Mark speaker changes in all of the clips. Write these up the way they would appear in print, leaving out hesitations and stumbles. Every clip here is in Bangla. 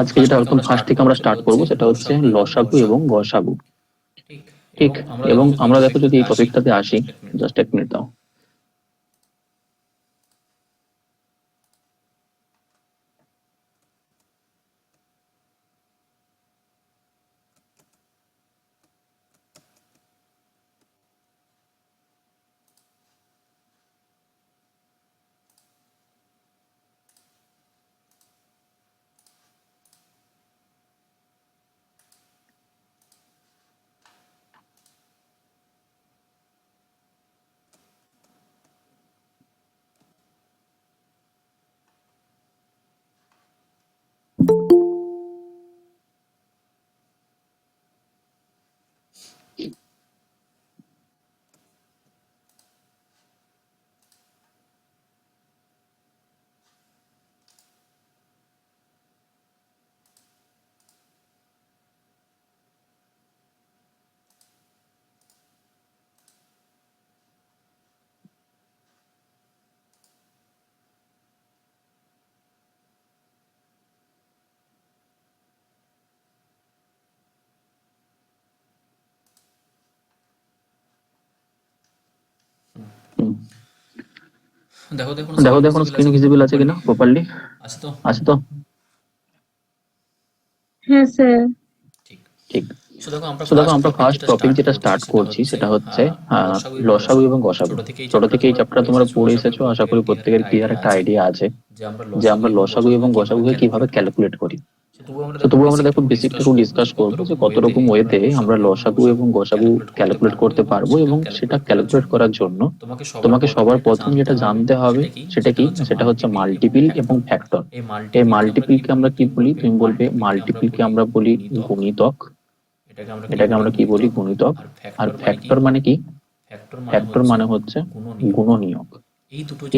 Speaker 1: আজকে যেটা একদম ফার্স্ট থেকে আমরা স্টার্ট করবো সেটা হচ্ছে লসাগু এবং গসাগু। ঠিক। এবং আমরা দেখো যদি এই টপিকটাতে আসি, জাস্ট এক মিনিট দাও।
Speaker 2: দেখো
Speaker 1: দেখো দেখো স্ক্রিন ভিজিবল আছে কিনা প্রপারলি? আছে তো?
Speaker 3: হ্যাঁ স্যার।
Speaker 1: ঠিক। তো দেখো আমরা ফার্স্ট টপিক যেটা স্টার্ট করছি সেটা হচ্ছে লসাগু এবং গসাগু। ছোট থেকে এই চ্যাপ্টার তোমরা পড়ে এসেছো, আশা করি প্রত্যেকের ক্লিয়ার একটা আইডিয়া আছে যে আমরা লসাগু এবং গসাগুকে কিভাবে ক্যালকুলেট করি। তো তবুও আমরা দেখো বেসিকটা একটু ডিসকাস করবো যে কত রকম ওয়েতে আমরা লসাগু এবং গসাগু ক্যালকুলেট করতে পারবো, এবং সেটা ক্যালকুলেট করার জন্য তোমাকে সবার প্রথম যেটা জানতে হবে সেটা কি, সেটা হচ্ছে মাল্টিপিল এবং ফ্যাক্টর। এই মাল্টিপিলকে আমরা কি বলি? তুমি বলবে মাল্টিপিলকে আমরা বলি গুণিতক। এটাকে আমরা কি বলি? গুণিতক। আর ফ্যাক্টর মানে কি? ফ্যাক্টর মানে হচ্ছে গুণনীয়ক।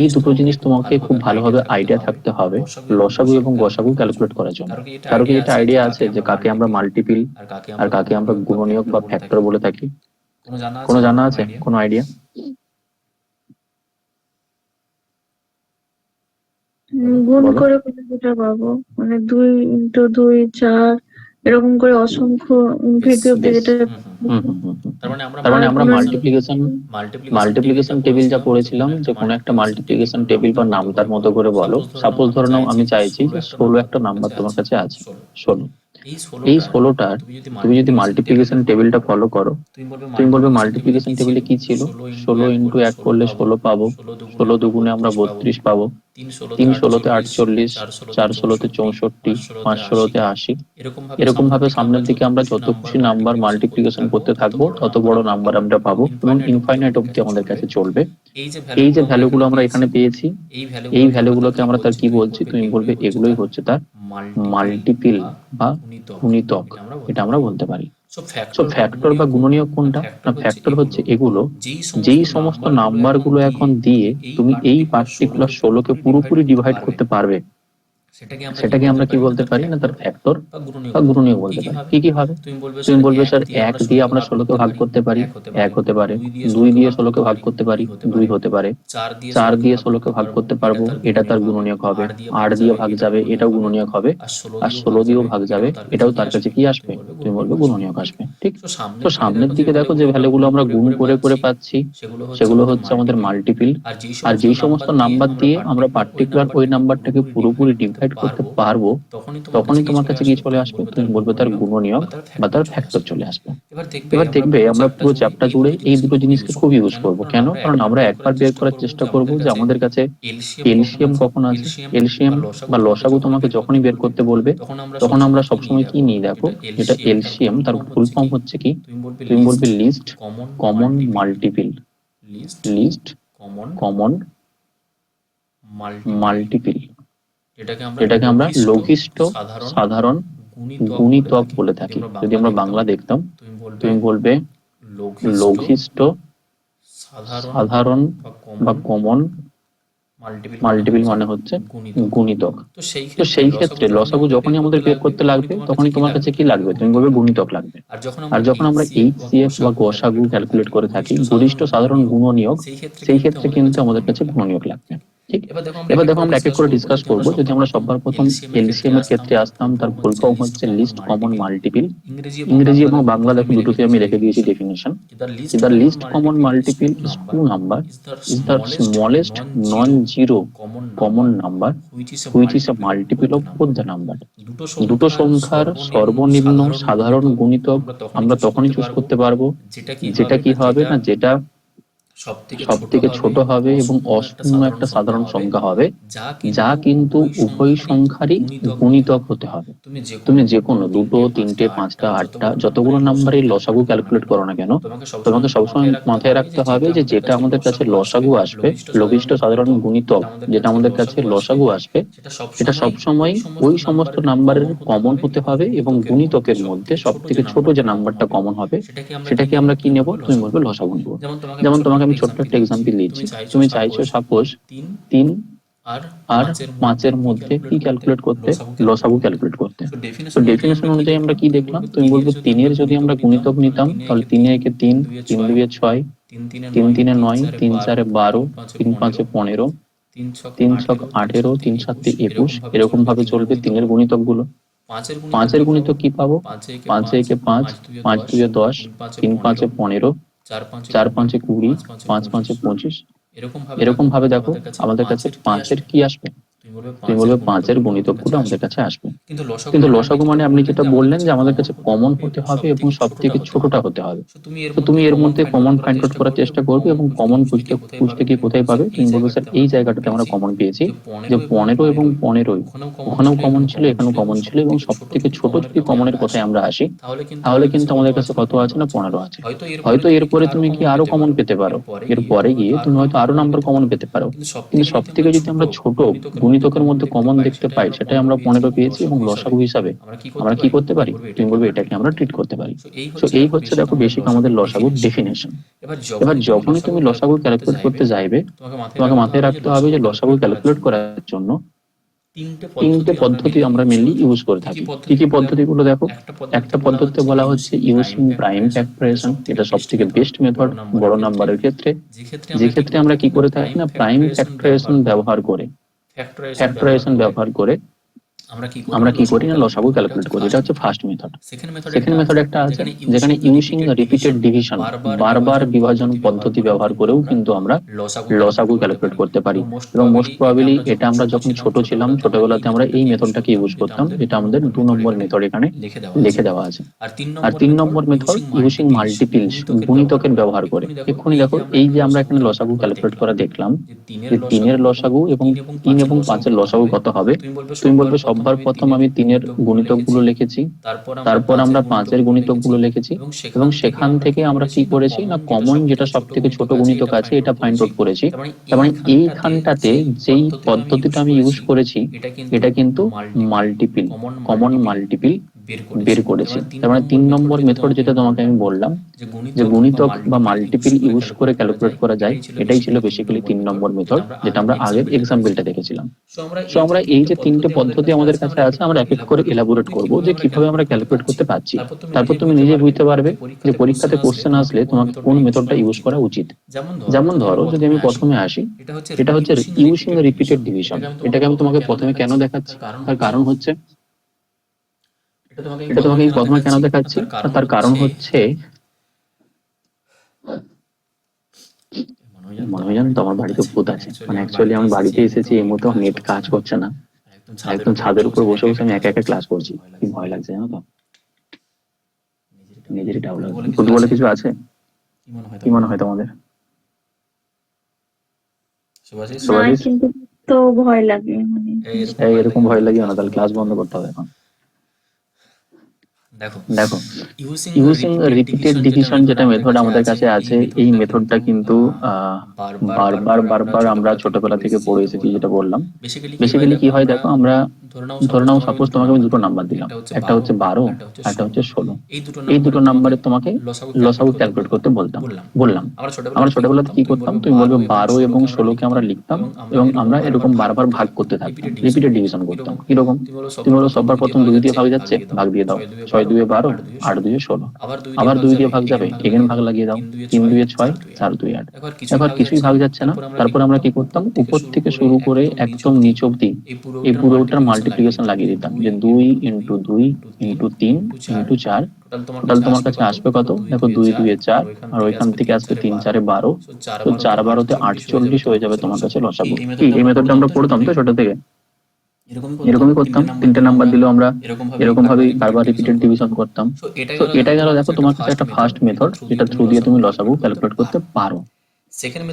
Speaker 1: এই দুটো জিনিস তোমাকে খুব ভালোভাবে আইডিয়া থাকতে হবে লসাগু এবং গসাগু ক্যালকুলেট করার জন্য। কারো কি এটা আইডিয়া আছে যে কাকে আমরা মাল্টিপিল আর কাকে আমরা গুণনীয়ক বা ফ্যাক্টর বলে থাকি? কোনো জানা আছে? কোনো আইডিয়া?
Speaker 3: গুণ
Speaker 1: বলো।
Speaker 3: করে যেটা পাবো, মানে 2 × 2 = 4, এরকম করে অসংখ্য ভিডিও অব্দি যেটা।
Speaker 1: তার মানে আমরা মাল্টিপ্লিকেশন মাল্টিপ্লিকেশন টেবিল যা পড়েছিলাম, যে কোনো একটা মাল্টিপ্লিকেশন টেবিল বা নাম তার মতো করে বলো। সাপোজ ধরে নাও আমি চাইছি যে 16 একটা নাম্বার তোমার কাছে আছে, 16। এই 16টার তুমি যদি মাল্টিপ্লিকেশন টেবিলটা ফলো করো, তুমি বলবে মাল্টিপ্লিকেশন টেবিলে কি ছিল? 16 ইন্টু 1 করলে 16 পাবো, 16 দুগুণে আমরা 32 পাবো, 3 16-তে 48, 4 16-তে 64, 5 16-তে 80। এরকম ভাবে সামনের দিকে আমরা যত খুশি নাম্বার মাল্টিপ্লিকেশন করতে থাকবো তত বড় নাম্বার আমরা পাবো, এবং ইনফাইনাইট অব্দি আমাদের কাছে চলবে। এই যে ভ্যালুগুলো আমরা এখানে পেয়েছি, এই ভ্যালুগুলোকে আমরা তার কি বলছি? তুমি বলবে এগুলোই হচ্ছে তার মাল্টিপিল বা গুণিতক, এটা আমরা বলতে পারি। সো ফ্যাক্টর বা গুণনীয়ক কোনটা? না, ফ্যাক্টর হচ্ছে এগুলো যেই সমস্ত নাম্বার গুলো এখন দিয়ে তুমি এই পার্টিকুলার 16কে পুরোপুরি ডিভাইড করতে পারবে, সেটাকে আমরা কি বলতে পারি? না, তার ফ্যাক্টর বা গুণনীয়ক বলতে পারি। কি কি হবে? তুমি বলবে স্যার 1 দিয়ে আমরা 16কে ভাগ করতে পারি, 1 হতে পারে। 2 দিয়ে 16কে ভাগ করতে পারি, 2 হতে পারে। 4 দিয়ে 16কে ভাগ করতে পারবো, এটা তার গুণনীয়ক হবে। 8 দিয়ে ভাগ যাবে, এটাও গুণনীয়ক হবে। আর 16 দিয়েও ভাগ যাবে, এটাও তার কাছে কি আসবে? তুমি বলবে গুণনীয়ক আসবে। ঠিক। তো সামনের দিকে দেখো যে ভ্যালুগুলো আমরা গুণ করে করে পাচ্ছি, সেগুলো হচ্ছে আমাদের মাল্টিপিল। আর যেই সমস্ত নাম্বার দিয়ে আমরা পার্টিকুলার ওই নাম্বারটাকে পুরোপুরি ডিভাইড করতে পারবো, তখনই তোমার কাছে কি চলে আসবে? তুমি বলবে তার গুণনীয়ক বা তার ফ্যাক্টর চলে আসবে। এবার দেখবে আমরা পুরো চ্যাপ্টার জুড়ে এই দুটো জিনিসকে খুব ইউজ করবো। কেন? কারণ আমরা একবার বের করার চেষ্টা করব যে আমাদের কাছে এলসিএম কখন আছে। এলসিএম বা লসাগু তোমাকে যখনই বের করতে বলবে, তখন আমরা সবসময় কি নিই দেখো, এটা এলসিএম, তার ফুল ফর্ম হচ্ছে কি? তুমি বলবে list common multiple. List common multiple, যেটাকে আমরা লঘিষ্ঠ সাধারণ গুণিতক বলে থাকি। যদি আমরা বাংলা দেখতাম, তুমি বলবে লঘিষ্ঠ সাধারণ বা কমন মাল্টিপিল মানে হচ্ছে গুণিতক। তো সেই ক্ষেত্রে লসাগু যখনই আমাদের বের করতে লাগবে, তখনই তোমার কাছে কি লাগবে? তুমি বলবে গুণিতক লাগবে। আর যখন আমরা এইচসিএফ বা গসাগু ক্যালকুলেট করে থাকি, গরিষ্ঠ সাধারণ গুণনীয়ক, সেই ক্ষেত্রে কিন্তু আমাদের কাছে গুণনীয়ক লাগবে। ঠিক। এবার দেখো আমরা এক এক করে ডিসকাস করবো। যদি আমরা সবার প্রথম এলসিএম এর ক্ষেত্রে আসতাম, তার ফুল ফর্ম হচ্ছে লিস্ট কমন মাল্টিপল। ইংরেজি এবং বাংলা দেখো দুটোতে আমি রেখে দিয়েছি definition. The least common multiple is two number is the smallest non-zero common number which is a multiple of both the number. দুটো সংখ্যার সর্বনিম্ন সাধারণ গুণিতক আমরা তখনই চুজ করতে পারবো যেটা কি হবে না, যেটা সব থেকে ছোট হবে এবং অশূন্য একটা সাধারণ সংখ্যা হবে, যা কিন্তু উভয় সংখ্যারই গুণিতক হতে হবে। তুমি যে কোনো দুটো, তিনটে, পাঁচটা, আটটা, যতগুলো নাম্বারের লসাগু ক্যালকুলেট করো না কেন, তোমাকে সবসময় মাথায় রাখতে হবে যে যেটা আমাদের কাছে লসাগু আসবে, লঘিষ্ঠ সাধারণ গুণিতক যেটা আমাদের কাছে লসাগু আসবে, সেটা সবসময় ওই সমস্ত নাম্বারের কমন হতে হবে এবং গুণিতকের মধ্যে সব থেকে ছোট যে নাম্বারটা কমন হবে সেটাকে আমরা কি নেব, তুমি বলবে লসাগু নেব। যেমন তোমাকে আমি ছোট্ট একটা এক্সাম্পল দিচ্ছি। তুমি চাইছো সাপোজ 3 আর 5-এর মধ্যে কি ক্যালকুলেট করতে, লসাগু ক্যালকুলেট করতে। তো ডেফিনেশন অনুযায়ী আমরা কি দেখলাম, তুমি বলবে 3-এর যদি আমরা গুণিতক নিতাম তাহলে 3 একে 3, 3 2 6, 3 3 9, 3 4 12, 3 5 15, 3 6 18, 3 7 21, এরকম ভাবে চলবে 3-এর গুণিতক গুলো। 5-এর গুণিতক কি পাবো, 5 একে 5, 5 2 10, 3 5 15, 4 5 20, 5 5 25, এরকম ভাবে দেখো আমাদের কাছে 5-এর কি আসবে, তুমি বলবে 5-এর গুণিতক গুলো আমাদের কাছে আসবে। কিন্তু লসাগু মানে আপনি যেটা বললেন যে আমাদের কাছে কমন হতে হবে এবং সব থেকে ছোটটা হতে হবে। তো তুমি এর মধ্যে কমন ফাইন্ড আউট করার চেষ্টা করবে এবং কমন খুঁজতে গিয়ে কোথায় পাবে, তুমি বলবে স্যার এই জায়গাটাতে আমরা কমন পেয়েছি যে 15 এবং 15, ওখানেও কমন ছিল, এখানেও কমন ছিল, এবং সব থেকে ছোট যদি কমনের কথায় আমরা আসি তাহলে কিন্তু আমাদের কাছে কত আছে না 15 আছে। হয়তো এরপরে তুমি কি আরো কমন পেতে পারো, এর পরে গিয়ে তুমি হয়তো আরো নাম্বার কমন পেতে পারো, কিন্তু সব থেকে যদি আমরা ছোট গুণিতকের মধ্যে কমন দেখতে পাই সেটাই আমরা 15 পেয়েছি এবং লসাগু হিসাবে আমরা কি করতে পারি, তুমি বলবে এটাকে আমরা ট্রিট করতে পারি। তো এই হচ্ছে দেখো বেসিক আমাদের লসাগুর ডেফিনেশন। এবার যখনই তুমি লসাগু ক্যালকুলেট করতে যাইবে তোমাকে মাথায় রাখতে হবে যে লসাগু ক্যালকুলেট করার জন্য তিনটে পদ্ধতি আমরা মেনলি ইউজ করে থাকি। কি কি পদ্ধতিগুলো দেখো, একটা পদ্ধতি বলা হচ্ছে ইউজিং প্রাইম ফ্যাক্টরাইজেশন। এটা সব থেকে বেস্ট মেথড বড় নাম্বারের ক্ষেত্রে, যে ক্ষেত্রে আমরা কি করে থাকি না প্রাইম ফ্যাক্টরাইজেশন ব্যবহার করে আমরা কি করি না লসাগু ক্যালকুলেট করি। এটা হচ্ছে ফার্স্ট মেথড। সেকেন্ড মেথড একটা আছে যেখানে ইউজিং রিপিটেড ডিভিশন, বারবার বিভাজন পদ্ধতি ব্যবহার করেও কিন্তু আমরা লসাগু ক্যালকুলেট করতে পারি। এবং মোস্ট প্রবাবলি এটা আমরা যখন ছোট ছিলাম, ছোটবেলাতে আমরা এই মেথডটাকে ইউজ করতাম, যেটা আমাদের 2 নম্বর মেথড এখানে লিখে দেওয়া আছে। আর 3 নম্বর মেথড ইউজিং মাল্টিপলস, গুণিতকের ব্যবহার করে। এক্ষুনি দেখো এই যে আমরা এখানে লসাগু ক্যালকুলেট করা দেখলাম যে 3-এর লসাগু এবং 3 এবং 5-এর লসাগু কত হবে, তুমি বলবে সবার প্রথম আমি 3-এর গুণিতক গুলো লিখেছি, তারপর আমরা 5-এর গুণিতক গুলো লিখেছি, এবং সেখান থেকে আমরা কি করেছি না কমন যেটা সব থেকে ছোট গুণিতক আছে এটা ফাইন্ড আউট করেছি। তার মানে এইখানটাতে যেই পদ্ধতিটা আমি ইউজ করেছি এটা কিন্তু মাল্টিপল, কমন মাল্টিপল বের করেছি। তার মানে 3 নম্বর মেথড যেটা তোমাকে আমি বললাম যে গুণিতক বা মাল্টিপল ইউজ করে ক্যালকুলেট করা যায়, এটাই ছিল বেসিক্যালি 3 নম্বর মেথড যেটা আমরা আগের এক্সাম্পলটা দেখেছিলাম। সো আমরা এই যে তিনটে পদ্ধতি আমাদের কাছে আছে আমরা এক এক করে এলাবোরেট করব যে কিভাবে আমরা ক্যালকুলেট করতে পারছি। তারপর তুমি নিজে বুঝতে পারবে যে পরীক্ষাতে কোশ্চেন আসলে তোমাকে কোন মেথডটা ইউজ করা উচিত। যেমন ধরো যদি আমি প্রথমে আসি, এটা হচ্ছে ইউজিং রিপিটেড ডিভিশন। এটাকে আমি তোমাকে প্রথমে কেন দেখাচ্ছি, তার কারণ হচ্ছে এটা তোমাকে প্রথমে কেন দেখাচ্ছি, তার কারণ হচ্ছে মনে হয় জানো তো আমার বাড়িতে ভূত আছে। মানে অ্যাকচুয়ালি আমি বাড়িতে এসেছি, এই মুহূর্তে নেট কাজ করছে না, একদম ছাদের উপর বসে বসে আমি একা একা ক্লাস করছি। কি ভয় লাগছে জানো তো, নিজেরই ডাউট লাগছে। ভূত বলে কিছু আছে, কি মনে হয় তোমাদের?
Speaker 3: না, কিন্তু তো ভয় লাগে, মানে
Speaker 1: এরকম ভয় লাগে না, তাহলে ক্লাস বন্ধ করতে হবে এখন। দেখো ইউজিং রিপিটেড ডিভিশন যেটা মেথড আমাদের কাছে আছে, এই মেথডটা কিন্তু বারবার আমরা ছোটবেলা থেকে পড়ে এসেছি। যেটা বললাম বেসিক্যালি কি হয় দেখো, আমরা ধরে নাও সাপোজ তোমাকে আমি দুটো নাম্বার দিলাম, একটা হচ্ছে 12, একটা হচ্ছে 16। এই দুটো নাম্বারে তোমাকে লসাগু ক্যালকুলেট করতে বললাম। আমরা ছোটবেলাতে কি করতাম, তুমি বলবে 12 এবং 16কে আমরা লিখতাম এবং আমরা এরকম বারবার ভাগ করতে থাকতাম, রিপিটেড ডিভিশন করতাম। কিরকম, তুমি বলো সবার প্রথম 2 দিয়ে ভাগ যাচ্ছে, ভাগ দিয়ে দাও, 6 6 2 12, 8 2 16, আবার 2 দিয়ে ভাগ যাবে, এখানে ভাগ লাগিয়ে দাও, 3 2 6, 4 2 8। দেখো আর কিছুই ভাগ যাচ্ছে না, তারপর আমরা কি করতাম, উপর থেকে শুরু করে একদম নিচ অব্দি এই পুরোটার মাল্টিপ্লিকেশন লাগিয়ে দিতাম, যে 2 ইন্টু 2 ইন্টু 3 ইন্টু 4, টোটাল তোমার কাছে আসবে কত, দেখো 2 2 4, আর ওইখান থেকে আসবে 3 4 12, তো 4 12 48 হয়ে যাবে তোমার কাছে লসাগু। কি এই মেথডটা আমরা পড়তাম তো ছোট থেকে, এরকমই করতাম, 3টে নাম্বার দিলেও আমরা এরকম ভাবে বারবার রিপিটেড ডিভিশন করতাম। তো এটা গেল দেখো তোমার কাছে একটা ফার্স্ট মেথড, যেটা থ্রু দিয়ে তুমি লসাগু ক্যালকুলেট করতে পারো।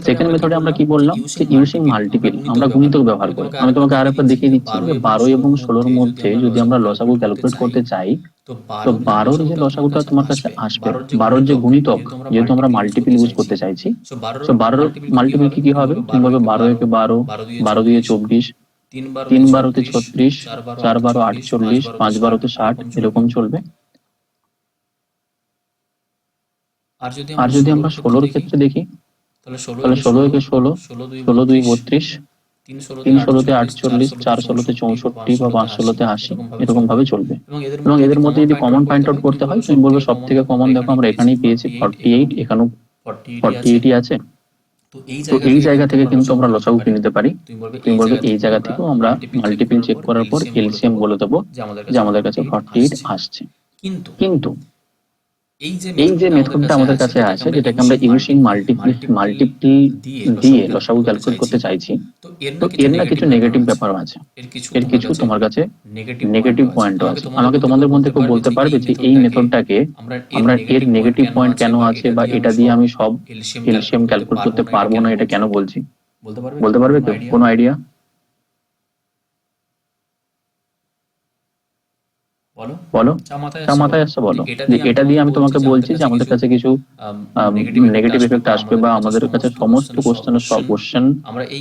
Speaker 1: সেকেন্ড মেথডে আমরা কি বললাম, যে ইউজিং মাল্টিপল, আমরা গুণিতক ব্যবহার করি। আমি তোমাকে আরেকবার দেখিয়ে দিচ্ছি যে 12 এবং 16 এর মধ্যে যদি আমরা লসাগু ক্যালকুলেট করতে চাই, তো 12 যে লসাগুটা তোমার কাছে আসবে, 12 যে গুণিতক, যেহেতু আমরা মাল্টিপল ইউজ করতে চাইছি, তো 12 মাল্টিপল কি কি হবে, তুমি বলবে 12 একে 12, 12 দিয়ে 24, 3 12 36, 4 12 48, 5 12 60, এরকম চলবে। আর যদি আমরা 16 ক্ষেত্রে দেখি, তাহলে 16 একে 16, 16 2 32, 3 16 48, 4 16 64, বা 5 16 80, এরকম ভাবে চলবে। এবং এদের মধ্যে যদি কমন পয়েন্ট আউট করতে হয়, তুমি বলবে সব থেকে কমন দেখো আমরা এখানেই পেয়েছি 48, এখানেও 48ই আছে। তো এই জায়গা থেকে কিন্তু আমরা লসাগু কিনে নিতে পারি। তুমি বলবে এই জায়গা থেকেও আমরা মাল্টিপল চেক করার পর এলসিএম বলে দেবো যে আমাদের কাছে 48 আসছে। কিন্তু এই যে মেথডটা আমাদের কাছে আছে, যেটাকে আমরা ইউজিং মাল্টিপল দিয়ে লসাগু ক্যালকুলেট করতে চাইছি, তো এর না কিছু নেগেটিভ ব্যাপার আছে, এর কিছু তোমার কাছে নেগেটিভ পয়েন্টও আছে। আমাকে তোমাদের মধ্যে কেউ বলতে পারবে যে এই মেথডটাকে আমরা এর নেগেটিভ পয়েন্ট কেন আছে, বা এটা দিয়ে আমি সব এলসিএম ক্যালকুলেট করতে পারবো না, এটা কেন বলছি, বলতে পারবে কেউ? কোনো আইডিয়া? বলো, তা মাথায় আসছে বলো, যে এটা দিয়ে আমি তোমাকে বলছি যে আমাদের কাছে কিছু নেগেটিভ এফেক্ট আসবে, বা আমাদের কাছে সমস্ত কোশ্চেনের সব কোশ্চেন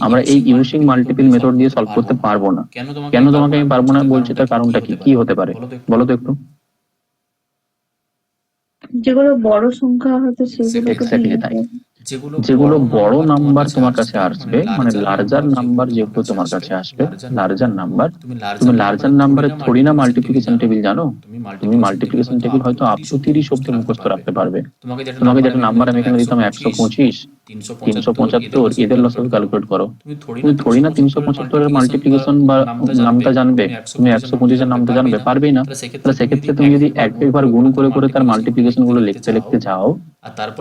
Speaker 1: আমরা এই ইউজিং মাল্টিপল মেথড দিয়ে সলভ করতে পারবো না। কেন তোমাকে আমি পারবো না বলছি, তার কারণটা কি কি হতে পারে বলো তো একটু।
Speaker 3: যেগুলো বড় সংখ্যা হয়তো সেগুলো
Speaker 1: এক্স্যাক্টলি তাই, যেগুলো বড় নাম্বার তোমার কাছে আসবে, মানে লার্জার নাম্বার যেগুলো তোমার কাছে আসবে, লার্জার নাম্বার, তুমি লার্জার নাম্বারের থোড়ি না মাল্টিপ্লিকেশন টেবিল জানো। তুমি মাল্টিপ্লিকেশন টেবিল হয়তো আপ টু 30 অব্দি মুখস্থ রাখতে পারবে। তোমাকে যেটা নাম্বার আমি এখানে দিতাম 125, 375, এদের লসাগু ক্যালকুলেট করো। তুমি থোড়ি না 375 এর মাল্টিপ্লিকেশন বা নামটা জানবে, তুমি 125 এর নামটা জানবে, পারবেই না। তাহলে সেক্ষেত্রে তুমি যদি একবার গুণ করে করে তার মাল্টিপ্লিকেশন গুলো লিখতে লিখতে যাও,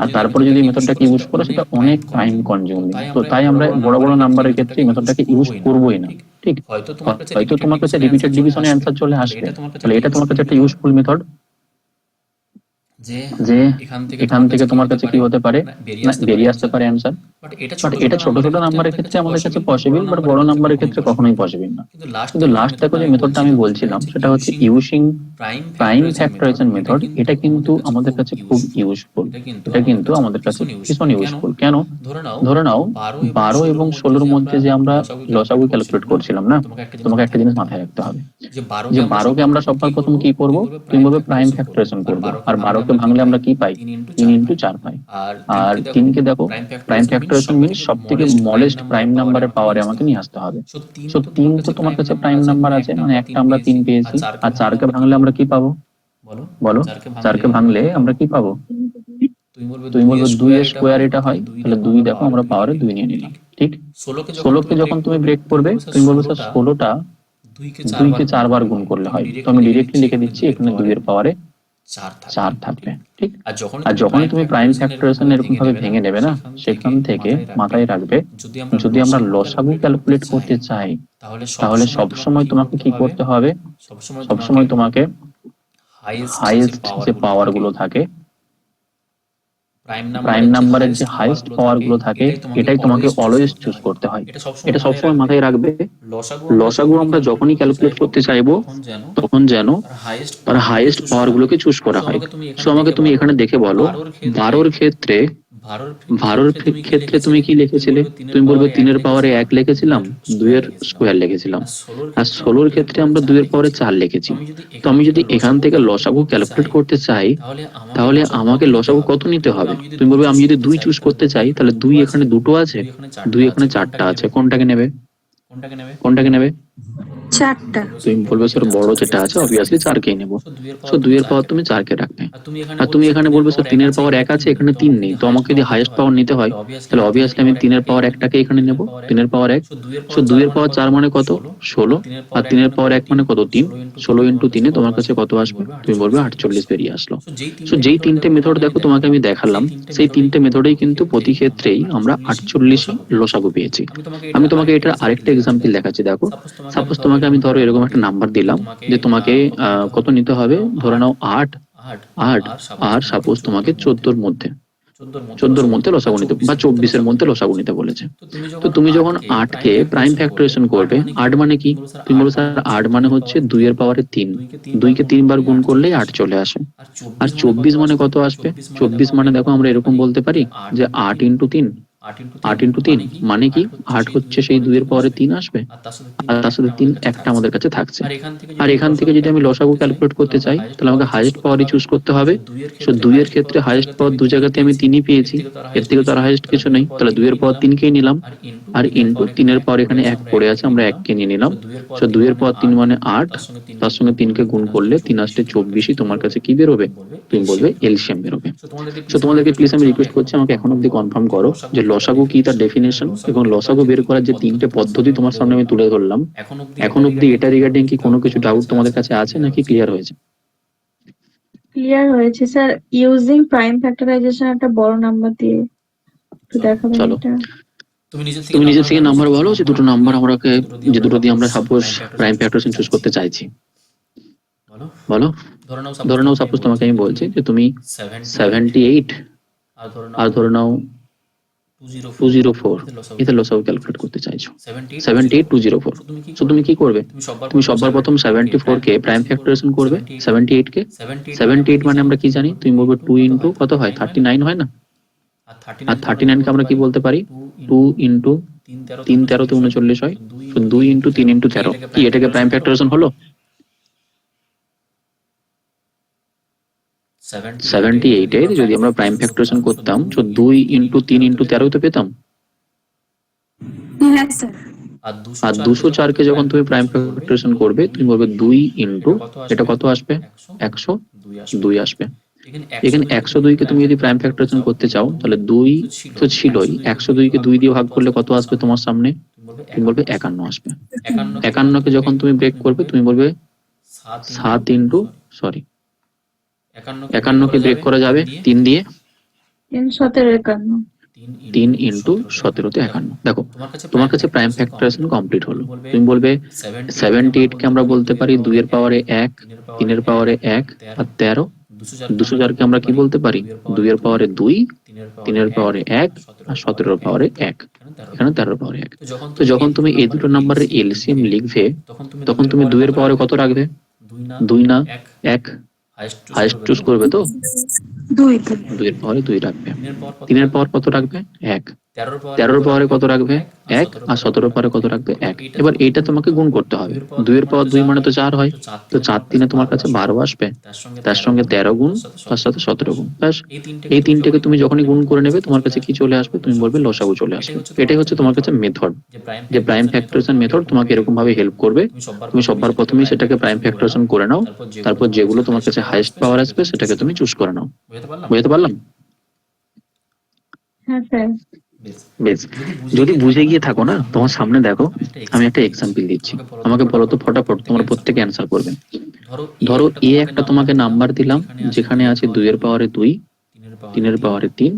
Speaker 1: আর তারপরে যদি মেথডটাকে ইউজ করো, সেটা অনেক টাইম কনজিউমিং। তো তাই আমরা বড় বড় নাম্বারের ক্ষেত্রে এই মেথডটাকে ইউজ করবোই না। ঠিক, হয়তো তোমার কাছে রিপিটেড ডিভিশনে অ্যান্সার চলে আসবে, তাহলে এটা তোমার কাছে একটা ইউজফুল মেথড, যে এখান থেকে তোমার কাছে কি হতে পারে, না বেরিয়ে আসতে পারে অ্যান্সার। বাট এটা ছোট ছোট নাম্বারের ক্ষেত্রে আমাদের কাছে পসিবল, বাট বড় নাম্বারের ক্ষেত্রে কখনোই পসিবল না। কিন্তু লাস্ট দেখো যে মেথডটা আমি বলছিলাম, সেটা হচ্ছে ইউজিং প্রাইম ফ্যাক্টরাইজেশন মেথড। এটা কিন্তু আমাদের কাছে খুব ইউজফুল, এটা কিন্তু আমাদের কাছে ভীষণ ইউজফুল। কেন? ধরে নাও 12 এবং 16 মধ্যে যে আমরা লসাগু ক্যালকুলেট করছিলাম না, তোমাকে একটা জিনিস মাথায় রাখতে হবে, যে 12কে আমরা সবার প্রথম কি করব, তুমি বলবে প্রাইম ফ্যাক্টরাইজেশন করব। আর 12কে ভাঙলে আমরা কি পাই, 3 ইন্টু 4 পাই। আর 3কে দেখো প্রাইম ফ্যাক্টরাইজেশন মিনস সব থেকে স্মলেস্ট প্রাইম নাম্বারের পাওয়ারে আমাকে নিয়ে আসতে হবে। সো 3 তো তোমার কাছে প্রাইম নাম্বার আছে, মানে একটা আমরা 3 পেয়েছি। আর 4কে ভাঙলে আমরা কি পাবো, বলো? 4কে ভাঙলে আমরা কি পাবো? তুমি বলবে 2 এর স্কোয়ার এটা হয়, তাহলে 2 দেখো আমরা পাওয়ারে 2 নিয়ে নিলাম। ঠিক, 16কে যখন তুমি ব্রেক করবে, তুমি বলবে স্যার 16টা 2কে 4 বার গুণ করলে হয়। তো আমি ডিরেক্টলি লিখে দিচ্ছি এখানে 2 এর পাওয়ারে 4 থাকবে। ঠিক, আর যখনই তুমি প্রাইম ফ্যাক্টরাইজেশন এরকম ভাবে ভেঙে নেবে না, সেখান থেকে মাথায় রাখবে, যদি আমরা লসাগু ক্যালকুলেট করতে চাই, তাহলে সব সময় তোমাকে কি করতে হবে, সব সময় তোমাকে হাইয়েস্ট যে পাওয়ার গুলো থাকে, প্রাইম নাম্বারের যে হাইয়েস্ট পাওয়ার গুলো থাকে, এটাই তোমাকে অলওয়েজ চুজ করতে হয়। এটা সবসময় মাথায় রাখবে। লসাগু আমরা যখনই ক্যালকুলেট করতে চাইবো, তখন যেন তার হাইয়েস্ট পাওয়ার গুলোকে চুজ করা হয়। সো আমাকে তুমি এখানে দেখে বলো, 12র ক্ষেত্রে তুমি কি লিখেছিলে? তুমি বলবে 3 এর পাওয়ারে 1 লিখেছিলাম, 2 এর স্কোয়ার লিখেছিলাম। আর 16র ক্ষেত্রে আমরা 2 এর পাওয়ারে 4 লিখেছি। তো আমি যদি এখান থেকে লসাগু ক্যালকুলেট করতে চাই, তাহলে আমাকে লসাগু কত নিতে হবে? তুমি বলবে আমি যদি 2 চুজ করতে চাই, তাহলে 2 এখানে দুটো আছে, 2 এখানে 4টা আছে, কোনটাকে নেবে?
Speaker 2: 4টা।
Speaker 1: তুমি বলবে স্যার বড় যেটা আছে অবভিয়াসলি 4কেই নেব। সো 2 এর পাওয়ার তুমি 4কে রাখবে। আর তুমি এখানে বলবে স্যার 3 এর পাওয়ার 1 আছে, এখানে 3 নেই, তো আমাকে যদি হাইয়েস্ট পাওয়ার নিতে হয় তাহলে অবভিয়াসলি আমি 3 এর পাওয়ার 1টাকে এখানে নেব, 3 এর পাওয়ার 1। সো 2 এর পাওয়ার 4 মানে কত? 16। আর 3 এর পাওয়ার 1 মানে কত? 3। 16 ইন্টু 3 তোমার কাছে কত আসবে? তুমি বলবে 48 বেরিয়ে আসলো। সো যেই তিনটে মেথড দেখো তোমাকে আমি দেখালাম, সেই তিনটে মেথডেই কিন্তু প্রতি ক্ষেত্রেই আমরা 48ই লসাগু পেয়েছি। আমি তোমাকে এটা আরেকটা এক্সাম্পল দেখাচ্ছি, দেখো। সাপোজ তোমাকে আমি ধরো এরকম একটা নাম্বার দিলাম যে তোমাকে কত নিতে হবে, ধরে নাও 8। 8 আর সাপোজ তোমাকে 14র মধ্যে 14র মধ্যে লসাগু নিতে বা 24-এর মধ্যে লসাগু নিতে বলেছে। তো তুমি যখন 8কে প্রাইম ফ্যাক্টরাইজেশন করবে, 8 মানে কি? তুমি বলো স্যার 8 মানে হচ্ছে 2 এর পাওয়ারে 3, 2কে 3 বার গুণ করলেই 8 চলে আসে। আর 24 মানে কত আসবে? 24 মানে দেখো আমরা এরকম বলতে পারি যে 8 ইন্টু 3। 8 ইন্টু 3 মানে কি? 8 হচ্ছে সেই 2 এর পাওয়ারে 3 আসবে, আর তার সাথে 3 একটা আমাদের কাছে থাকছে। আর এখান থেকে যদি আমি লসাগু ক্যালকুলেট করতে চাই তাহলে আমাকে হাইয়েস্ট পাওয়ারই চুজ করতে হবে। সো 2 এর ক্ষেত্রে হাইয়েস্ট পাওয়ার দু জায়গাতে আমি 3ই পেয়েছি, এর থেকে তো আর হাইয়েস্ট কিছু নেই, তাহলে 2 এর পাওয়ার 3কেই নিলাম। আর ইন্টু 3 এর পাওয়ার এখানে 1 পড়ে আছে, আমরা 1কে নিয়ে নিলাম। সো 2 এর পাওয়ার 3 মানে 8, তার সঙ্গে 3কে গুণ করলে 3 আসলে 24ই তোমার কাছে কি বেরোবে? তুমি বলবে এলসিএম বেরোবে। সো তোমাদেরকে প্লিজ আমি রিকোয়েস্ট করছি আমাকে এখন অব্দি কনফার্ম করো যে লসাগু কি, তার ডেফিনেশন এবং লসাগু বের করার যে তিনটে পদ্ধতি তোমার সামনে আমি তুলে ধরলাম, এখন অব্দি এটা রিগার্ডিং কি কোনো কিছু ডাউট তোমাদের কাছে আছে নাকি ক্লিয়ার হয়েছে?
Speaker 3: ক্লিয়ার হয়েছে স্যার। ইউজিং প্রাইম ফ্যাক্টরাইজেশন একটা বড় নাম্বার দিয়ে একটু দেখাবেন
Speaker 1: চলো
Speaker 3: এটা।
Speaker 1: তুমি নিজের থেকে নাম্বার বলো যে দুটো নাম্বার আমাকে, যে দুটো দিয়ে আমরা সাপোজ প্রাইম ফ্যাক্টরাইজেশন চুজ করতে চাইছি, বলো। ধরে নাও সাপোজ তোমাকে আমি বলছি যে তুমি 78 আর ধরে নাও 204 এতে লসাগু ক্যালকুলেট করতে চাইছো, 78 204। সো তুমি কি করবে? তুমি সবার প্রথম 74কে প্রাইম ফ্যাক্টরাইজেশন করবে 78কে। 78 মানে আমরা কি জানি? তুমি বলবে 2 ইন্টু কত হয়? 39 হয় না? আর 39কে আমরা কি বলতে পারি? 2 ইন্টু 3 13তে 39 হয়। তো 2 ইন্টু 3 ইন্টু 13 কি এটাকে প্রাইম ফ্যাক্টরাইজেশন হলো? 78 এর যদি আমরা প্রাইম ফ্যাক্টরাইজেশন করতাম তো 2 ইন্টু 3 ইন্টু 13 তো পেতাম।
Speaker 2: হ্যাঁ স্যার।
Speaker 1: আর 204কে যখন তুমি প্রাইম ফ্যাক্টরাইজেশন করবে তুমি বলবে 2 ইন্টু এটা কত আসবে? 102 আসবে। এখানে 102কে তুমি যদি প্রাইম ফ্যাক্টরাইজেশন করতে চাও তাহলে 2 তো ছিলই, 102কে 2 দিয়ে ভাগ করলে কত আসবে তোমার সামনে? তুমি বলবে 51 আসবে। 51কে যখন তুমি ব্রেক করবে তুমি বলবে 7 ইন্টু 51কে ব্রেক করা যাবে 3 দিয়ে,
Speaker 3: 3 17 51।
Speaker 1: 3 ইন্টু 17তে 51। দেখো তোমার কাছে প্রাইম ফ্যাক্টরাইজেশন কমপ্লিট হলো। তুমি বলবে 78কে আমরা বলতে পারি 2 এর পাওয়ারে 1, 3 এর পাওয়ারে 1 আর 13। 204কে আমরা কি বলতে পারি? 2 এর পাওয়ারে 2, 3 এর পাওয়ারে 1 আর 17 এর পাওয়ারে 1, এখানে 13 এর পাওয়ারে 1। তো যখন তুমি এই দুটো নাম্বারের এলসিএম লিখবে তখন তুমি 2 এর পাওয়ারে কত রাখবে? 2 না 1, হাইয়েস্ট চুজ করবে তো
Speaker 2: 2
Speaker 1: 2 এর পাওয়ারে 2 রাখবে। 3 এর পাওয়ার কত রাখবে? 1। 13 পাওয়ারে কত রাখবে? 1 আর 17 পাওয়ারে কত রাখবে? 1। এবার এইটা তোমাকে গুণ করতে হবে। 2 এর পাওয়ার 2 মানে তো 4 হয়, তো 4 3 তোমার কাছে 12 আসবে, তার সঙ্গে 13 গুণ, তার সাথে 17 গুণ, ব্যাস। এই তিনটেকে তুমি যখনই গুণ করে নেবে তোমার কাছে কি চলে আসবে? তুমি বলবে লসাগু চলে আসবে। এটাই হচ্ছে তোমার কাছে মেথড, যে প্রাইম ফ্যাক্টরাইজেশন মেথড তোমাকে এরকম ভাবে হেল্প করবে। তুমি সবার প্রথমেই সেটাকে প্রাইম ফ্যাক্টরাইজেশন করে নাও, তারপর যেগুলো তোমার কাছে হাইয়েস্ট পাওয়ার আসবে সেটাকে তুমি চুজ করে নাও। বুঝতে পারলাম?
Speaker 3: হ্যাঁ স্যার।
Speaker 1: বেশ, যদি বুঝে গিয়ে থাকো না, তোমার সামনে দেখো আমি একটা এক্সাম্পল দিচ্ছি, আমাকে বলো তো ফটাফট তোমরা প্রত্যেকে অ্যান্সার করবে। ধরো এ একটা তোমাকে নাম্বার দিলাম যেখানে আছে 2 এর পাওয়ারে 2, 3 এর পাওয়ারে 3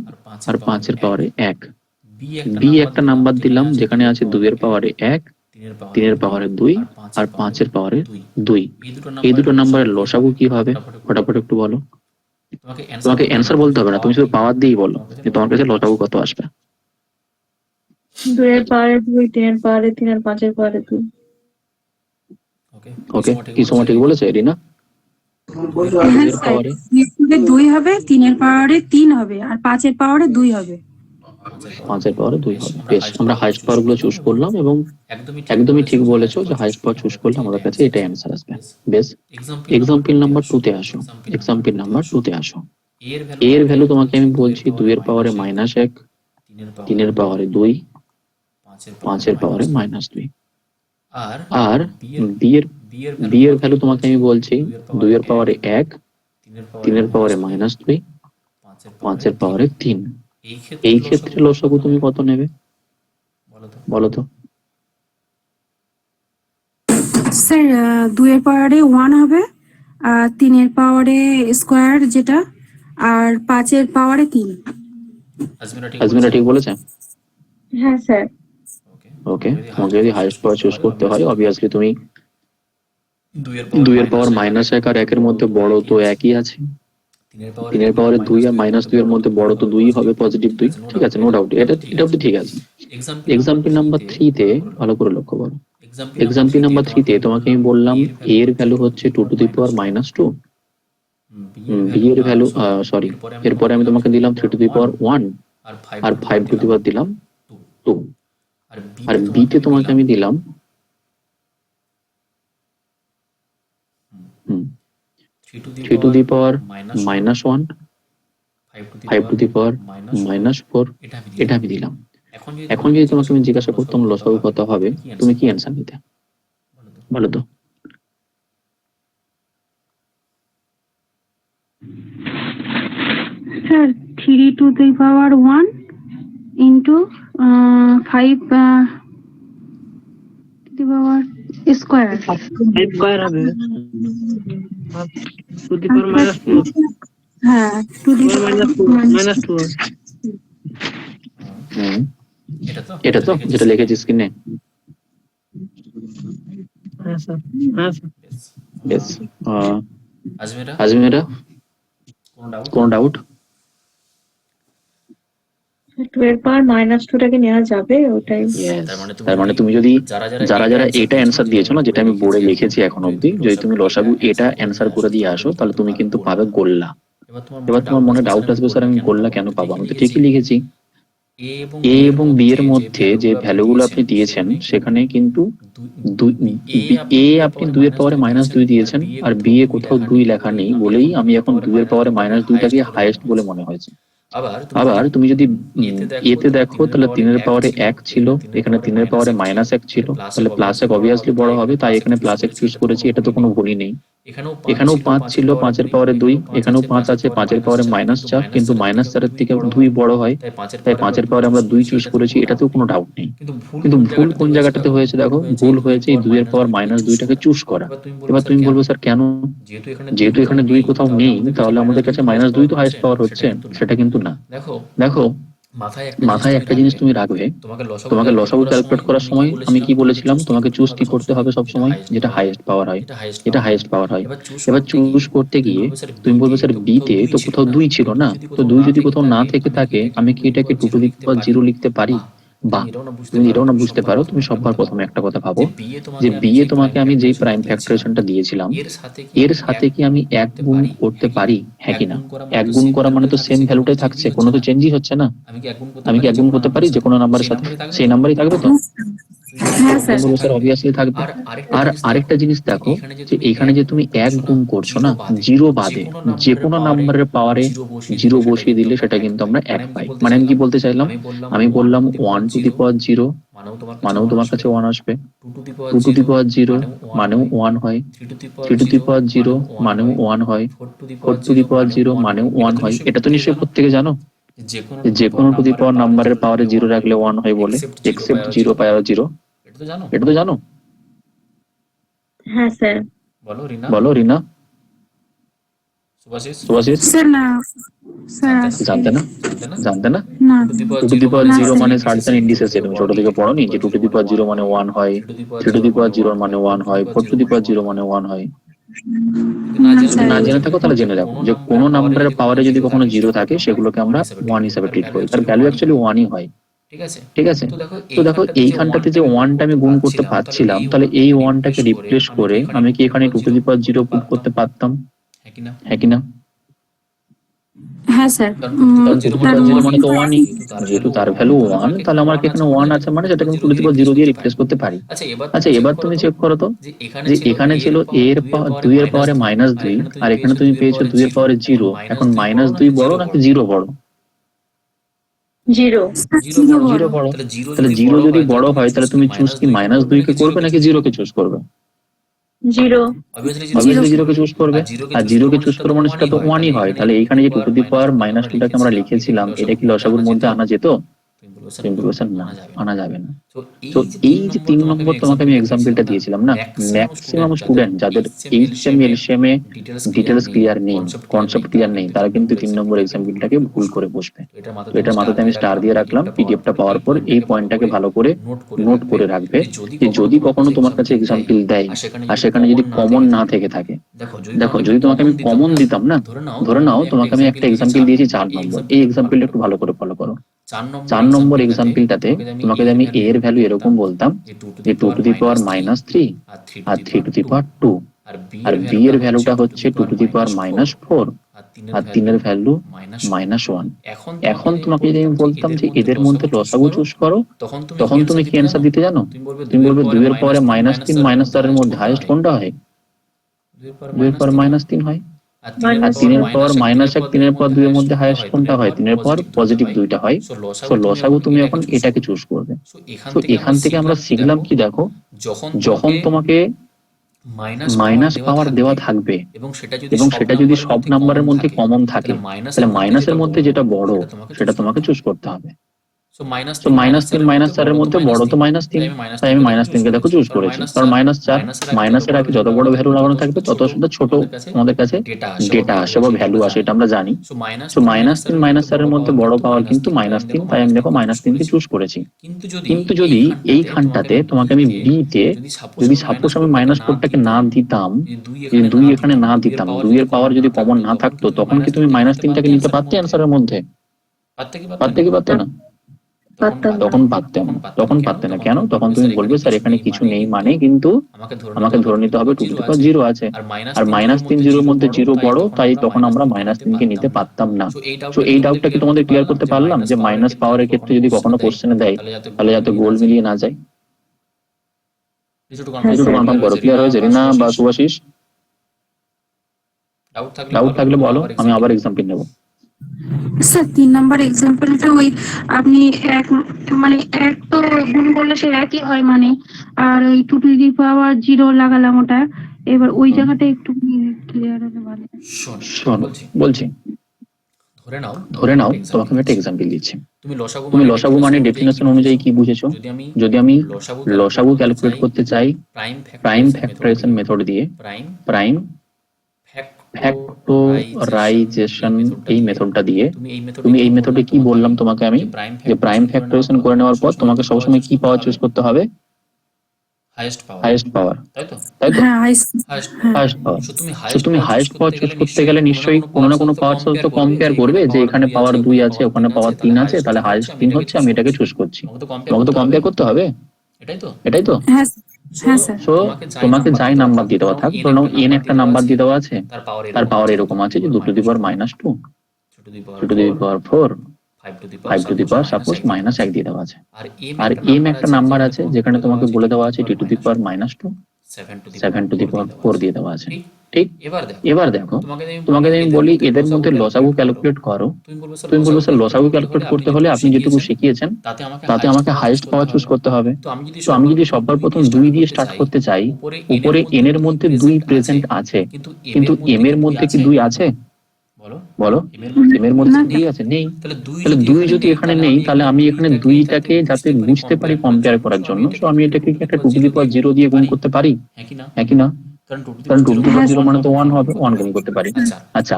Speaker 1: আর 5 এর পাওয়ারে 1। বি একটা নাম্বার দিলাম যেখানে আছে 2 এর পাওয়ারে 1, 3 এর পাওয়ারে 2 আর 5 এর পাওয়ারে 2। এই দুটো নাম্বারের লসাগু কি হবে? ফটাফট একটু বলো। তোমাকে অ্যান্সার বলতে হবে না, তুমি শুধু পাওয়ার দিয়েই বলো যে তোমার কাছে লসাগু কত আসবে।
Speaker 3: 2 এর পাওয়ারে 2, 3 এর পাওয়ারে 3 আর 5 এর পাওয়ারে 2।
Speaker 1: ওকে, কি সময় ঠিক বলেছে রিনা?
Speaker 2: হ্যাঁ স্যার। 2 হবে, 3 এর পাওয়ারে 3 হবে আর 5 এর পাওয়ারে 2 হবে।
Speaker 1: 5 এর পাওয়ারে 2 হবে। বেশ, আমরা হাইয়েস্ট পাওয়ার গুলো চুজ করলাম এবং একদমই ঠিক বলেছো যে হাইয়েস্ট পাওয়ার চুজ করলে আমাদের কাছে এটাই অ্যান্সার আসবে। বেশ, এক্সাম্পল নাম্বার 2 তে আসো। এক্সাম্পল নাম্বার 2 তে আসো। এর ভ্যালু তোমাকে আমি বলছি 2 এর পাওয়ারে -1, 3 এর পাওয়ারে 2, 5 এর পাওয়ারে -2। আর বি এর ভ্যালু তোমাকে আমি বলছি 2 এর পাওয়ারে 1, 3 এর পাওয়ারে -2, 5 এর পাওয়ারে 3। এই ক্ষেত্রে লসাগু তুমি কত নেবে বলো তো?
Speaker 2: স্যার 2 এর পাওয়ারে 1 হবে, আর 3 এর পাওয়ারে স্কোয়ার যেটা, আর 5 এর পাওয়ারে 3।
Speaker 1: আজমিরা ঠিক বলেছে?
Speaker 3: হ্যাঁ স্যার।
Speaker 1: ওকে, তোমাকে যদি হাইয়েস্ট পাওয়ার চুজ করতে হয় অবভিয়াসলি তুমি 2 এর পাওয়ার -1 আর 1 এর মধ্যে বড় তো একই আছে, 3 এর পাওয়ারে 2 আর -2 এর মধ্যে বড় তো 2 হবে, পজিটিভ 2। ঠিক আছে, নো ডাউট, এটা অব্দি ঠিক আছে। এক্সাম্পল নাম্বার 3 তে ভালো করে লক্ষ্য করো। এক্সাম্পল নাম্বার 3 তে তোমাকে আমি বললাম a এর ভ্যালু হচ্ছে 2 টু দি পাওয়ার -2, b এর ভ্যালু সরি, এরপরে আমি তোমাকে দিলাম 3 to the power 1 R 5 to the পাওয়ার দিলাম 2, আর b তে তোমাকে আমি দিলাম 3 to the power -1, 5 to the power -4, এটা আমি দিলাম। এখন যদি তোমাকে আমি জিজ্ঞাসা করতাম লসাগু কত হবে, তুমি কি অ্যান্সার দিতে বলো তো?
Speaker 2: Sir 3 to the power 1 into 5 to the power square.
Speaker 4: 5 square হবে টু দি পাওয়ার -2,
Speaker 2: হ্যাঁ, টু দি পাওয়ার
Speaker 4: -2।
Speaker 1: এটা তো যেটা লিখেছি স্ক্রিনে।
Speaker 4: হ্যাঁ স্যার, হ্যাঁ স্যার।
Speaker 1: বেশ, আজমিরা কোন ডাউট?
Speaker 3: 2 এর পাওয়ার -2টাকে নেওয়া যাবে, ওটাই।
Speaker 1: তার মানে তুমি যদি যারা যারা এটা অ্যান্সার দিয়েছো না, যেটা আমি বোর্ডে লিখেছি এখন অবধি, যদি তুমি লসাগু এটা অ্যান্সার করে দিয়ে আসো তাহলে তুমি কিন্তু পাবে গোল্লা। এবার তোমার মনে ডাউট আসবে, স্যার আমি গোল্লা কেন পাবো? আমি তো ঠিকই লিখেছি। এ এবং বি এর মধ্যে যে ভ্যালুগুলো আপনি দিয়েছেন সেখানে কিন্তু এ আপনি 2 এর পাওয়ারে -2 দিয়েছেন, আর বি এ কোথাও 2 লেখা নেই বলেই আমি এখন 2 এর পাওয়ারে -2টাকে হাইয়েস্ট বলে মনে হয়েছে। আবার তুমি যদি এতে দেখো তাহলে 3 এর পাওয়ারে 1 ছিল, এখানে 3 এর পাওয়ারে -1 ছিল, তাহলে +1 অবভিয়াসলি বড় হবে, তাই এখানে +1 চুজ করেছি, এটা তো কোনো ভুলই নেই। এখানেও 5 ছিল, 5 এর পাওয়ারে 2, এখানেও 5 আছে, 5 এর পাওয়ারে -4, কিন্তু -4 এর থেকে 2 বড় হয়, তাই 5 এর পাওয়ারে আমরা 2 চুজ করেছি, এটাতেও কোনো ডাউট নেই। কিন্তু ভুল কোন জায়গাটাতে হয়েছে দেখো, ভুল হয়েছে এই 2 এর পাওয়ার -2টাকে চুজ করা। এবার তুমি বলবে স্যার কেন? যেহেতু এখানে 2 কোথাও নেই তাহলে আমাদের কাছে -2 তো হাইয়েস্ট পাওয়ার হচ্ছে, সেটা কিন্তু না। দেখো, মাথায় একটা জিনিস তুমি রাখবে, তোমাকে লসাগু ক্যালকুলেট করার সময় আমি কি বলেছিলাম, তোমাকে চুজ কি করতে হবে সব সময়, যেটা হাইয়েস্ট পাওয়ার হয়, এটা হাইয়েস্ট পাওয়ার হয়। এবার চুজ করতে গিয়ে তুমি বলবে স্যার বি তে তো কোথাও 2 ছিল না, তো 2 যদি কোথাও না থেকে থাকে আমি কি এটাকে 2 টু দি পাওয়ার 0 লিখতে পারি? বা তুমি এটাও না বুঝতে পারো, তুমি সবার প্রথমে একটা কথা ভাবো যে বি এ তোমাকে আমি যেই প্রাইম ফ্যাক্টরেশনটা দিয়েছিলাম এর সাথে কি আমি 1 গুণ করতে পারি, হ্যাঁ কি না? 1 গুণ করা মানে তো সেম ভ্যালুটাই থাকছে, কোনো তো চেঞ্জই হচ্ছে না। আমি কি 1 গুণ করতে পারি যে কোনো নাম্বারের সাথে? সেই নাম্বারই থাকবে তো?
Speaker 2: হ্যাঁ স্যার।
Speaker 1: স্যার অবভিয়াসলি থাকবে। আর আরেকটা জিনিস দেখো, যে এখানে যে তুমি 1 গুণ করছো না, 0 বাদে যে কোনো নাম্বারের পাওয়ারে 0 বসিয়ে দিলে সেটা কিন্তু আমরা 1 পাই। মানে আমি কি বলতে চাইলাম, আমি বললাম 1 টু দি পাওয়ার 0 মানেও তোমার কাছে 1 আসবে, 2 টু দি পাওয়ার 0 মানেও 1 হয়, 3 টু দি পাওয়ার 0 মানেও 1 হয়, 4 টু দি পাওয়ার 0 মানেও 1 হয়। এটা তো নিশ্চয়ই প্রত্যেকে জানো যে কোনো টু দি পাওয়ার নাম্বারের পাওয়ারে 0 রাখলে 1 হয় বলে, এক্সেপ্ট 0 পাওয়ার 0। এটা তো জানো?
Speaker 3: হ্যাঁ স্যার।
Speaker 1: বলো রিনা, সুভাষিস,
Speaker 2: স্যার না, স্যার
Speaker 1: জানতে না? জানতে না?
Speaker 2: না।
Speaker 1: 2 টু দি পাওয়ার 0 মানে সার্টেন ইন্ডিসেস, তুমি ছোট থেকে পড়োনি যে 2 টু দি পাওয়ার 0 মানে 1 হয়, 3 টু দি পাওয়ার 0 মানে 1 হয়, 4 টু দি পাওয়ার 0 মানে 1 হয়। যদি না জেনে থাকো তাহলে জেনে রাখো যে কোনো নাম্বারের পাওয়ারে যদি কখনো 0 থাকে সেগুলোকে আমরা 1 হিসাবে ট্রিট করি, তার ভ্যালু অ্যাকচুয়ালি 1ই হয়। ঠিক আছে, তো দেখো এইখানটাতে যে 1টা আমি গুণ করতে পারছিলাম, তাহলে এই 1টাকে রিপ্লেস করে আমি কি এখানে 2 টু দি পাওয়ার 0 পুট করতে পারতাম, হ্যাঁ কি না?
Speaker 2: হ্যাঁ স্যার।
Speaker 1: কারণ 2 টু দি পাওয়ার 0 মানে তো 1ই, যেহেতু তার ভ্যালু 1 তাহলে আমার কি এখানে 1 আছে মানে সেটাকে আমি 2 টু দি পাওয়ার 0 দিয়ে রিপ্লেস করতে পারি। আচ্ছা এবার তুমি চেক করো তো যে এখানে ছিল a এর পাওয়ার 2 এর পাওয়ারে -2 আর এখানে তুমি পেয়েছো 2 এর পাওয়ারে 0, এখন -2 বড় নাকি 0 বড়?
Speaker 3: জিরো।
Speaker 2: জিরো
Speaker 1: জিরো
Speaker 2: বড়।
Speaker 1: বড়। তাহলে জিরো যদি বড় হয় তাহলে তুমি চুজ কি -2 কে করবে নাকি জিরোকে চুজ করবে?
Speaker 3: জিরো।
Speaker 1: অবভিয়াসলি জিরোকে চুজ করবে। আর জিরোকে চুজ করবো মানে সেটা তো ওয়ানই হয়। তাহলে এইখানে যে টু টু দি পাওয়ার -2টাকে আমরা লিখেছিলাম, এটা কি লসাগুর মধ্যে আনা যেত? তুমি বলবে স্যার না, আনা যাবে না। তো এই যে 3 নম্বর তোমাকে আমি এক্সাম্পলটা দিয়েছিলাম না, ম্যাক্সিমাম স্টুডেন্ট যাদের এইচএম এলসিএম এ ডিটেলস ক্লিয়ার নেই, কনসেপ্ট ক্লিয়ার নেই, তারা কিন্তু 3 নম্বর এক্সাম্পলটাকে ভুল করে বসবে। তো এটার মাথাতে আমি স্টার দিয়ে রাখলাম। পিডিএফটা পাওয়ার পর এই পয়েন্টটাকে ভালো করে নোট করে রাখবে যে যদি কখনো তোমার কাছে এক্সাম্পল দেয় আর সেখানে যদি কমন না থেকে থাকে, দেখো যদি তোমাকে আমি কমন দিতাম না, ধরে নাও তোমাকে আমি একটা এক্সাম্পল দিয়েছি 4 নম্বর, এই এক্সাম্পলটা একটু ভালো করে ফলো করো। 4 নম্বর এক্সাম্পলটাতে তোমাকে যদি আমি a এর ভ্যালু এরকম বলতাম যে 2 টু দি পাওয়ার -3 আর 3 টু দি পাওয়ার 2, আর b এর ভ্যালুটা হচ্ছে 2 টু দি পাওয়ার -4 আর 3 এর ভ্যালু -1। এখন তোমাকে যদি আমি বলতাম যে এদের মধ্যে লসাগু চুজ করো, তখন তুমি কি অ্যান্সার দিতে জানো? তুমি বলবে 2 এর পাওয়ারে -3 -4 এর মধ্যে হাইয়েস্ট কোনটা হয়? 2 এর পাওয়ার -3 হয়। আর 3 এর পাওয়ার -1 3 এর পাওয়ার 2 এর মধ্যে হাইয়েস্ট কোনটা হয়? 3 এর পাওয়ার পজিটিভ 2টা হয়। সো লসাগু তুমি এখন এটাকে চুজ করবে। তো এখান থেকে আমরা শিখলাম কি, দেখো যখন তোমাকে মাইনাস পাওয়ার দেওয়া থাকবে এবং সেটা যদি সব নাম্বারের মধ্যে কমন থাকে, তাহলে মাইনাসের মধ্যে যেটা বড় সেটা তোমাকে চুজ করতে হবে। তো -3 -4 এর মধ্যে বড় তো -3, তাই আমি -3 কে দেখো চুজ করেছি। কারণ -4 মাইনাসের আগে যত বড় ভ্যালু লাগানো থাকবে তত ছোট আমাদের কাছে ডেটা আসে বা ভ্যালু আসে, এটা আমরা জানি। তো -3 -4 এর মধ্যে বড় পাওয়ার কিন্তু -3, তাই আমি দেখো -3 কে চুজ করেছি। কিন্তু যদি এইখানটাতে তোমাকে আমি বি তে যদি সাপোজ আমি -4টাকে না দিতাম, যদি 2 এখানে না দিতাম, 2 এর পাওয়ার যদি কমন না থাকতো, তখন কি তুমি -3টাকে নিতে পারতে অ্যান্সারের মধ্যে? পারতে কি পারতে না? তখন পারতে না। কেন? তখন তুমি বলবে স্যার এখানে কিছু নেই, মানে কিন্তু আমাকে ধরে নিতে হবে 2 টু দি পাওয়ার 0 আছে, আর -3 0 এর মধ্যে 0 বড়, তাই তখন আমরা -3 কে নিতে পারতাম না। তো এই ডাউটটা কি তোমাদের ক্লিয়ার করতে পারলাম যে মাইনাস পাওয়ারের ক্ষেত্রে যদি কখনো কোশ্চেনে দেয় তাহলে যাতে গোল মিলিয়ে না যায়? একটু কনফার্ম করো, ক্লিয়ার হয়েছে রিনা বা সুভাশিস? ডাউট থাকলে বলো, আমি আবার এক্সাম্পল নেব।
Speaker 2: স্যার 3 নাম্বার এক্সাম্পলটা ওই আপনি এক মানে এক তো গুণ করলে সে একই হয় মানে, আর ওই 2 টু দি পাওয়ার 0 লাগালাম ওটা, এবার ওই জায়গাটা একটু ক্লিয়ার হলে ভালো।
Speaker 1: শোনো বলছি, ধরে নাও তোমাকে আমি একটা এক্সাম্পল দিচ্ছি। তুমি লসাগু মানে ডেফিনেশন অনুযায়ী কি বুঝেছো? যদি আমি লসাগু ক্যালকুলেট করতে চাই প্রাইম ফ্যাক্টরাইজেশন মেথড দিয়ে, প্রাইম ফ্যাক্টরাইজেশন এই মেথডটা দিয়ে, তুমি এই মেথডে কি বললাম তোমাকে আমি, যে প্রাইম ফ্যাক্টরাইজেশন করে নেওয়ার পর তোমাকে সবসময় কি পাওয়ার চুজ করতে হবে? হাইয়েস্ট পাওয়ার, তাই তো?
Speaker 2: হ্যাঁ
Speaker 1: হাইয়েস্ট পাওয়ার। তো তুমি হাইয়েস্ট পাওয়ার চুজ করতে গেলে নিশ্চয়ই কোনো না কোনো পাওয়ার সাথে তো কম্পেয়ার করবে, যে এখানে পাওয়ার 2 আছে, ওখানে পাওয়ার 3 আছে, তাহলে হাইয়েস্ট 3 হচ্ছে, আমি এটাকে চুজ করছি। তোমাকে তো কম্পেয়ার করতে হবে, এটাই তো?
Speaker 2: হ্যাঁ স্যার।
Speaker 1: সো তোমাকে যাই নাম্বার দিয়ে দেওয়া থাক, ধরো n একটা নাম্বার দিয়ে দেওয়া আছে, তার পাওয়ার এরকম আছে যে 2 to the power -2, 2 to the power 4, 5 to the power suppose -1 দিয়ে দেওয়া আছে। আর m একটা নাম্বার আছে যেখানে তোমাকে বলে দেওয়া আছে 2 to the power -2, 7 to the power 4 দিয়ে দেওয়া আছে। ঠিক, এবার দেখো তোমাকে আমি বলি এদের মধ্যে লসাগু ক্যালকুলেট করো, তুমি বলবে স্যার লসাগু ক্যালকুলেট করতে হলে আপনি যেটুকু শিখিয়েছেন তাতে আমাকে হাইয়েস্ট পাওয়ার চুজ করতে হবে। তো আমি যদি সবার প্রথম 2 দিয়ে স্টার্ট করতে চাই, উপরে n এর মধ্যে 2 প্রেজেন্ট আছে, কিন্তু m এর মধ্যে কি 2 আছে? বলো, m এর মধ্যে 2 আছে? নেই। তাহলে 2 যদি এখানে নেই, তাহলে আমি এখানে 2টাকে যাতে বুঝতে পারি কম্পেয়ার করার জন্য, তো আমি এটাকে একটা 2 টু দি পাওয়ার 0 দিয়ে গুণ করতে পারি, হ্যাঁ কি না? কারণ 2 টু দি পাওয়ার 0 মানে তো 1 হবে, 1 গুণ করতে পারি। আচ্ছা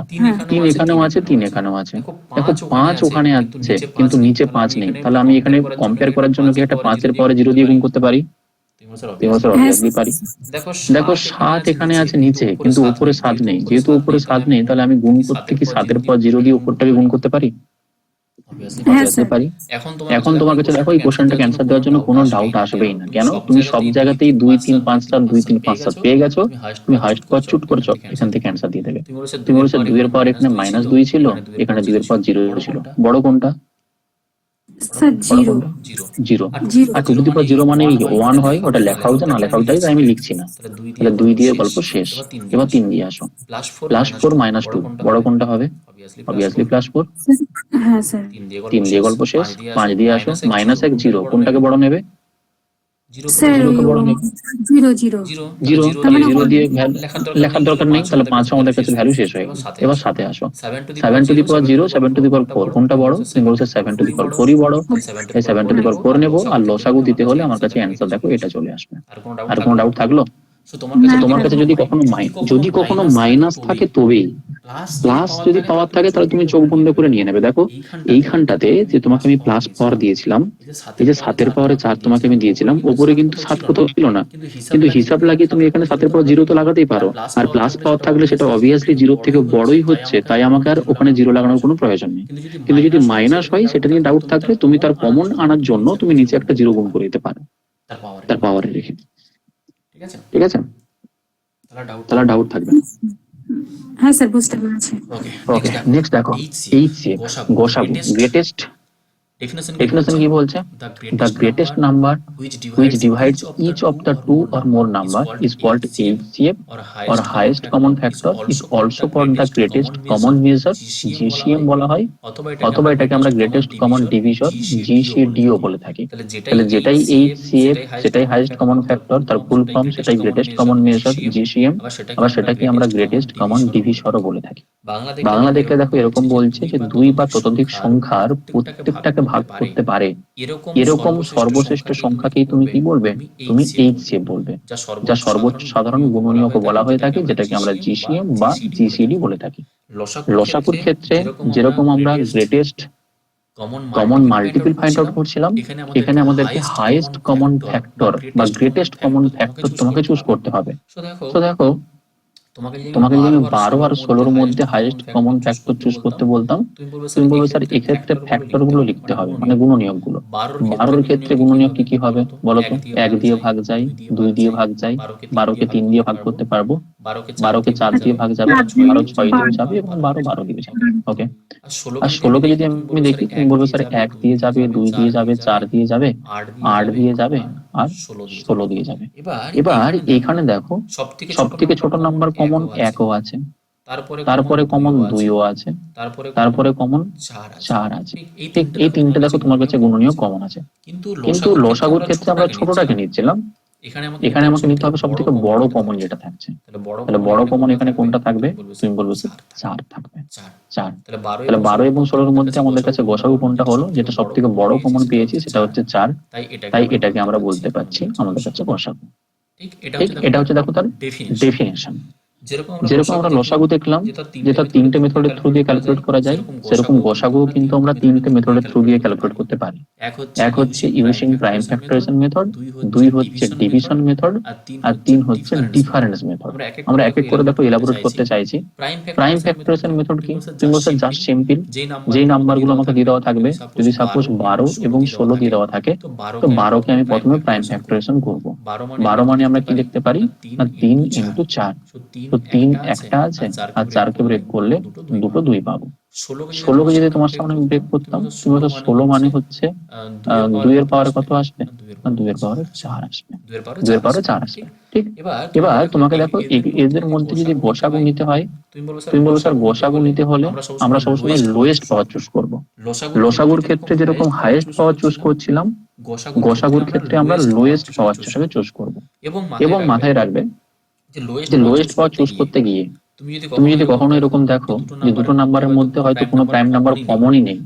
Speaker 1: 3 এখানেও আছে, 3 এখানেও আছে, দেখো 5 ওখানে আছে কিন্তু নিচে 5 নেই, তাহলে আমি এখানে কম্পেয়ার করার জন্য কি একটা 5 এর পাওয়ারে 0 দিয়ে গুণ করতে পারি? অবভিয়াসলি পারি। দেখো 7 এখানে আছে নিচে, কিন্তু উপরে 7 নেই, যেহেতু উপরে 7 নেই তাহলে আমি গুণ করতে কি 7 এর পর 0 দিয়ে উপরটাকে গুণ করতে পারি? অবভিয়াসলি পারি। এখন তোমার কাছে দেখো এই কোশ্চেনটাকে অ্যান্সার দেওয়ার জন্য কোনো ডাউট আসবেই না। কেন? তুমি সব জায়গাতেই 2 3 5 7 2 3 5 7 পেয়ে গেছো, তুমি হাইয়েস্ট পাওয়ার চুজ করেছো, এখান থেকে অ্যান্সার দিয়ে দেবে। তুমি বলেছো 2 এর পাওয়ার এখানে -2 ছিল, এখানে 2 এর পাওয়ার 0 ছিল, বড় কোনটা?
Speaker 2: Sir 0
Speaker 1: 0। R 2 to the power 0 মানে 1 হয়, ওটা লেখা হচ্ছে না লেখা হচ্ছে, তাই আমি লিখছি না। তাহলে 2 দিয়ে গল্প শেষ। এবার 3 দিয়ে আসো, +4 -2 বড় কোনটা হবে? অবভিয়াসলি +4।
Speaker 2: হ্যাঁ স্যার।
Speaker 1: 3 দিয়ে গল্প শেষ, 5 দিয়ে আসো, -1 0, কোনটাকে বড় নেবে?
Speaker 2: স্যার
Speaker 1: জিরোকে বড় নেবে।
Speaker 2: 0 0
Speaker 1: জিরো,
Speaker 2: তার মানে
Speaker 1: জিরো দিয়ে লেখার দরকার নেই, তাহলে 5 আমাদের কাছে ভ্যালু শেষ হয়ে গেল। এবার 7-এ আসো, 7 to the power 0, 7 to the power 4, কোনটা বড়? তুমি বলছো 7 টু দি পাওয়ার 4ই বড়। এই 7 টু দি পাওয়ার 4 নেবো, আর লসাগু দিতে হলে আমার কাছে অ্যান্সার দেখো এটা চলে আসবে। আর কোনো ডাউট থাকলো?
Speaker 2: না,
Speaker 1: তোমার কাছে যদি কখনো মাইনাস থাকে তবেই, প্লাস যদি পাওয়ার থাকে তাহলে তুমি চোখ বন্ধ করে নিয়ে নেবে। দেখো এইখানটাতে যে তোমাকে আমি প্লাস পাওয়ার দিয়েছিলাম, এই যে 7 এর পাওয়ারে 4 তোমাকে আমি দিয়েছিলাম, উপরে কিন্তু 7 কোথাও ছিল না, কিন্তু হিসাব লাগিয়ে তুমি এখানে 7 এর পাওয়ার 0 তো লাগাতেই পারো। আর প্লাস পাওয়ার থাকলে সেটা অবভিয়াসলি 0 থেকে বড়ই হচ্ছে, তাই আমাকে আর ওখানে 0 লাগানোর কোনো প্রয়োজন নেই। কিন্তু যদি মাইনাস হয় সেটা নিয়ে ডাউট থাকলে তুমি তার কমন আনার জন্য তুমি নিচে একটা 0 গুণ করে দিতে পারো তার পাওয়ারে রেখে। ঠিক আছে, তাহলে ডাউট থাকবে।
Speaker 2: হ্যাঁ স্যার বুঝতে পেরেছি।
Speaker 1: ওকে, নেক্সট দেখো HCF, গোসাগু, গ্রেটেস্ট ডেফিনেশন কি বলছে? The greatest number which divides each of the two or more number is called HCF or highest common factor is also called the greatest common measure, GCM বলা হয়, অথবা এটাকে আমরা গ্রেটেস্ট কমন ডিভিশন GCDও বলে থাকি। তাহলে যেটাই HCF সেটাই হাইয়েস্ট কমন ফ্যাক্টর, তার ফুল ফর্ম সেটাই গ্রেটেস্ট কমন মেজার GCM, আবার সেটাকে আমরা গ্রেটেস্ট কমন ডিভিশনও বলে থাকি। বাংলা দেখলে দেখো এরকম বলছে যে 2 বা ততোধিক সংখ্যার প্রত্যেকটাকে ভাগ করতে পারে এরকম সর্বশ্রেষ্ঠ সংখ্যাকেই তুমি কি বলবে? তুমি HCF বলবে, যা সর্বোচ্চ সাধারণ গুণনীয়ক বলা হয়ে থাকে, যেটাকে আমরা GCM বা GCD বলে থাকি। লসাকুর ক্ষেত্রে যেরকম আমরা greatest common multiple find out করছিলাম, এখানে আমাদেরকে হাইয়েস্ট কমন ফ্যাক্টর বা গ্রেটেস্ট কমন ফ্যাক্টর তোমাকে চুজ করতে হবে। তো দেখো তোমাকে যদি আমি 12 আর 16-র মধ্যে হাইয়েস্ট কমন ফ্যাক্টর চুজ করতে বলতাম, তুমি বলবে স্যার এক্ষেত্রে ফ্যাক্টর গুলো লিখতে হবে, মানে গুণনীয়ক গুলো। 12-র ক্ষেত্রে গুণনীয়ক কি কি হবে বলো তো? 1 দিয়ে ভাগ যায়, 2 দিয়ে ভাগ যায়, 12কে 3 দিয়ে ভাগ করতে পারবো, 12কে 4 দিয়ে ভাগ যাবে, 12 6 দিয়েও যাবে এবং 12 দিয়ে যাবে। ওকে, আর 16কে যদি আমি দেখি, তুমি বলবে স্যার 1 দিয়ে যাবে, 2 দিয়ে যাবে, 4 দিয়ে যাবে, 8 দিয়ে যাবে, আর 16 দিয়ে যাবে। এবার এখানে দেখো সব থেকে ছোট নাম্বার কমন 1ও আছে, তারপরে কমন 2ও আছে, তারপরে কমন 4 আছে। ঠিক এই তিনটে দেখো তোমার কাছে গুণনীয়ক কমন আছে। কিন্তু লসাগুর ক্ষেত্রে আমরা ছোটটাকে নিচ্ছিলাম, এখানে আমাকে নিতে হবে সব থেকে বড় কমন যেটা থাকছে। তাহলে বড় কমন এখানে কোনটা থাকবে? তুমি বলবে 4 থাকবে, 4। তাহলে 12 এবং 16-র মধ্যে আমাদের কাছে গোসাগু কোনটা হলো? যেটা সব থেকে বড় কমন পেয়েছি সেটা হচ্ছে 4, তাই এটাকে আমরা বলতে পারছি আমাদের কাছে গোসাগু। ঠিক, এটা হচ্ছে দেখো তার ডেফিনেশন। যেরকম আমরা লসাগু দেখলাম যেটা 3টে মেথডের থ্রু দিয়ে ক্যালকুলেট করা যায়, সেরকম গোসাগু কিন্তু আমরা 3টে মেথডের থ্রু দিয়ে ক্যালকুলেট করতে পারি। এক হচ্ছে ইউজিং প্রাইম ফ্যাক্টরাইজেশন মেথড, 2 হচ্ছে ডিভিশন মেথড, আর 3 হচ্ছে ডিফারেন্স মেথড। আমরা এক এক করে দেখো এলাবোরেট করতে চাইছি। প্রাইম ফ্যাক্টরাইজেশন মেথড কি? তুমি বলছো জাস্ট সিম্পল, যেই নাম্বারগুলো আমাকে দিয়ে দেওয়া থাকবে, যদি সাপোজ 12 এবং 16 দিয়ে দেওয়া থাকে, তো 12কে আমি প্রথমে প্রাইম ফ্যাক্টরাইজেশন করব। 12 মানে আমরা কি লিখতে পারি না 3 × 4, তো 3 একটা আছে, আর 4কে ব্রেক করলে দুটো 2 পাবো। 16কে যদি তোমার সামনে ব্রেক করতাম, তুমি বলতো 16 মানে হচ্ছে 2 এর পাওয়ারে কত আসবে? না 2 এর পাওয়ারে 4 আসবে, 2 এর পাওয়ারে 4 আসবে। ঠিক, এবার তোমাকে দেখো এদের মধ্যে যদি গোসাগু নিতে হয়, তুমি বলো স্যার গোসাগু নিতে হলে আমরা সবসময় লোয়েস্ট পাওয়ার চুজ করব। লসাগুর ক্ষেত্রে যেরকম হাইয়েস্ট পাওয়ার চুজ করছিলাম, গোসাগুর ক্ষেত্রে আমরা লোয়েস্ট পাওয়ার চুজ করব। এবং মাথায় রাখবে যে লোয়েস্ট পাওয়ার চুজ করতে গিয়ে তুমি যদি কখনো এরকম দেখো যে দুটো নাম্বারের মধ্যে হয়তো কোনো প্রাইম নাম্বার কমনই নেই,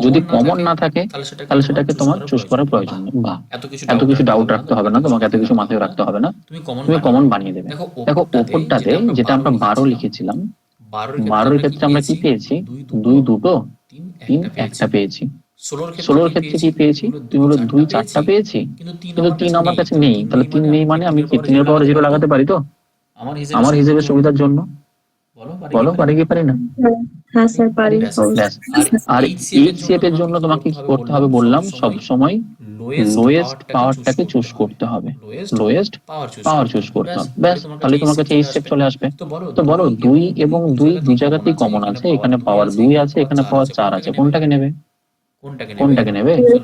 Speaker 1: যদি কমন না থাকে তাহলে সেটাকে তোমার চুজ করার প্রয়োজন নেই, বা এত কিছু ডাউট রাখতে হবে না, তোমাকে এত কিছু মাথায় রাখতে হবে না, তুমি কমন বানিয়ে দেবে। দেখো ওপরটাতে যেটা আমরা 12 লিখেছিলাম, 12-এর ক্ষেত্রে আমরা কি পেয়েছি? 2 দুটো, 3 একটা পেয়েছি। 16-র ক্ষেত্রে কি পেয়েছি? তুমি বলো 2 4টা পেয়েছি, কিন্তু 3 আমার কাছে নেই। তাহলে 3 নেই মানে আমি কি 3 এর পাওয়ারে 0 লাগাতে পারি? তো আমার হিসেবে সুবিধার জন্য বলো, পারি কি পারি না?
Speaker 3: হ্যাঁ স্যার পারি।
Speaker 1: ব্যাস। আর HCF এর জন্য তোমাকে কি করতে হবে বললাম, সব সময় লোয়েস্ট পাওয়ারটাকে চুজ করতে হবে, লোয়েস্ট পাওয়ার চুজ করতে হবে। ব্যাস, তাহলে তোমার কাছে HCF চলে আসবে। তো বলো 2 এবং 2 দুই জায়গাতেই কমন আছে, এখানে পাওয়ার 2 আছে, এখানে পাওয়ার 4 আছে, কোনটাকে নেবে?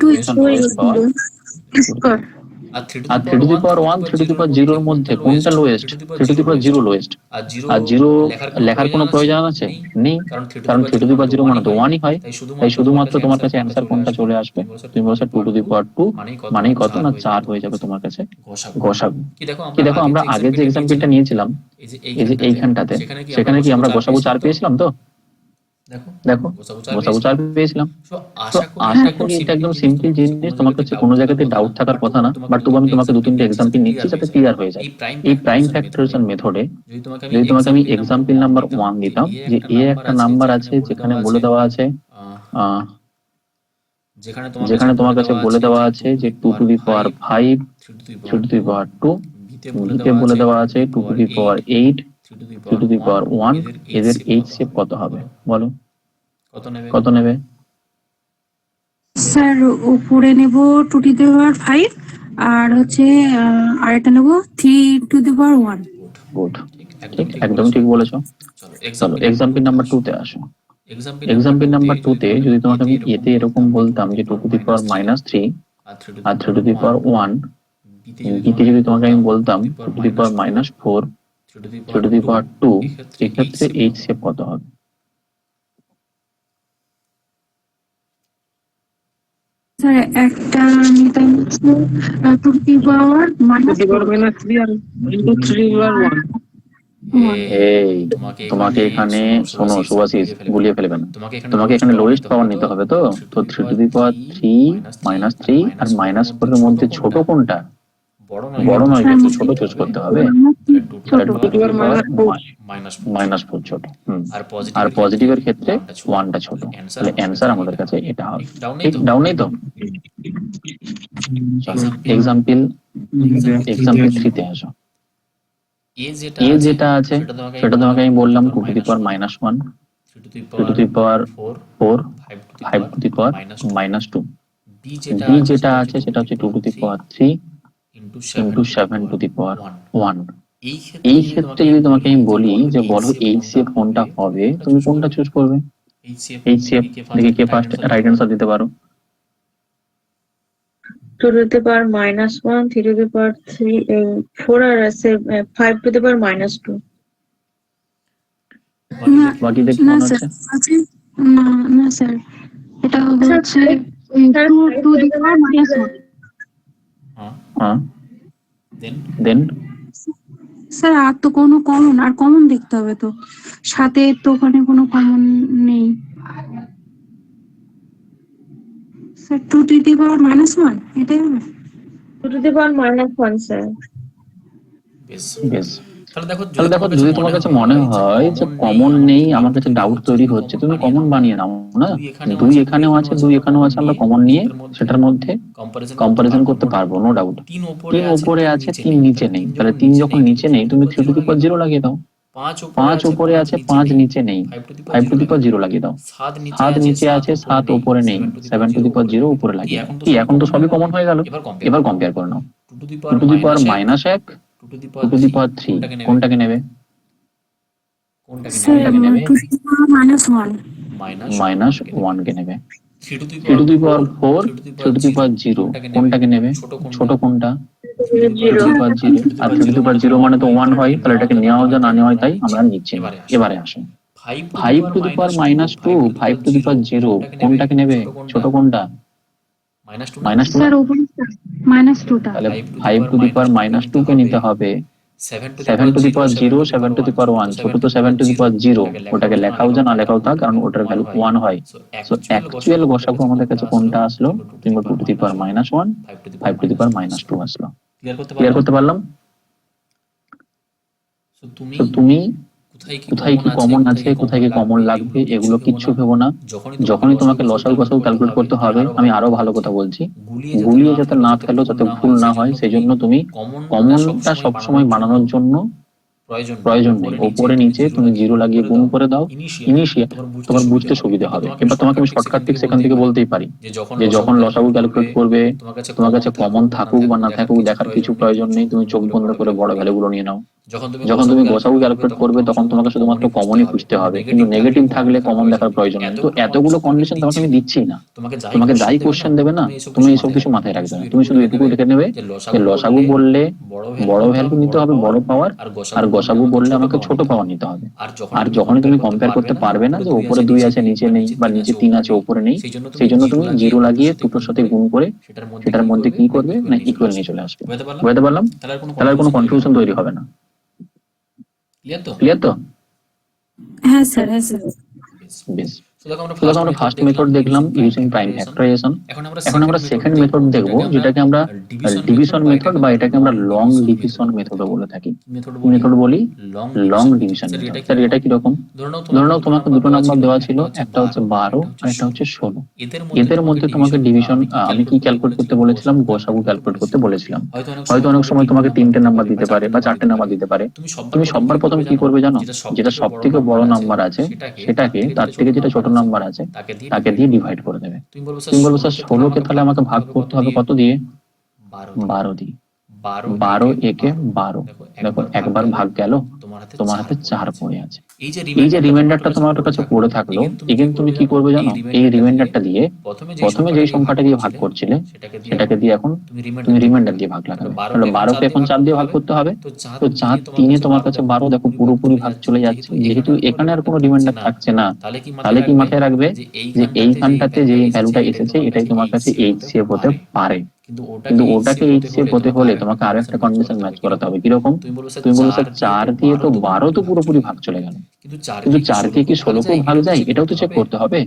Speaker 2: Two is
Speaker 1: lowest power. আর 3 to the power 1 3 to the power 0 এর মধ্যে কোনটা lowest? 3 to the power 0 lowest. আর 0 লেখার কোনো প্রয়োজন আছে? নেই, কারণ 3 টু দি পাওয়ার 0 মানে তো 1ই হয়। তাই শুধুমাত্র তোমার কাছে অ্যান্সার কোনটা চলে আসবে? তুমি বলছো 2 টু দি পাওয়ার 2 মানেই কত না 4 হয়ে যাবে তোমার কাছে গসাগু। কি দেখো আমরা আগে যে এক্সাম্পলটা নিয়েছিলাম এই যে এইখানটাতে, সেখানে কি আমরা গসাগু 4 পেয়েছিলাম? তো দেখো গসাগু 4 পেয়েছিলাম। তো আশা করি এটা একদম সিম্পল জিনিস, তোমার কাছে কোনো জায়গাতে ডাউট থাকার কথা না, বাট তবু আমি তোমাকে 2-3টে এক্সাম্পল নিচ্ছি যাতে ক্লিয়ার হয়ে যায়। এই প্রাইম ফ্যাক্টরাইজেশন মেথডে যদি তোমাকে আমি এক্সাম্পল নাম্বার 1 দিতাম, যে এ একটা নাম্বার আছে যেখানে বলে দেওয়া আছে যেখানে তোমার কাছে বলে দেওয়া আছে যে 2 to the power 5 3 to the power 2, বিতে বলে দেওয়া আছে 2 to the power 8 3 to the power 1, এদের এইচ শেপ কত হবে বলো? কত নেবে?
Speaker 2: স্যার উপরে নেব 2 টু দি পাওয়ার 5 আর হচ্ছে আরেকটা নেব 3 টু দি পাওয়ার 1।
Speaker 1: গুড, ঠিক, একদম ঠিক বলেছো। চলো এক্সাম্পল নাম্বার 2 তে আসো। এক্সাম্পল নাম্বার 2 তে যদি তোমাকে আমি এতে এরকম বলতাম যে 2 টু দি পাওয়ার -3 আর 3 টু দি পাওয়ার 1, বিতে যদি তোমাকে আমি বলতাম 2 to the power -4 3 to the power 2, এক্ষেত্রে এইচ শেপ কত হবে?
Speaker 2: স্যার একটা নিতাম 2 টু দি পাওয়ার
Speaker 4: -3 আর 3/1।
Speaker 1: এই তোমাকে এখানে শোনো সুভাষিস, গুলিয়ে ফেলবে না। তোমাকে এখানে লোয়েস্ট পাওয়ার নিতে হবে। তো 3 টু দি পাওয়ার 3 -3 আর -4 এর মধ্যে ছোট কোনটা? বড় নয় কিন্তু ছোট চুজ করতে হবে। -4 ছোট, আর পজিটিভের ক্ষেত্রে 1টা ছোট। তাহলে অ্যান্সার আমাদের কাছে এটা হবে। ঠিক, ডাউন নেই তো? এক্সাম্পল 3 তে আসো। এ যেটা আছে সেটা তোমাকে আমি বললাম 2 to the power -1 3 to the power 4 5 to the power -2। B যেটা আছে সেটা হচ্ছে 2 to the power 3 into 7 to the power 1। এই ক্ষেত্রে যদি তোমাকে আমি বলি যে বলো এইচ শেপ কোনটা হবে, তুমি কোনটা চুজ করবে? এইচ শেপ দেখি কে ফার্স্ট রাইট অ্যান্সার দিতে পারো।
Speaker 3: 2 to the power -1 3 to the power 3 4 আর আছে 5 to the power -2।
Speaker 1: বাকি দেখি
Speaker 2: না
Speaker 1: মনে
Speaker 2: স্যার
Speaker 1: হচ্ছে
Speaker 2: আছে না না স্যার এটা হচ্ছে 2 টু দি পাওয়ার -1।
Speaker 1: হ্যাঁ, দেন
Speaker 2: স্যার আর তো কোনো কমন, আর কমন দেখতে হবে তো, সাথে তো ওখানে কোনো কমন নেই স্যার। 2 টু দি পাওয়ার -1 এটাই হবে।
Speaker 3: 2 to the power -1 স্যার।
Speaker 1: বেশ, তাহলে দেখো যদি তোমার কাছে মনে হয় যে কমন নেই, আমার কাছে ডাউট তৈরি হচ্ছে, তুমি কমন বানিয়ে নাও না। 2 এখানেও আছে 2 এখানেও আছে, আমরা কমন নিয়ে সেটার মধ্যে কম্পারিজন করতে পারবো, নো ডাউট। 3 উপরে আছে 3 নিচে নেই, তাহলে 3 যখন নিচে নেই তুমি 3 টু দি পাওয়ার 0 লাগিয়ে দাও। 5 উপরে আছে 5 নিচে নেই, 5 টু দি পাওয়ার 0 লাগিয়ে দাও। 7 নিচে আছে 7 উপরে নেই, 7 টু দি পাওয়ার 0 উপরে লাগিয়ে দাও। কি এখন তো সবই কমন হয়ে গেল। এবার কম্পেয়ার করে নাও। 2 to the power -1 2 to the power 3 কোনটাকে নেবে?
Speaker 2: স্যার 2 টু দি পাওয়ার
Speaker 1: -1 কে নেবে। 3 to the power 4 3 to the power 0 কোনটাকে নেবে? ছোট কোনটা? 3 to the power 0। R 3 to the power 0 মানে তো 1 হয়, তাহলে এটাকে নেওয়া যা না নেওয়া হয় তাই আমরা নিচ্ছি না। এবারে আসো 5 to the power -2 5 to the power 0 কোনটাকে নেবে? ছোট কোনটা? -2।
Speaker 2: স্যার উপরে -2টা।
Speaker 1: তাহলে 5 টু দি পাওয়ার -2 কে নিতে হবে। 7 to the power 0 7 to the power 1, ছোট তো 7 টু দি পাওয়ার 0, ওটাকে লেখাও যা না লেখাও তা, কারণ ওটার ভ্যালু 1 হয়। সো অ্যাকচুয়াল গসাগু আমাদের কাছে কোনটা আসলো? 2 to the power -1 5 to the power -2 আসলো। ক্লিয়ার করতে পারলাম? তো তুমি কোথায় কি কমন আছে কোথায় কি কমন লাগবে এগুলো কিচ্ছু ভেবো না। যখনই তোমাকে লসাগু গসাগু ক্যালকুলেট করতে হবে, আমি আরো ভালো কথা বলছি, গুলিয়ে যাতে না ফেলো, যাতে ভুল না হয়, সেই জন্য তুমি কমনটা সবসময় বানানোর জন্য প্রয়োজন নেই। ওপরে নিচে তুমি জিরো লাগিয়ে গুণ করে দাও, ইনিশিয়াল, তোমার বুঝতে সুবিধা হবে। এবার তোমাকে আমি শর্টকাট ট্রিক সেখান থেকে বলতেই পারি যে যখন লসাগু ক্যালকুলেট করবে, তোমার কাছে কমন থাকুক বা না থাকুক দেখার কিছু প্রয়োজন নেই, তুমি চোখ বন্ধ করে বড় ভ্যালুগুলো নিয়ে নাও। যখন তুমি গসাগু ক্যালকুলেট করবে তখন তোমাকে শুধুমাত্র কমনই খুঁজতে হবে, কিন্তু নেগেটিভ থাকলে কমন দেখার প্রয়োজন নেই। তো এতগুলো কন্ডিশন তোমাকে আমি দিচ্ছি না, তোমাকে যাই কোশ্চেন দেবে না তুমি এইসব কিছু মাথায় রাখবে না, তুমি শুধু এটুকু লিখে নেবে যে লসাগু বললে বড় ভ্যালু নিতে হবে, বড় পাওয়ার, আর গসাগু বললে আমাকে ছোট পাওয়ার নিতে হবে। আর যখনই তুমি কম্পেয়ার করতে পারবে না যে উপরে 2 আছে নিচে নেই, বা নিচে 3 আছে উপরে নেই, সেই জন্য তুমি জিরো লাগিয়ে দুটোর সাথে গুণ করে সেটার মধ্যে কি করবে না ইকুয়াল নিয়ে চলে আসবে। বুঝতে পারলাম? তাহলে আর কোনো কনফিউশন তৈরি হবে না। ক্লিয়ার তো?
Speaker 2: হ্যাঁ স্যার, হ্যাঁ স্যার।
Speaker 1: বেশ, তো দেখো আমরা ফার্স্ট মেথড দেখলাম ইউজিং প্রাইম ফ্যাক্টরাইজেশন। এখন আমরা সেকেন্ড মেথড দেখবো যেটাকে আমরা ডিভিশন মেথড, বা এটাকে আমরা লং ডিভিশন মেথডও বলে থাকি। মেথড বলি লং ডিভিশন মেথড। স্যার এটা কি রকম? ধরে নাও তোমাকে দুটো নাম্বার দেওয়া ছিল, একটা হচ্ছে 12 আর একটা হচ্ছে 16। এদের মধ্যে তোমাকে ডিভিশন আমি কি ক্যালকুলেট করতে বলেছিলাম? গসাগু ক্যালকুলেট করতে বলেছিলাম। হয়তো অনেক সময় তোমাকে 3টে নাম্বার দিতে পারে বা 4টে নাম্বার দিতে পারে। তুমি সবার প্রথম কি করবে জানো? যেটা সব থেকে বড় নাম্বার আছে সেটাকে তার থেকে যেটা ছোট নাম্বার আছে তাকে দিয়ে ডিভাইড করে দেবে। তুমি বলবো স্যার 16কে তাহলে আমাকে ভাগ করতে হবে কত দিয়ে? 12 দিয়ে। 12 একে 12। দেখো একবার ভাগ গেল, তোমার হাতে 4 পড়ে আছে। এই যে রিমাইন্ডারটা তোমার কাছে পড়ে থাকলো, এখানে তুমি কি করবে জানো? এই রিমাইন্ডারটা দিয়ে প্রথমে যেই সংখ্যাটা দিয়ে ভাগ করছিলে সেটাকে দিয়ে এখন তুমি রিমাইন্ডার দিয়ে ভাগ লাগাবে। তাহলে 12কে এখন 4 দিয়ে ভাগ করতে হবে। তো 4 3-এ তোমার কাছে 12, দেখো পুরোপুরি ভাগ চলে যাচ্ছে। যেহেতু এখানে আর কোনো রিমাইন্ডার থাকছে না, তাহলে কি মাথায় রাখবে যে এইখানটাতে যে ভ্যালুটা এসেছে এটাই তোমার কাছে HCF হতে পারে। কিন্তু ওটাকে HCF হতে হলে তোমাকে আরো একটা কন্ডিশন ম্যাচ করাতে হবে। কিরকম? তুমি বলছো স্যার 4 দিয়ে তো 12 তো পুরোপুরি ভাগ চলে গেল, কিন্তু 4 দিয়ে কি 16কেও ভাগ যায়? এটাও তো চেক করতে হবে।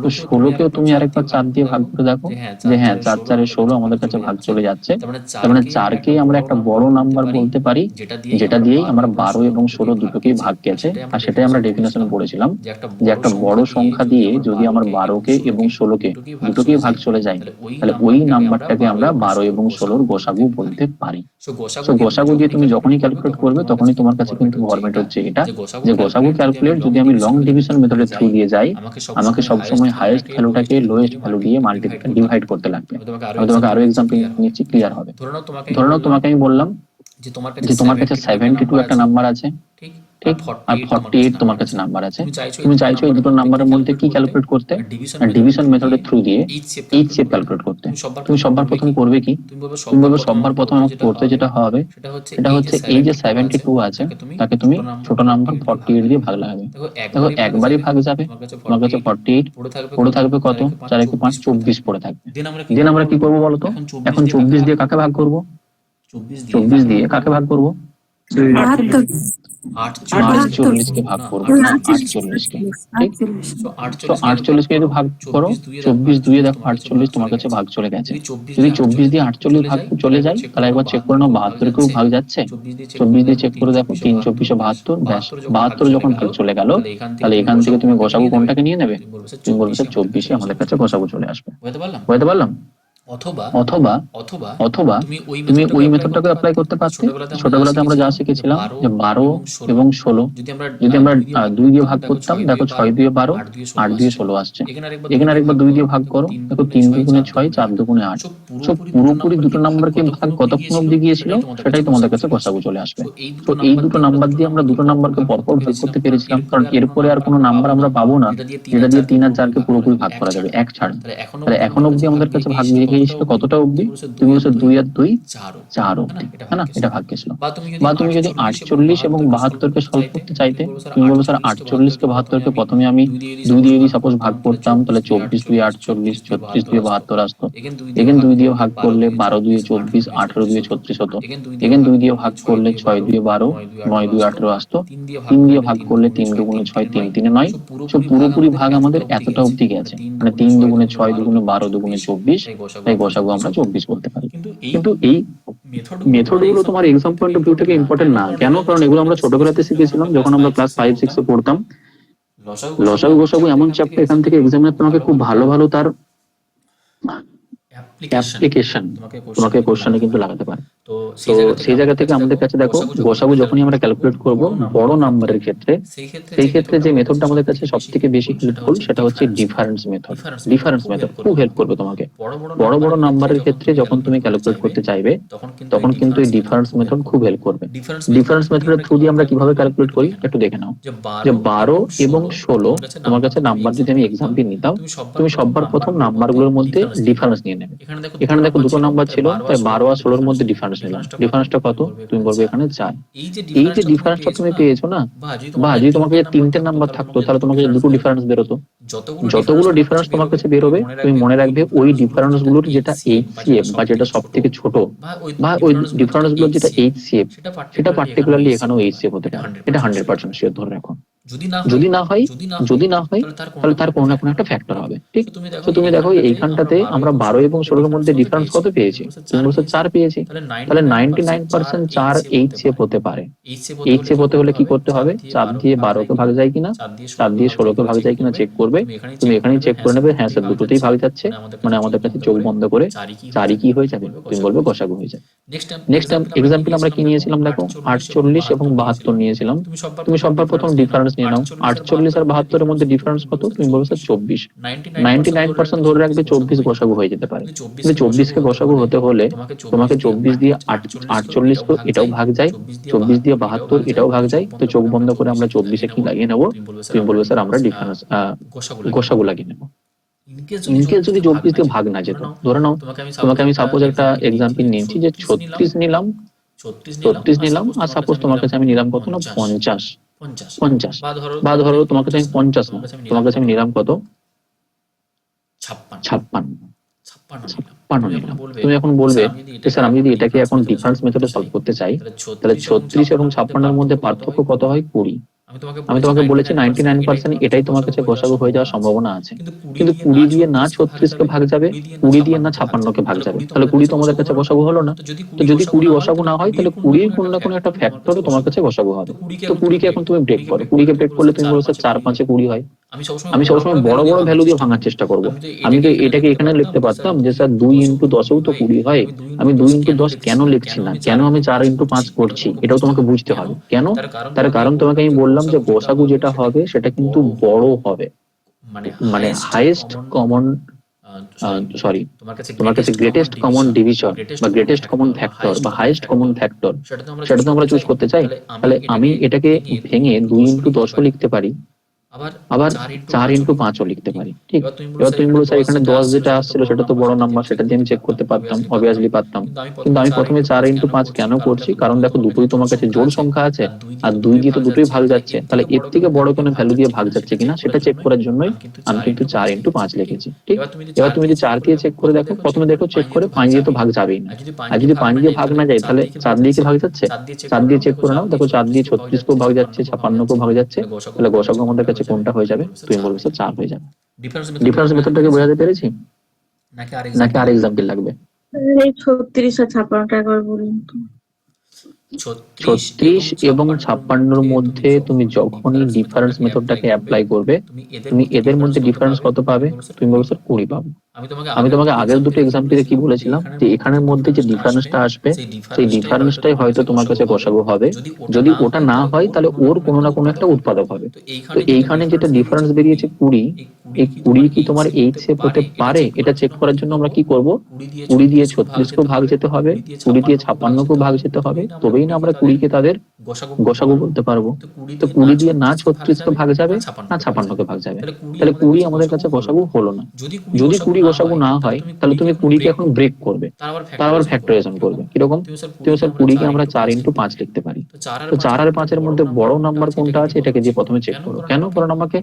Speaker 1: তো 16কেও তুমি আরেকবার 4 দিয়ে ভাগ করে দেখো যে হ্যাঁ 4 4 এ 16 আমাদের কাছে ভাগ চলে যাচ্ছে। তার মানে 4কে আমরা একটা বড় নাম্বার বলতে পারি, যেটা দিয়েই আমরা 12 এবং 16 দুটোকেই ভাগ গেছে। আর সেটাই আমরা ডেফিনেশনে পড়েছিলাম যে একটা বড় সংখ্যা দিয়ে যদি আমার 12কে এবং 16কে দুটোকেই ভাগ চলে যায়, তাহলে ওই নাম্বারটাকে আমরা 12 এবং 16-র গসাগু বলতে পারি। সো গসাগু দিয়ে তুমি যখনই ক্যালকুলেট করবে তখনই তোমার কাছে কিন্তু ফরম্যাট হচ্ছে এটা, যে গসাগু ক্যালকুলেট যদি আমি লং ডিভিশন মেথডের থ্রু দিয়ে যাই, আমাকে সবসময় হাইয়েস্ট ভ্যালুটাকে লোয়েস্ট ভ্যালু দিয়ে মাল্টিপ্লাই ডিভাইড করতে লাগবে। আমি তোমাকে আরো এক্সাম্পল নিচ্ছি, ক্লিয়ার হবে। ধরে নাও তোমাকে আমি বললাম যে তোমার কাছে 72 একটা নাম্বার আছে, ঠিক, আর 48 তোমার কাছে নাম্বার আছে। তুমি চাইছো এই দুটো নাম্বারের মধ্যে কি ক্যালকুলেট করতে? ডিভিশন মেথডের থ্রু দিয়ে HCF ক্যালকুলেট করতে। তুমি সবার প্রথম করবে কি? তুমি বলবে সবার প্রথম আমাকে করতে যেটা হবে সেটা হচ্ছে এই যে 72 আছে তাকে তুমি ছোট নাম্বার 48 দিয়ে ভাগ লাগাবে। দেখো একবারই ভাগ যাবে, তোমার কাছে 48 পড়ে থাকবে কত? 4 × 5 24 পড়ে থাকবে। দেন আমরা কি করবো বলতো? এখন 24 দিয়ে কাকে ভাগ করবো? 24 দিয়ে কাকে ভাগ করবো? 48কে ভাগ করবো না 48কে, ঠিক? তো 48কে যদি ভাগ করো 24 দুইয়ে দেখো 48 তোমার কাছে ভাগ চলে গেছে। যদি 24 দিয়ে 48 ভাগ চলে যায় তাহলে একবার চেক করে নাও 72কেও ভাগ যাচ্ছে। 24 দিয়ে চেক করে দেখো 3 24 72, ব্যাস 72 যখন ভাগ চলে গেল তাহলে এখান থেকে তুমি গসাগু কোনটাকে নিয়ে নেবে? তুমি বলবে স্যার 24 আমাদের কাছে গসাগু চলে আসবে। বুঝতে পারলাম? অথবা তুমি ওই মেথডটাকে অ্যাপ্লাই করতে পারতে। ছোটবেলাতে আমরা যা শিখেছিলাম যে 12 এবং 16 যদি আমরা 2 দিয়ে ভাগ করতাম, দেখো 6 2 12, 8 2 16 আসছে। এখানে আরেকবার 2 দিয়ে ভাগ করো, দেখো 3 2 6, 4 2 8। সো পুরোপুরি দুটো নাম্বারকে ভাগ কতক্ষণ অবধি গিয়েছিল সেটাই তোমাদের কাছে গসাগু চলে আসবে। তো এই দুটো নাম্বার দিয়ে আমরা দুটো নাম্বারকে পরপর ভাগ করতে পেরেছিলাম, কারণ এরপরে আর কোনো নাম্বার আমরা পাবো না যেটা দিয়ে 3 আর 4কে পুরোপুরি ভাগ করা যাবে এক ছাড়া। তাহলে এখন অবধি আমাদের কাছে ভাগ দিয়ে গিয়েছিল কতটা অবধি? তুমি বলছো 2 আর 2 4 অবধি, হ্যাঁ না? এটা ভাগ গেছিল। বা তুমি যদি 48 এবং 72কে সলভ করতে চাইতে, তুমি বলবো স্যার 48কে 72কে প্রথমে আমি 2 দিয়ে সাপোজ ভাগ করতাম, তাহলে 24 2 48, 36 2 72 আসতো। এখানে 2 দিয়ে ভাগ করলে 12 2 24, 18 2 36 হতো। এখানে 2 দিয়ে ভাগ করলে 6 2 12, 9 2 18 আসতো। 3 দিয়ে ভাগ করলে 3 2 6, 3 3 9। সো পুরোপুরি ভাগ আমাদের এতটা অবধি গেছে, মানে 3 2 6 2 12 2 24, তাই গসাগু আমরা 24 বলতে পারি। কিন্তু এই মেথড গুলো তোমার এক্সাম পয়েন্ট অফ ভিউ থেকে ইম্পর্টেন্ট না। কেন? কারণ এগুলো আমরা ছোটবেলাতে শিখেছিলাম যখন আমরা ক্লাস 5 6 এ পড়তাম। লসাগু গসাগু এমন চ্যাপ্টার, এখান থেকে এক্সামিনার তোমাকে খুব ভালো ভালো তার অ্যাপ্লিকেশন তোমাকে কোশ্চেনে কিন্তু লাগাতে পারে। তো সেই জায়গা থেকে আমাদের কাছে দেখো গসাগু যখনই আমরা ক্যালকুলেট করব বড় নাম্বারের ক্ষেত্রে, সেই ক্ষেত্রে যে মেথডটা আমাদের কাছে সব থেকে বেশি হেল্পফুল সেটা হচ্ছে ডিফারেন্স মেথড। ডিফারেন্স মেথড খুব হেল্প করবে তোমাকে। বড় বড় নাম্বারের ক্ষেত্রে যখন তুমি ক্যালকুলেট করতে চাইবে তখন কিন্তু এই ডিফারেন্স মেথড খুব হেল্প করবে। ডিফারেন্স মেথডের থ্রু দিয়ে আমরা কিভাবে ক্যালকুলেট করি একটু দেখে নাও। যে 12 এবং 16 তোমার কাছে নাম্বার যদি আমি এক্সাম্পল নিতাম, তুমি সবার প্রথম নাম্বারগুলোর মধ্যে ডিফারেন্স নিয়ে নেবে। এখানে দেখো দুটো নাম্বার ছিল, তাই 12 আর 16 এর মধ্যে ডিফারেন্স নিলাম। ডিফারেন্সটা কত? তুমি বলবে এখানে 4। এই যে ডিফারেন্সটা তুমি পেয়েছো না, বা যদি তোমাকে যে তিনটে নাম্বার থাকতো তাহলে তোমাকে দুটো ডিফারেন্স বেরোতো। যতগুলো ডিফারেন্স তোমার কাছে বেরোবে তুমি মনে রাখবে ওই ডিফারেন্স গুলোর যেটা এইচসিএফ বা যেটা সব থেকে ছোট, বা ওই ডিফারেন্স গুলোর যেটা এইচসিএফ সেটা পার্টিকুলারলি এখানেও এইচসিএফ হতে পারে। এটা 100% শিওর ধরে রাখো। যদি না হয় তাহলে তার কোনো না কোনো একটা ফ্যাক্টর হবে। ঠিক, তো তুমি দেখো এইখানটাতে আমরা 12 এবং 16 এর মধ্যে ডিফারেন্স কত পেয়েছি? তুমি বলছো 4 পেয়েছি। তাহলে 99% 4 এইচসিএফ হতে পারে। এইচসিএফ হতে হলে কি করতে হবে? 4 দিয়ে 12 কে ভাগ যায় কিনা, 4 দিয়ে 16 কে ভাগ যায় কিনা চেক করবে। তুমি এখানেই চেক করে নেবে, হ্যাঁ স্যার দুটোতেই ভাগ যাচ্ছে, মানে আমাদের কাছে চোখ বন্ধ করে 4ই কি হয়ে যাবে? তুমি বলবে গসাগু হয়ে যাবে। নেক্সট এক্সাম্পল আমরা কি নিয়েছিলাম দেখো, 48 এবং 72 নিয়েছিলাম। তুমি সবার প্রথম ডিফারেন্স নিয়ে নাও। 48 আর 72 এর মধ্যে ডিফারেন্স কত? তুমি বলবে স্যার 24। 99% ধরে রাখবে 24 গসাগু হয়ে যেতে পারে। কিন্তু 24 কে গসাগু হতে হলে তোমাকে 24 দিয়ে 48 তো এটাও ভাগ যায়, 24 দিয়ে 72 এটাও ভাগ যায়। তো চোখ বন্ধ করে আমরা 24 এ কি লাগিয়ে নেবো? তুমি বলবে স্যার আমরা ডিফারেন্স গসাগু লাগিয়ে নেবো। ইনকেস যদি 24 দিয়ে ভাগ না যেত, ধরে নাও তোমাকে আমি সাপোজ একটা এক্সাম্পল নিয়েছি যে 36 নিলাম আর সাপোজ তোমার কাছে আমি নিলাম কত না 50, বা ধরো তোমার কাছে আমি 50 না, তোমার কাছে আমি নিলাম কত 56 নিলাম। তুমি এখন বলবে স্যার আমি যদি এটাকে এখন ডিফারেন্স মেথডে সলভ করতে চাই তাহলে 36 এবং 56 এর মধ্যে পার্থক্য কত হয়? 20। আমি তোমাকে বলেছি 99% এটাই তোমার কাছে গসাগু হয়ে যাওয়ার সম্ভাবনা আছে। কিন্তু 20 দিয়ে না 36 কে ভাগ যাবে, 20 দিয়ে না 56 কে ভাগ যাবে, তাহলে 20 তোমাদের কাছে গসাগু হলো না। তো যদি 20 গসাগু না হয় তাহলে 20 কোনো না কোনো একটা ফ্যাক্টরে তোমার কাছে গসাগু হবে। তো 20 কে এখন তুমি ব্রেক করো। 20 কে ব্রেক করলে তুমি বলো স্যার 4 5 20 হয়। আমি সবসময় বড় বড় ভ্যালু দিয়ে ভাঙার চেষ্টা করবো। আমি তো এটাকে এখানে লিখতে পারতাম যে স্যার 2 ইন্টু 10ও তো 20 হয়। আমি 2 ইন্টু 10 কেন লিখছি না, কেন আমি 4 ইন্টু 5 করছি, এটাও তোমাকে বুঝতে হবে। কেন? তার কারণ তোমাকে আমি বললাম যে গসাগু যেটা হবে সেটা কিন্তু বড় হবে, মানে হাইয়েস্ট কমন তোমার কাছে গ্রেটেস্ট কমন ডিভিশন বা গ্রেটেস্ট কমন ফ্যাক্টর বা হাইয়েস্ট কমন ফ্যাক্টর সেটা তো আমরা চুজ করতে চাই। তাহলে আমি এটাকে ভেঙে 2 ইন্টু 10ও লিখতে পারি, আবার 4 ইন্টু 5ও লিখতে পারি। ঠিক, এবার তুমি বলো স্যার এখানে 10 যেটা আসছিল সেটা তো বড় নাম্বার, সেটা দিয়ে আমি চেক করতে পারতাম, অবভিয়াসলি পারতাম। কিন্তু আমি প্রথমে 4 ইন্টু 5 কেন করছি? কারণ দেখো দুটোই তোমার কাছে জোড় সংখ্যা আছে আর 2 দিয়ে তো দুটোই ভাগ যাচ্ছে, তাহলে এর থেকে বড় কোনো ভ্যালু দিয়ে ভাগ যাচ্ছে কিনা সেটা চেক করার জন্যই আমি কিন্তু 4 ইন্টু 5 লিখেছি। ঠিক, এবার তুমি যদি 4 দিয়ে চেক করে দেখো, প্রথমে দেখো চেক করে 5 দিয়ে তো ভাগ যাবেই না, আর যদি 5 দিয়ে ভাগ না যায় তাহলে 4 দিয়ে কি ভাগ যাচ্ছে? 4 দিয়ে চেক করে নাও, দেখো 4 দিয়ে 36 কেও ভাগ যাচ্ছে, 56 কেও ভাগ যাচ্ছে, তাহলে গসাগু আমাদের কাছে কোনটা হয়ে যাবে? তুমি বলবে স্যার 4 হয়ে যাবে। ডিফারেন্স মেথডটাকে বোঝাতে পেরেছি নাকি আর এক্সাম্পল লাগবে?
Speaker 3: এই 36 আর 56 একবার বলুন তো।
Speaker 1: 36 এবং 56 মধ্যে তুমি যখনই ডিফারেন্স মেথডটাকে অ্যাপ্লাই করবে তুমি এদের মধ্যে ডিফারেন্স কত পাবে? তুমি বলছো 20 পাবো। আমি তোমাকে আগের দুটো এক্সাম্পলে কি বলেছিলাম যে এখানের মধ্যে যে ডিফারেন্সটা আসবে সেই ডিফারেন্সটাই হয়তো তোমার কাছে গসাগু হবে। যদি ওটা না হয় তাহলে ওর কোনো না কোনো একটা উৎপাদক হবে। তো এইখানে যেটা ডিফারেন্স বেরিয়েছে 20, এই 20 কি তোমার এইচসিএফ হতে পারে? এটা চেক করার জন্য আমরা কি করব? 20 দিয়ে 36 কেও ভাগ যেতে হবে, 20 দিয়ে 56 কেও ভাগ যেতে হবে, তবেই না আমরা 20 কে তাদের গসাগু বলতে পারবো। তো 20 দিয়ে না 36 কে ভাগ যাবে না 56 কে ভাগ যাবে, তাহলে 20 আমাদের কাছে গসাগু হলো না। যদি 20 গসাগু না হয় তাহলে তুমি 20 কে এখন ব্রেক করবে, তার আবার ফ্যাক্টরাইজেশন করবে। কিরকম? তুমি স্যার 20 কে আমরা 4 ইন্টু 5 লিখতে পারি। তো 4 আর 5 এর মধ্যে বড় নাম্বার কোনটা আছে এটাকে দিয়ে প্রথমে চেক করো। কেন? কারণ আমাকে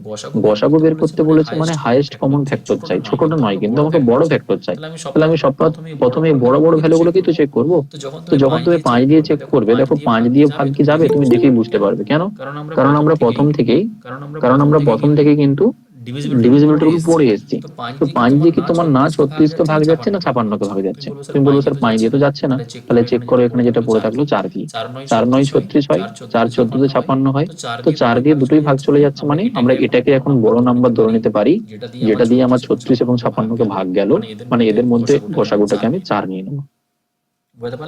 Speaker 1: গসাগু বের করতে বলেছে, মানে হাইয়েস্ট কমন ফ্যাক্টর চাই, ছোটটা নয়, কিন্তু আমাকে বড় ফ্যাক্টর চাই। তাহলে আমি সব প্রথমে বড় বড় ভ্যালুগুলোকেই তো চেক করবো। তো যখন তুমি 5 দিয়ে চেক করবে, দেখো 5 দিয়ে ভাগ কি যাবে? তুমি দেখেই বুঝতে পারবে। কেন? কারণ আমরা প্রথম থেকেই কিন্তু ডিভিজিবিলিটি রুল পড়ে এসেছি। তো 5 দিয়ে কি তোমার না 36 কে ভাগ যাচ্ছে না 56 কে ভাগ যাচ্ছে? তুমি বলবো স্যার 5 দিয়ে তো যাচ্ছে না, তাহলে চেক করো এখানে যেটা পড়ে থাকলো 4 দিয়ে। 4 9 36 হয়, 4 14 তে 56 হয়, তো 4 দিয়ে দুটোই ভাগ চলে যাচ্ছে, মানে আমরা এটাকে এখন বড় নাম্বার ধরে নিতে পারি যেটা দিয়ে আমার 36 এবং 56 কে ভাগ গেল, মানে এদের মধ্যে গসাগুটাকে আমি 4 নিয়ে নেবো।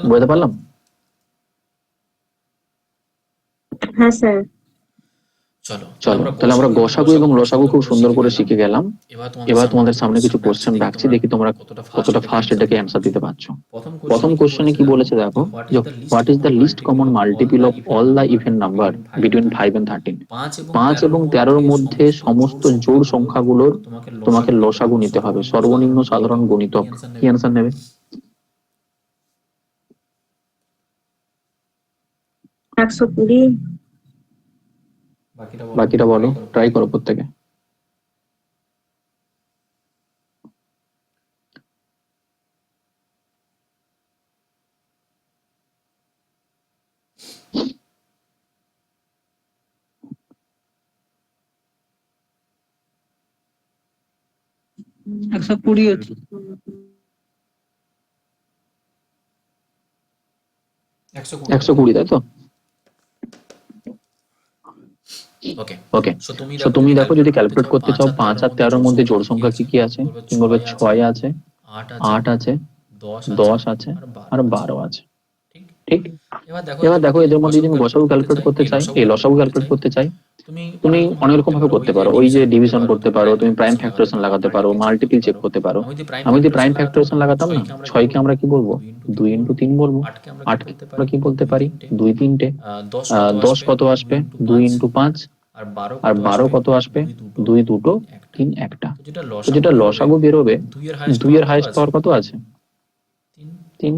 Speaker 1: বোঝাতে পারলাম?
Speaker 3: হ্যাঁ স্যার।
Speaker 1: চলো তাহলে আমরা গসাগু এবং লসাগু খুব সুন্দর করে শিখে গেলাম। এবার তোমাদের সামনে কিছু কোশ্চেন রাখছি, দেখি তোমরা কতটা ফাস্ট এটাকে অ্যান্সার দিতে পারছো। প্রথম কোশ্চেনে কি বলেছে দেখো, যে what is the list common multiple of all the even number between 5 and 13? 5 এবং 13-র মধ্যে সমস্ত জোড় সংখ্যাগুলোর তোমাকে লসাগু নিতে হবে, সর্বনিম্ন সাধারণ গুণিতক। কি অ্যান্সার নেবে?
Speaker 3: 120।
Speaker 1: বাকিটা বলো, ট্রাই করো প্রত্যেকে।
Speaker 4: একশো কুড়ি হচ্ছে।
Speaker 1: 120, তাই তো? ওকে, সো তুমি দেখো যদি ক্যালকুলেট করতে চাও 5 আর 13-র মধ্যে জোড় সংখ্যা কি কি আছে, তুমি বলবে 6 আছে, 8 আছে, 10 আছে, আর 12 আছে। ঠিক? এবার দেখো এদের মধ্যে যদি আমি গসাগু ক্যালকুলেট করতে চাই, এই লসাগু ক্যালকুলেট করতে চাই, তুমি অনেক রকম ভাবে করতে পারো। ওই যে ডিভিশন করতে পারো, তুমি প্রাইম ফ্যাক্টরেশন লাগাতে পারো, মাল্টিপল চেক করতে পারো। আমি যদি প্রাইম ফ্যাক্টরেশন লাগাতাম না, 6 কে আমরা কি বলবো? 2 into 3 বলবো। 8 কে আমরা কি বলতে পারি? 2 3টে। 10 কত আসবে? 2 into 5। আর 12 কত আসবে? 2 2টো 3 একটা। তো যেটা লসাগু বেরোবে, 2 এর হাইয়েস্ট পাওয়ার কত আছে? 3।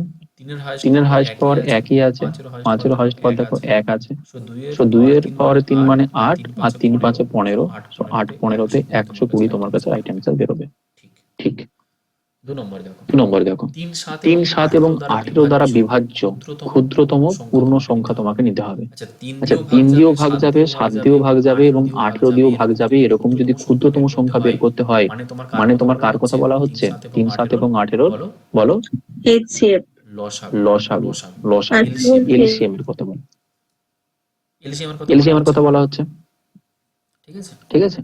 Speaker 1: 3 এর হাইয়েস্ট পাওয়ার 1ই আছে, 5 এর হাইয়েস্ট পাওয়ার দেখো 1 আছে। সো 2 এর পাওয়ারে 3 মানে 8, আর 3 5 15। সো 8 15-তে 120 তোমার কাছে রাইট অ্যান্সার বেরোবে। ঠিক। 2 নম্বর দেখো, 3, 7 এবং 18 দ্বারা বিভাজ্য ক্ষুদ্রতম পূর্ণ সংখ্যা তোমাকে নিতে হবে। আচ্ছা, 3 দিয়েও ভাগ যাবে, 7 দিয়েও ভাগ যাবে এবং 18 দিয়েও ভাগ যাবে, এরকম যদি ক্ষুদ্রতম সংখ্যা বের করতে হয়, মানে তোমার কার কথা বলা হচ্ছে? 3, 7 এবং 18। বলো।
Speaker 3: HCF।
Speaker 1: লসাগু।
Speaker 3: আচ্ছা।
Speaker 1: এলসিএম এর কথা বলো। এলসিএম এর কথা বলা হচ্ছে। ঠিক আছে?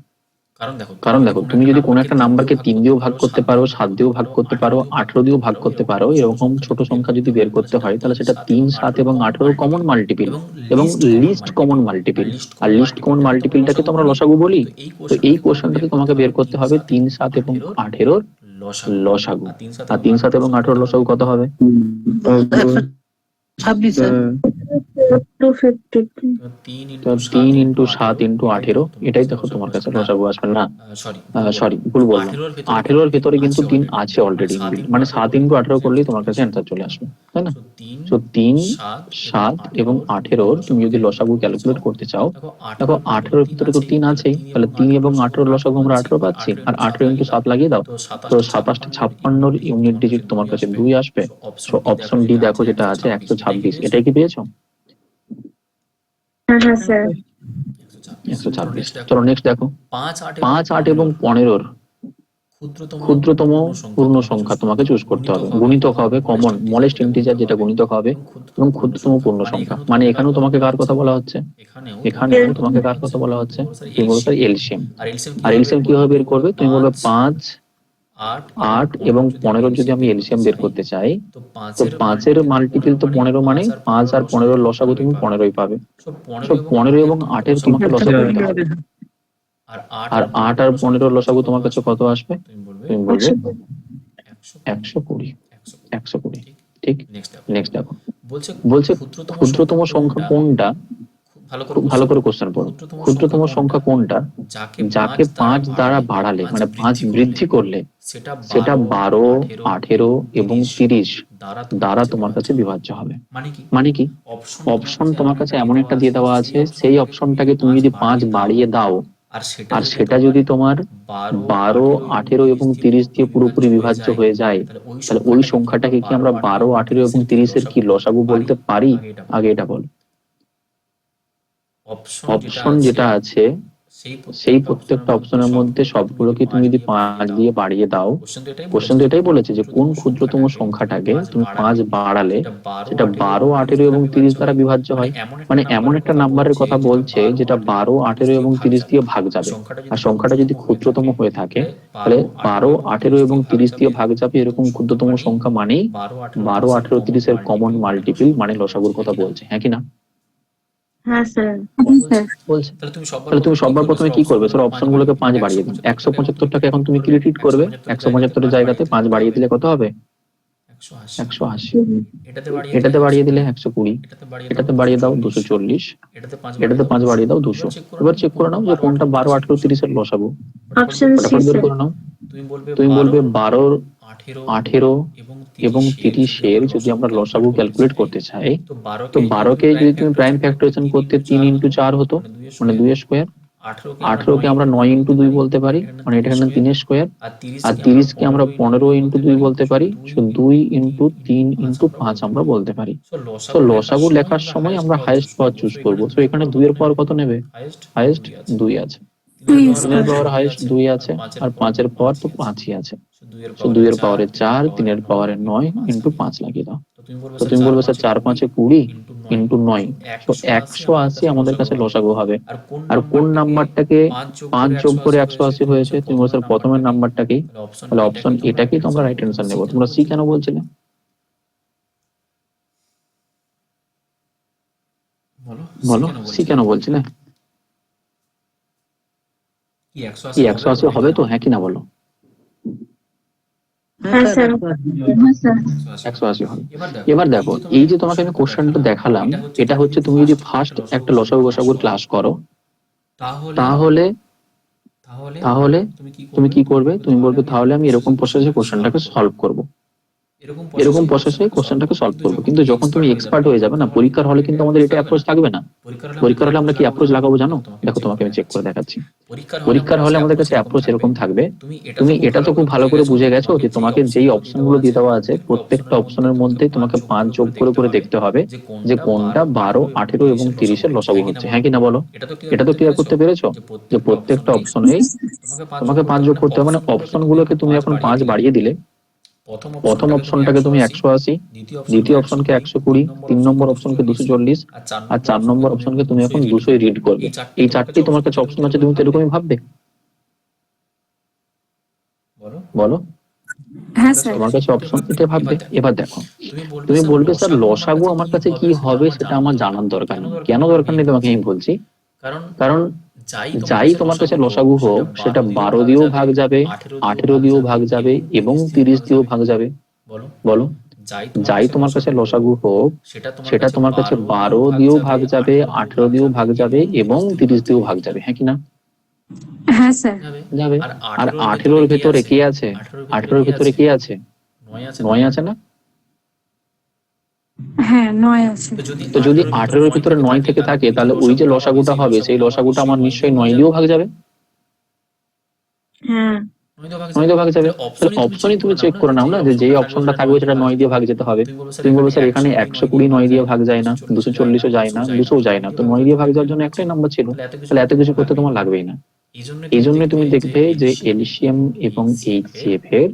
Speaker 1: কারণ দেখো তুমি যদি কোনো একটা নাম্বারকে 3 দিয়েও ভাগ করতে পারো, 7 দিয়েও ভাগ করতে পারো, 18 দিয়েও ভাগ করতে পারো, এরকম ছোট সংখ্যা যদি বের করতে হয়, তাহলে সেটা 3, 7 এবং 18 কমন মাল্টিপল এবং লিস্ট কমন মাল্টিপল। আর লিস্ট কমন মাল্টিপলটাকে তো আমরা লসাগু বলি। তো এই কোশ্চেনটাতে তোমাকে বের করতে হবে 3, 7 এবং 18-র লসাগু। আর 3, 7 এবং 18-র লসাগু কত হবে?
Speaker 4: 26 স্যার।
Speaker 3: 250।
Speaker 1: তো 3 into 7 into 18, এটাই দেখো তোমার কাছে লসাগু আসবে না। সরি, ভুল বললাম। 18-র ভেতরে কিন্তু 3 আছে অলরেডি, মানে 7 into 18 করলেই তোমার কাছে অ্যান্সার চলে আসবে, তাই না? তো 3, 7 এবং 18-র তুমি যদি লসাগু ক্যালকুলেট করতে চাও, দেখো 18-র ভিতরে তো 3 আছেই, তাহলে 3 এবং 18-র লসাগু আমরা 18 পাচ্ছি, আর 18 into 7 লাগিয়ে দাও, তো 27 56-র ইউনিট ডিজিট তোমার কাছে 2 আসবে। সো অপশন ডি দেখো যেটা আছে 126, এটাই কি পেয়েছো?
Speaker 3: হ্যাঁ স্যার।
Speaker 1: 126। চলো নেক্সট দেখো, 5, 8 এবং 15-র ক্ষুদ্রতম পূর্ণ সংখ্যা তোমাকে চুজ করতে হবে। গুণিতক হবে, কমন স্মলেস্ট ইন্টিজার যেটা গুণিতক হবে, এবং ক্ষুদ্রতম পূর্ণ সংখ্যা। মানে এখানেও তোমাকে কার কথা বলা হচ্ছে? এখানেও তোমাকে কার কথা বলা হচ্ছে? তুমি বলবে স্যার এলসিএম। আর এলসিএম কিভাবে বের করবে? তুমি বলবে 5, 8 এবং 15 যদি আমি এলসিএম বের করতে চাই, তো 5-এর মাল্টিপল তো 15, মানে 5 আর 15-র লসাগু তুমি 15ই পাবে। সো 15 এবং 8-এর তোমাকে লসাগু নিতে হবে। আর 8 আর 15-র লসাগু তোমার কাছে কত আসবে? তুমি বলবে 120। 120, ঠিক? নেক্সট দেখো, বলছে ক্ষুদ্রতম সংখ্যা কোনটা? খুব ভালো করে কোশ্চেন পড়ো। ক্ষুদ্রতম সংখ্যা কোনটা যাকে 5 দ্বারা বাড়ালে, মানে 5 বৃদ্ধি করলে, সেটা 12, 18 এবং 30 দ্বারা তোমার কাছে বিভাজ্য হবে? মানে কি? অপশন তোমার কাছে এমন একটা দিয়ে দেওয়া আছে, সেই অপশনটাকে তুমি যদি 5 বাড়িয়ে দাও, আর সেটা যদি তোমার 12, 18 এবং 30 দিয়ে পুরোপুরি বিভাজ্য হয়ে যায়, তাহলে ওই সংখ্যাটাকে কি আমরা 12, 18 এবং 30-এর কি লসাগু বলতে পারি? আগে এটা বল। অপশন যেটা আছে সেই প্রত্যেকটা অপশনের মধ্যে সবগুলোকে তুমি যদি 5 দিয়ে বাড়িয়ে দাও, কোশ্চেন তো এটাই বলেছে যে কোন ক্ষুদ্রতম সংখ্যাটাকে তুমি 5 বাড়ালে সেটা 12, 18 এবং 30 দ্বারা বিভাজ্য হয়। মানে এমন একটা নাম্বারের কথা বলছে যেটা 12, 18 এবং 30 দিয়ে ভাগ যাবে, আর সংখ্যাটা যদি ক্ষুদ্রতম হয়ে থাকে তাহলে 12, 18 এবং 30 দিয়ে ভাগ যাবে এরকম ক্ষুদ্রতম সংখ্যা মানেই 12, 18, 30 এর কমন মাল্টিপল মানে লসাগুর কথা বলছে, হ্যাঁ কি না?
Speaker 3: হ্যাঁ স্যার।
Speaker 1: বলছে। তাহলে তুমি সবার প্রথমে কি করবে? স্যার অপশন গুলোকে 5 বাড়িয়ে দিন। 175 টাকা এখন তুমি ক্রেডিট করবে, 175 এর জায়গাতে 5 বাড়িয়ে দিলে কত হবে? 180। এটাতে বাড়িয়ে দিলে 120, এটাতে বাড়িয়ে দাও 240, এটাতে 5 বাড়িয়ে দাও 200। এবার চেক করে নাও যে কোনটা 12, 18, 30 এর লসাগু।
Speaker 3: অপশন সি
Speaker 1: ফটাফট বের
Speaker 3: স্যার।
Speaker 1: করে নাও। তুমি বলবে 12, 18 এবং 30 এর যদি আমরা লসাগু ক্যালকুলেট করতে চাই তো 12 কে যদি তুমি প্রাইম ফ্যাক্টরাইজেশন করতে 3 ইন্টু 4 হতো, মানে 2 স্কোয়ার। 18 কে আমরা 9 ইন্টু 2 বলতে পারি, মানে এটা এখানে 3 স্কোয়ার। আর 30 কে আমরা 15 ইন্টু 2 বলতে পারি, 2 ইন্টু 3 ইন্টু 5 আমরা বলতে পারি। তো লসাগু লেখার সময় আমরা হাইয়েস্ট পাওয়ার চুজ করবো। তো এখানে 2 এর পাওয়ার কত নেবে? হাইয়েস্ট 2 আছে। 3 এর পাওয়ার হাইয়েস্ট 2 আছে, আর 5 এর পাওয়ার তো 5ই আছে। তো 2 এর পাওয়ারে 4, 3 এর পাওয়ারে 9 ইন্টু 5 লাগিয়ে দাও। তো তুমি বলবে স্যার 4, 5 20 ইন্টু 9, তো 180 আমাদের কাছে লসাগু হবে। আর কোন নাম্বারটাকে 5 যোগ করে 180 হয়েছে? তুমি বলছো স্যার প্রথমের নাম্বারটাকেই। তাহলে অপশন এটাকেই তো আমরা রাইট অ্যান্সার নেবো। তোমরা সি কেন বলছিলে? বলো সি কেন বলছিলে? কি 180 হবে তো, হ্যাঁ কি না বলো?
Speaker 3: হ্যাঁ স্যার।
Speaker 1: 180 হবে। এবার দেখো, এই যে তোমাকে আমি কোশ্চেনটা দেখালাম, এটা হচ্ছে তুমি যদি ফার্স্ট একটা লসাগু গসাগুর ক্লাস করো তাহলে তাহলে তুমি কি করবে? তুমি বলবে তাহলে আমি এরকম প্রসেসে কোশ্চেনটাকে সলভ করব, এরকম প্রসেসে কোশ্চেনটাকে সলভ করবো। কিন্তু যখন তুমি এক্সপার্ট হয়ে যাবে না, পরীক্ষার হলে কিন্তু আমাদের এটা অ্যাপ্রোচ থাকবে না। পরীক্ষার হলে আমরা কি অ্যাপ্রোচ লাগাবো জানো? দেখো তোমাকে আমি চেক করে দেখাচ্ছি। পরীক্ষার হলে আমাদের কাছে অ্যাপ্রোচ এরকম থাকবে, তুমি এটা তো খুব ভালো করে বুঝে গেছো যে তোমাকে যেই অপশন গুলো দিয়ে দেওয়া আছে প্রত্যেকটা অপশনের মধ্যে তোমাকে 5 যোগ করে করে দেখতে হবে যে কোনটা 12, 18 এবং 30 এর লসাগু হচ্ছে, হ্যাঁ কি না বলো? এটা তো ক্লিয়ার করতে পেরেছো যে প্রত্যেকটা অপশনেই তোমাকে 5 যোগ করতে হবে। মানে অপশন গুলোকে তুমি এখন 5 বাড়িয়ে দিলে প্রথম অপশনটাকে তুমি 180, দ্বিতীয় অপশনকে 120, 3 নম্বর অপশনকে 240, আর 4 নম্বর অপশনকে তুমি এখন 200 রিড করবে। এই চারটেই তোমার কাছে অপশন আছে, তুমি তো এরকমই ভাববে। বলো
Speaker 2: হ্যাঁ স্যার।
Speaker 1: তোমার কাছে অপশন এটা ভাববে। এবার দেখো, তুমি বলবে স্যার লসাগু আমার কাছে কি হবে সেটা আমার জানার দরকার নেই। কেন দরকার নেই তোমাকে আমি বলছি। কারণ যাই তোমার কাছে লসাগু হোক সেটা 12 দিয়েও ভাগ যাবে, 18 দিয়েও ভাগ যাবে এবং 30 দিয়েও ভাগ যাবে। বলো, যাই তোমার কাছে লসাগু হোক সেটা তোমার কাছে 12 দিয়েও ভাগ যাবে, 18 দিয়েও ভাগ যাবে এবং 30 দিয়েও ভাগ যাবে, হ্যাঁ কি না?
Speaker 2: হ্যাঁ স্যার।
Speaker 1: যাবে। আর 18 ভেতরে কি আছে? 18 ভেতরে কি আছে? 9 আছে না?
Speaker 2: হ্যাঁ 9 আছে।
Speaker 1: তো যদি 18 ভিতরে 9 থেকে থাকে তাহলে ওই যে লসাগুটা হবে সেই লসাগুটা আমার নিশ্চয়ই 9 দিয়েও ভাগ যাবে।
Speaker 3: হ্যাঁ
Speaker 1: 9 দিয়ে ভাগ যাবে। তাহলে অপশনই তুমি চেক করে নাও না যে যেই অপশনটা থাকবে সেটা 9 দিয়ে ভাগ যেতে হবে। তুমি বলবে স্যার এখানে 120 9 দিয়ে ভাগ যায় না, 240ও যায় না, 200ও যায় না, তো 9 দিয়ে ভাগ যাওয়ার জন্য একটাই নাম্বার ছিল। তাহলে এত কিছু করতে তোমার লাগবেই না। এই জন্য তুমি দেখবে যে এলসিএম এবং এইচসিএফ এর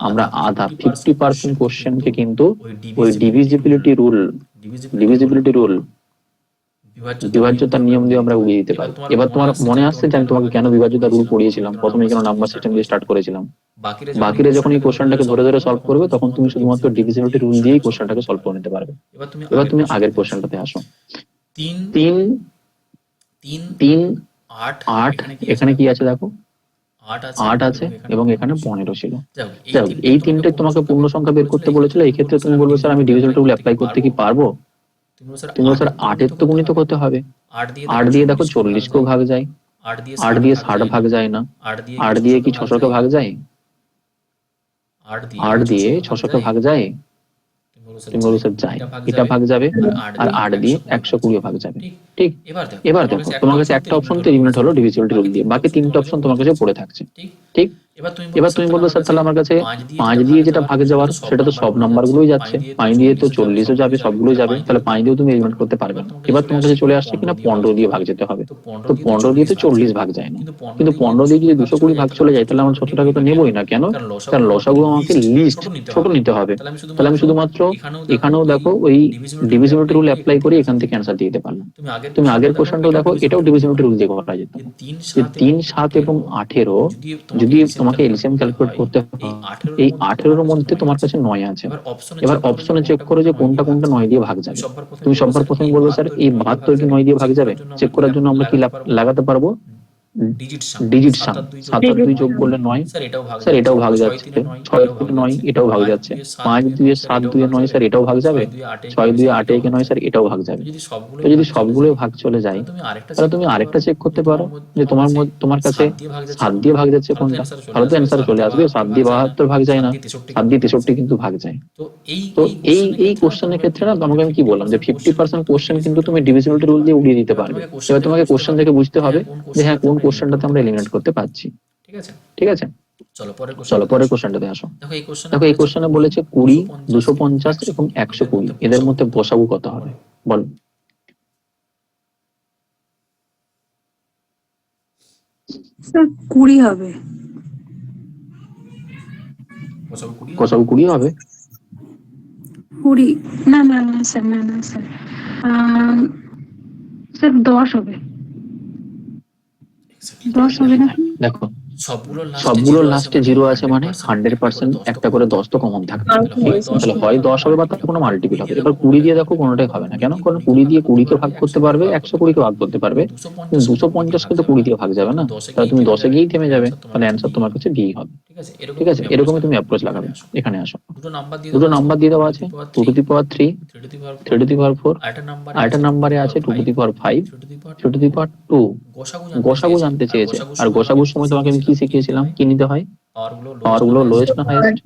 Speaker 1: আমরা আধা 50% কোশ্চেনকে কিন্তু ওই ডিভিজিবিলিটি রুল বিভাজ্যতার নিয়ম দিয়ে আমরা উড়িয়ে দিতে পারি। এবার তোমার মনে আসছে যে আমি তোমাকে কেন বিভাজ্যতার রুল পড়িয়েছিলাম, প্রথমে কেন নাম্বার সিস্টেম দিয়ে স্টার্ট করেছিলাম। বাকিরা যখন এই কোশ্চেনটাকে ধরে ধরে সলভ করবে তখন তুমি শুধুমাত্র ডিভিজিবিলিটি রুল দিয়েই কোশ্চেনটাকে সলভ করে নিতে পারবে। এবার তুমি আগের কোশ্চেনটাতে আসো। 3, 8, এখানে কি আছে দেখো, 8 আছে এবং এখানে 15 ছিল। যাই হোক, এই তিনটে তোমাকে পূর্ণ সংখ্যা বের করতে বলেছিল। এই ক্ষেত্রে তুমি বলবে স্যার আমি ডিভিজিবিলিটি রুল অ্যাপ্লাই করতে কি পারবো? তুমি বলছো স্যার 8 এর তো গুণিত করতে হবে। 8 দিয়ে দেখো 40 কেও ভাগ যায়, 8 দিয়ে 60 ভাগ যায় না, 8 দিয়ে কি 600 কে ভাগ যায়? 8 দিয়ে 600 কে ভাগ যায়? তুমি বলছো স্যার যায়, এটা ভাগ যাবে। আর 8 দিয়ে 120 ভাগ যাবে। ঠিক। এবার দেখো তোমার কাছে একটা অপশন তো এলিমিনেট হলো ডিভিজিবিলিটি রুল দিয়ে, বাকি তিনটা অপশন তোমার কাছে পড়ে থাকছে। ঠিক। এবার তুমি বলবে স্যার তাহলে আমার কাছে 5 দিয়ে যেটা ভাগে যাওয়ার সেটা তো সব নাম্বার গুলোই যাচ্ছে, 5 দিয়ে তো 40ও যাবে, সবগুলোই যাবে, তাহলে 5 দিয়েও তুমি এলিমিনেট করতে পারবে না। এবার তোমার কাছে চলে আসছে কিনা 15 দিয়ে ভাগ যেতে হবে। তো 15 দিয়ে তো 40 ভাগ যায় না, কিন্তু 15 দিয়ে যদি 220 ভাগ চলে যায় তাহলে আমার 70 টাকা তো নেবই না। কেন? কারণ লসাগু আমাকে লিস্ট ছোট নিতে হবে। তাহলে আমি শুধুমাত্র এখানেও দেখো ওই ডিভিজিবিলিটি রুল অ্যাপ্লাই করে এখান থেকে অ্যান্সার দিয়ে দিতে পারলাম। তুমি আগের কোশ্চেনটাও দেখো, এটাও ডিভিজিবিলিটি রুল দিয়ে করা যেত। যে 3, 7 এবং 18 যদি তোমাকে এলসিএম ক্যালকুলেট করতে হয়, এই 18 এর মধ্যে তোমার কাছে 9 আছে। এবার অপশনে চেক করো যে কোনটা কোনটা 9 দিয়ে ভাগ যাবে। তুমি সবার প্রথমে বলবে স্যার এই 72 কি 9 দিয়ে ভাগ যাবে? চেক করার জন্য আমরা কি লাগাতে পারবো? ডিজিট সাম। 7 আর 2 যোগ করলে 9, স্যার এটাও ভাগ যাচ্ছে। 6 থেকে 9 এটাও ভাগ যাচ্ছে। 5 2 7 2 9 স্যার এটাও ভাগ যাবে। 6 2 8 1 9 স্যার এটাও ভাগ যাবে। তো যদি সবগুলো ভাগ চলে যায় তাহলে তুমি আরেকটা চেক করতে পারো যে তোমার কাছে 7 দিয়ে ভাগ যাচ্ছে কোনটা, তাহলে তো অ্যান্সার চলে আসবে। 7 দিয়ে 72 ভাগ যায় না, 7 দিয়ে 63 কিন্তু ভাগ যায়। তো এই কোশ্চেনের ক্ষেত্রে না তোমাকে আমি কি বললাম যে 50% কোশ্চেন কিন্তু তুমি ডিভিজিবিলিটি রুল দিয়ে উড়িয়ে দিতে পারবে। এবার তোমাকে কোশ্চেন থেকে বুঝতে হবে যে হ্যাঁ কোন কোশ্চেনটাতে আমরা এলিমিনেট করতে পারছি। ঠিক আছে, চলো পরের কোশ্চেনটাতে আসো। দেখো এই কোশ্চেনে বলেছে 20, 250 এবং 120 এদের মধ্যে বসাগু কত হবে বলো?
Speaker 2: স্যার 20 হবে।
Speaker 1: বসাগু 20 হবে?
Speaker 2: 20 না না না স্যার, না না স্যার, স্যার 10 হবে। 10 হবে না?
Speaker 1: দেখো সবগুলোর লাস্টে 0 আছে মানে 100% একটা করে 10 তো কমন থাকবে। তাহলে হয় 10 হবে বা তার কোনো মাল্টিপল হবে। এবার 20 দিয়ে দেখো কোনোটাই হবে না। কেন? কারণ 20 দিয়ে 20 কে ভাগ করতে পারবে, 120 কে ভাগ করতে পারবে, কিন্তু 250 কে তো 20 দিয়ে ভাগ যাবে না। তাহলে তুমি 10 এ গিয়েই থেমে যাবে। তাহলে অ্যান্সার তোমার কাছে ডি হবে। ঠিক আছে, এরকমই তুমি অ্যাপ্রোচ লাগাবে। এখানে আসো, দুটো নাম্বার দিয়ে দেওয়া আছে 2 to the power 3, 3 to the power 4, আরেকটা নাম্বারে আছে 2 to the power 5, 2 to the power 2। গোসাগু জানতে চেয়েছে, আর গোসাগুর সময় তোমাকে আমি কি শিখিয়েছিলাম, কি নিতে হয়? পাওয়ার গুলো লোয়েস্ট না হাইয়েস্ট?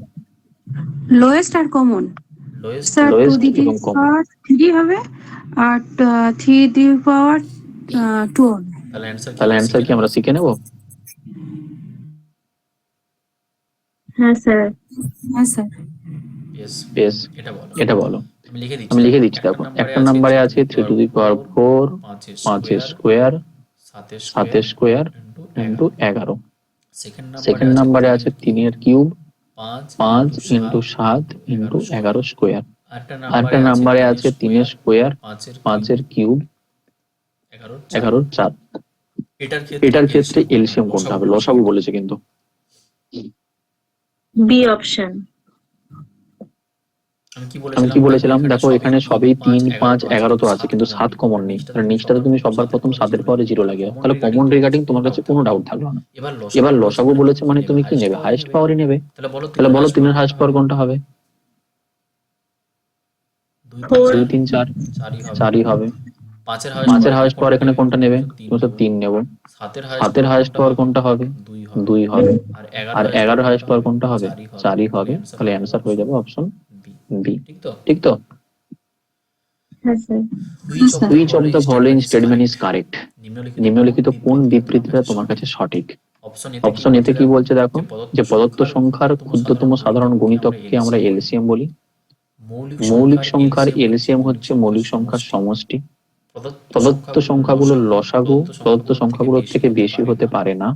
Speaker 2: লোয়েস্ট আর কমন। স্যার 2
Speaker 1: লোয়েস্ট
Speaker 2: দি
Speaker 1: এবং কমন।
Speaker 2: পাওয়ার 3 হবে আর 3 দি পাওয়ার 2 হবে।
Speaker 1: তাহলে অ্যান্সার কি আমরা শিখে নেব?
Speaker 3: হ্যাঁ স্যার।
Speaker 2: হ্যাঁ স্যার।
Speaker 1: বেশ, এটা বলো। আমি লিখে দিচ্ছি। দেখো একটা নাম্বারে আছে 3 টু দি পাওয়ার 4, 5 এর স্কোয়ার, 7 এর স্কোয়ার ইন্টু 11। সেকেন্ড নাম্বারে আছে 3 এর কিউব, 5 ইন্টু 7 ইন্টু 11 স্কোয়ার। আরেকটা নাম্বারে আছে 3 এর স্কোয়ার, 5 এর কিউব, 11 4। এটার ক্ষেত্রে এলসিএম কোনটা হবে? লসাগু বলেছে কিন্তু।
Speaker 3: B option.
Speaker 1: আমি কি বলেছিলাম? দেখো এখানে সবই 3, 5, 11 তো আছে, কিন্তু 7 কমন নেই। তাহলে নিচটাতে তুমি সবার প্রথম 7 এর পরে 0 লাগিয়ে, তাহলে কমন রিগার্ডিং তোমার কাছে কোনো ডাউট থাকলো না। এবার লসাগু বলেছে মানে তুমি কি নেবে? হাইয়েস্ট পাওয়ারই নেবে। তাহলে বলো 3 এর হাইয়েস্ট পাওয়ার কোনটা হবে? 2, 3, 4, 4ই হবে। 5 এর হাইয়েস্ট পাওয়ার এখানে কোনটা নেবে? তুমি তো 3 নেবো। 7 এর হাইয়েস্ট পাওয়ার কোনটা হবে? 2 হবে। আর 11 হাইয়েস্ট পাওয়ার কোনটা হবে? 4ই হবে। তাহলে অ্যান্সার হয়ে যাবে অপশন বি। ঠিক তো?
Speaker 3: হ্যাঁ sir.
Speaker 1: Which of the following statement is correct? নিম্নলিখিত কোন বিবৃতিটা তোমার কাছে সঠিক? অপশন এতে কি বলছে দেখো, যে প্রদত্ত সংখ্যার ক্ষুদ্রতম সাধারণ গুণিতককে আমরা এলসিএম বলি। মৌলিক সংখ্যার এলসিএম হচ্ছে মৌলিক সংখ্যার সমষ্টি। প্রদত্ত সংখ্যাগুলোর লসাগু প্রদত্ত সংখ্যাগুলোর থেকে বেশি হতে পারে না।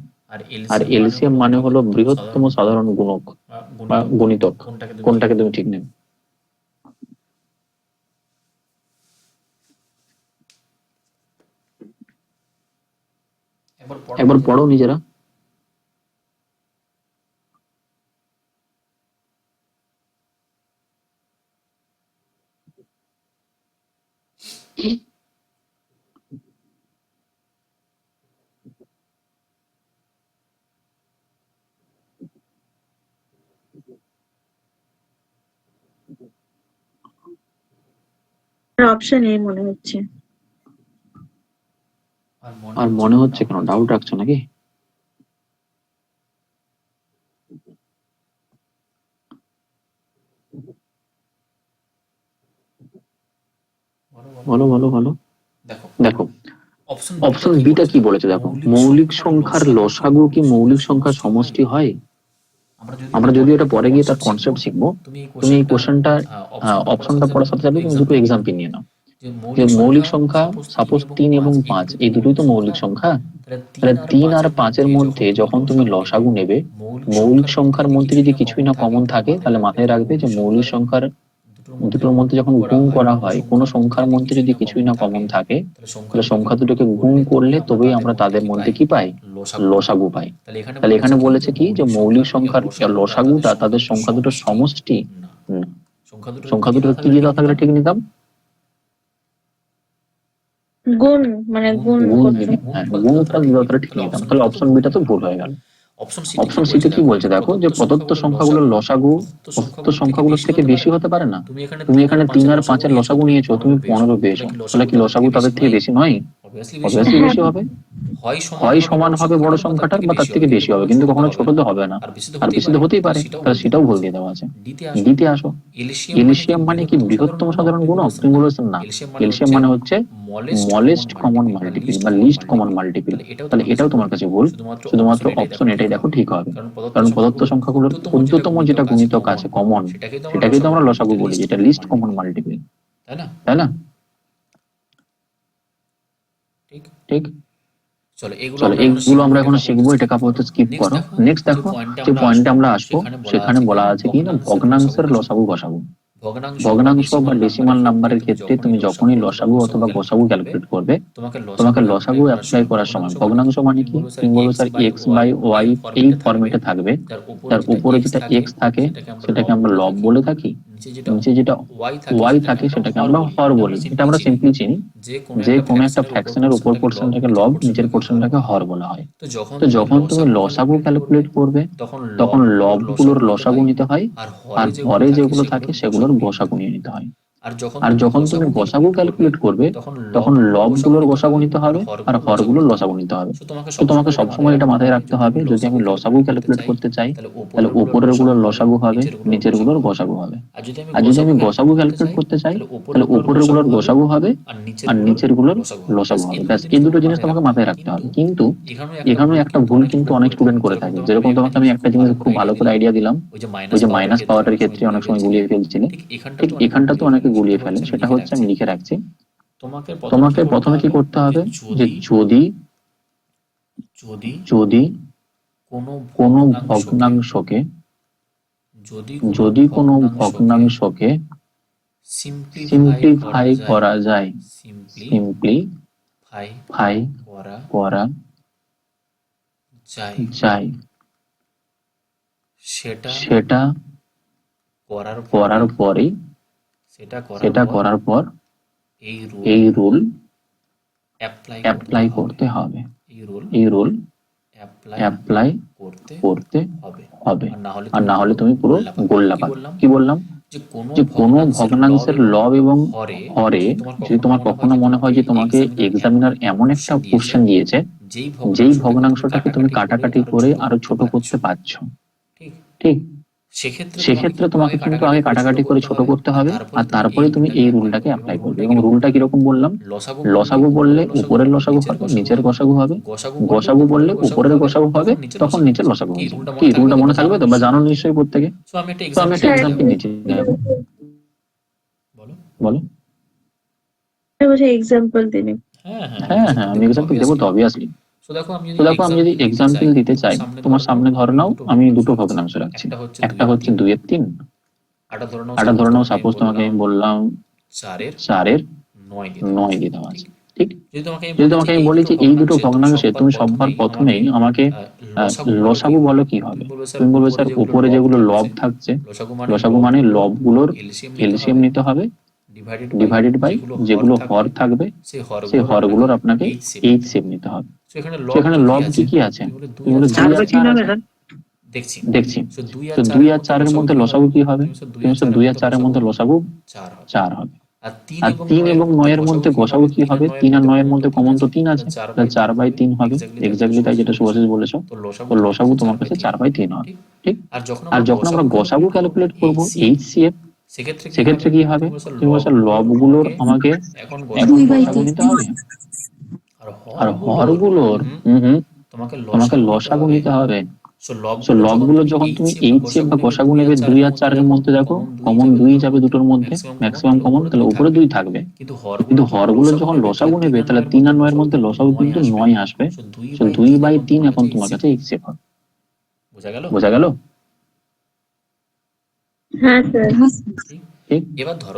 Speaker 1: আর এলসিএম মানে হলো বৃহত্তম সাধারণ গুণক বা গুণিতক। কোনটাকে তুমি ঠিক নেবে? একবার পড়ো নিজেরা।
Speaker 3: অপশন এ মনে হচ্ছে।
Speaker 1: আর মনে হচ্ছে কেন? ডাউট রাখছো নাকি? বলো বলো বলো। দেখো অপশন বিটা কি বলেছে দেখো, মৌলিক সংখ্যার লসাগু কি মৌলিক সংখ্যার সমষ্টি হয়? আমরা যদি এটা পরে গিয়ে তার কনসেপ্ট শিখবো, তুমি এই কোশ্চেনটা অপশনটা পড়ার সাথে সাথে তুমি দুটো এক্সাম্পল নিয়ে নাও। যে মৌলিক সংখ্যা সাপোজ 3 এবং 5, এই দুটোই তো মৌলিক সংখ্যা। তাহলে 3 আর 5 এর মধ্যে যখন তুমি লসাগু নেবে, মৌলিক সংখ্যার মধ্যে যদি কিছুই না কমন থাকে, তাহলে মাথায় রাখবে যে মৌলিক সংখ্যার দুটোর মধ্যে যখন গুণ করা হয়, কোনো সংখ্যার মধ্যে যদি কিছুই না কমন থাকে, তাহলে সংখ্যা দুটোকে গুণ করলে তবেই আমরা তাদের মধ্যে কি পাই, লসাগু পাই। তাহলে এখানে বলেছে কি যে মৌলিক সংখ্যার লসাগুটা তাদের সংখ্যা দুটোর সমষ্টি না। সংখ্যা দুটোর কি দিয়ে দেওয়া থাকলে ঠিক নিতাম,
Speaker 3: গুণ, মানে গুণ
Speaker 1: গুণ
Speaker 3: করতে।
Speaker 1: দিবি, হ্যাঁ গুণটা দিয়ে দেওয়া থাকলে ঠিক নিতাম। তাহলে অপশন বিটা তো ভুল হয়ে গেল। অপশন সিতে কি বলছে দেখো, যে প্রদত্ত সংখ্যাগুলোর লসাগু প্রদত্ত সংখ্যাগুলোর থেকে বেশি হতে পারে না। তুমি এখানে 3 আর 5 এর লসাগু নিয়েছো, তুমি 15 পেয়েছো, তাহলে কি লসাগু তাদের থেকে বেশি নয়? অবভিয়াসলি বেশি হবে। হয় সমান হবে বড় সংখ্যাটার, বা তার থেকে বেশি হবে, কিন্তু কখনো ছোট তো হবে না। আর বেশি তো হতেই পারে, তাহলে সেটাও ভুল দিয়ে দেওয়া আছে। দ্বিতীয় আসো, এলসিএম মানে কি বৃহত্তম সাধারণ গুণক? তুমি বলেছো না, এলসিএম মানে হচ্ছে স্মলেস্ট কমন মাল্টিপল বা লিস্ট কমন মাল্টিপল। তাহলে এটাও তোমার কাছে ভুল। শুধুমাত্র অপশন এটাই দেখো ঠিক হবে, কারণ প্রদত্ত সংখ্যাগুলোর ক্ষুদ্রতম যেটা গুণিতক আছে কমন, সেটাকে তো আমরা লসাগু বলি, যেটা লিস্ট কমন মাল্টিপল, তাই না? ঠিক। চলো এগুলো আমরা এখন শিখবো, এটাকে আপাতত স্কিপ করো। নেক্সট দেখো, যে পয়েন্টে আমরা আসবো সেখানে বলা আছে কি না, ভগ্নাংশের লসাগু গসাগু। ভগ্নাংশ বা ডেসিমাল নাম্বারের ক্ষেত্রে তুমি যখনই লসাগু অথবা গসাগু ক্যালকুলেট করবে, তোমাকে লসাগু অ্যাপ্লাই করার সময় ভগ্নাংশ মানে কি, তুমি বলবে স্যার এক্স বাই ওয়াই এই ফরম্যাটে থাকবে, তার উপরে যেটা এক্স থাকে সেটাকে আমরা লব বলে থাকি, নিচে যেটা ওয়াই থাকে সেটাকে আমরা হর বলি। এটা আমরা সিম্পলি চিনি, যে কোনো একটা ফ্র্যাকশনের উপর পোর্শনটাকে লব, নিচের পোর্শনটাকে হর বলা হয়। তো যখন তুমি লসাগু ক্যালকুলেট করবে, তখন লব গুলোর লসাগু নিতে হয়, আর হরে যেগুলো থাকে সেগুলোর গসাগু নিয়ে নিতে হয়। আর যখন তুমি গসাগু ক্যালকুলেট করবে, তখন লব গুলোর গসাগু নিতে হবে আর হর গুলোর লসাগু নিতে হবে। তো তোমাকে সবসময় এটা মাথায় রাখতে হবে, যদি আমি লসাগু ক্যালকুলেট করতে চাই, তাহলে উপরের গুলোর লসাগু হবে, নিচের গুলোর গসাগু হবে। আর যদি আমি গসাগু ক্যালকুলেট করতে চাই, তাহলে উপরের গুলোর গসাগু হবে আর নিচের গুলোর লসাগু হবে। ব্যাস, এই দুটো জিনিস তোমাকে মাথায় রাখতে হবে। কিন্তু এখানে একটা ভুল কিন্তু অনেক স্টুডেন্ট করে থাকে। যেরকম তোমাকে আমি একটা জিনিস খুব ভালো করে আইডিয়া দিলাম, ওই যে মাইনাস পাওয়ারের ক্ষেত্রে অনেক সময় গুলিয়ে ফেলছিলে, ঠিক এখানটা তো অনেকে গুলিয়ে ফেলে। সেটা হচ্ছে, আমি লিখে রাখছি, তোমাকে প্রথমে কি করতে হবে, যে যদি যদি কোনো ভগ্নাংশকে যদি কোনো ভগ্নাংশকে সিম্পলিফাই করা যায়, সিম্পলিফাই করা যায়, সেটা করার পরে সেটা করার পর এই রুল অ্যাপ্লাই করতে হবে। এই রুল অ্যাপ্লাই করতে হবে, আর না হলে তুমি পুরো গোল্লা পাবে। কি বললাম, যে কোনো ভগ্নাংশের লব এবং হরে যদি তোমার কখনো মনে হয় যে তোমাকে এক্সামিনার এমন একটা কোশ্চেন দিয়েছে যেই ভগ্নাংশটাকে তুমি কাটাকাটি করে আরো ছোট করতে পারছো, ঠিক, সেক্ষেত্রে তোমাকে কিন্তু আগে কাটাকাটি করে ছোট করতে হবে, আর তারপরে তুমি এই রুলটাকে অ্যাপ্লাই করবে। এবং রুলটা কিরকম বললাম, লসাগু বললে উপরের লসাগু হবে, নিচের গসাগু হবে, গসাগু বললে উপরের গসাগু হবে, তখন নিচের লসাগু হবে। কি রুলটা মনে থাকবে তো, বা জানো নিশ্চয়ই প্রত্যেকে? তো আমি একটা এক্সাম্পল নিচ্ছি, বলো।
Speaker 3: এক্সাম্পল দিনে।
Speaker 1: হ্যাঁ হ্যাঁ, আমি এক্সাম্পল দেবো তো অবভিয়াসলি। তো দেখো, আমি যদি এক্সাম্পল দিতে চাই, তোমার সামনে ধরে নাও আমি দুটো ভগ্নাংশ রাখছি, একটা হচ্ছে 2/3, আটা ধরে নাও সাপোজ তোমাকে আমি বললাম 4-এর 9 দিয়ে দেওয়া আছে, ঠিক। যদি তোমাকে আমি বলি যে এই দুটো ভগ্নাংশে তুমি সবার প্রথমেই আমাকে লসাগু বলো, কি হবে? তুমি বলবে স্যার উপরে যেগুলো লব থাকছে, লসাগু মানে লব গুলোর এলসিএম নিতে হবে, ডিভাইডেড বাই যেগুলো হর থাকবে, সেই হর গুলোর আপনাকে এইচসিএম নিতে হবে। সেখানে লব কি আছে? তুমি বলে 2 আর 4 আছে। দেখছি, তো 2 আর 4 এর মধ্যে লসাগু কি হবে? তুমি 2 আর 4 এর মধ্যে লসাগু 4 হবে। আর 3 এবং 9 এর মধ্যে গসাগু কি হবে? 3 আর 9 এর মধ্যে কমন তো 3 আছে, তাহলে 4/3 হবে। এক্স্যাক্টলি তাই, যেটা শুভাশিস বলেছো। তো লসাগু তোমার কাছে 4/3 হবে, ঠিক। আর যখন আমরা গসাগু ক্যালকুলেট করব এইচসিএফ, সেক্ষেত্রে কি হবে? তুমি বলছো লব গুলোর আমাকে এখন গসাগু নিতে হবে, আর হর গুলোর তোমাকে লসাগু নিতে হবে। সো লব গুলো যখন তুমি এইচসিএফ বা গসাগু নেবে 2 আর 4 এর মধ্যে, দেখো কমন 2 যাবে দুটোর মধ্যে, ম্যাক্সিমাম কমন, তাহলে উপরে 2 থাকবে। কিন্তু হরগুলো যখন লসাগু নেবে তাহলে 3 আর 9 এর মধ্যে লসাগু কিন্তু 9 আসবে। সো 2/3 এখন তোমার কাছে এইচসিএফ হবে। বোঝা গেল?
Speaker 3: হ্যাঁ স্যার।
Speaker 1: ঠিক।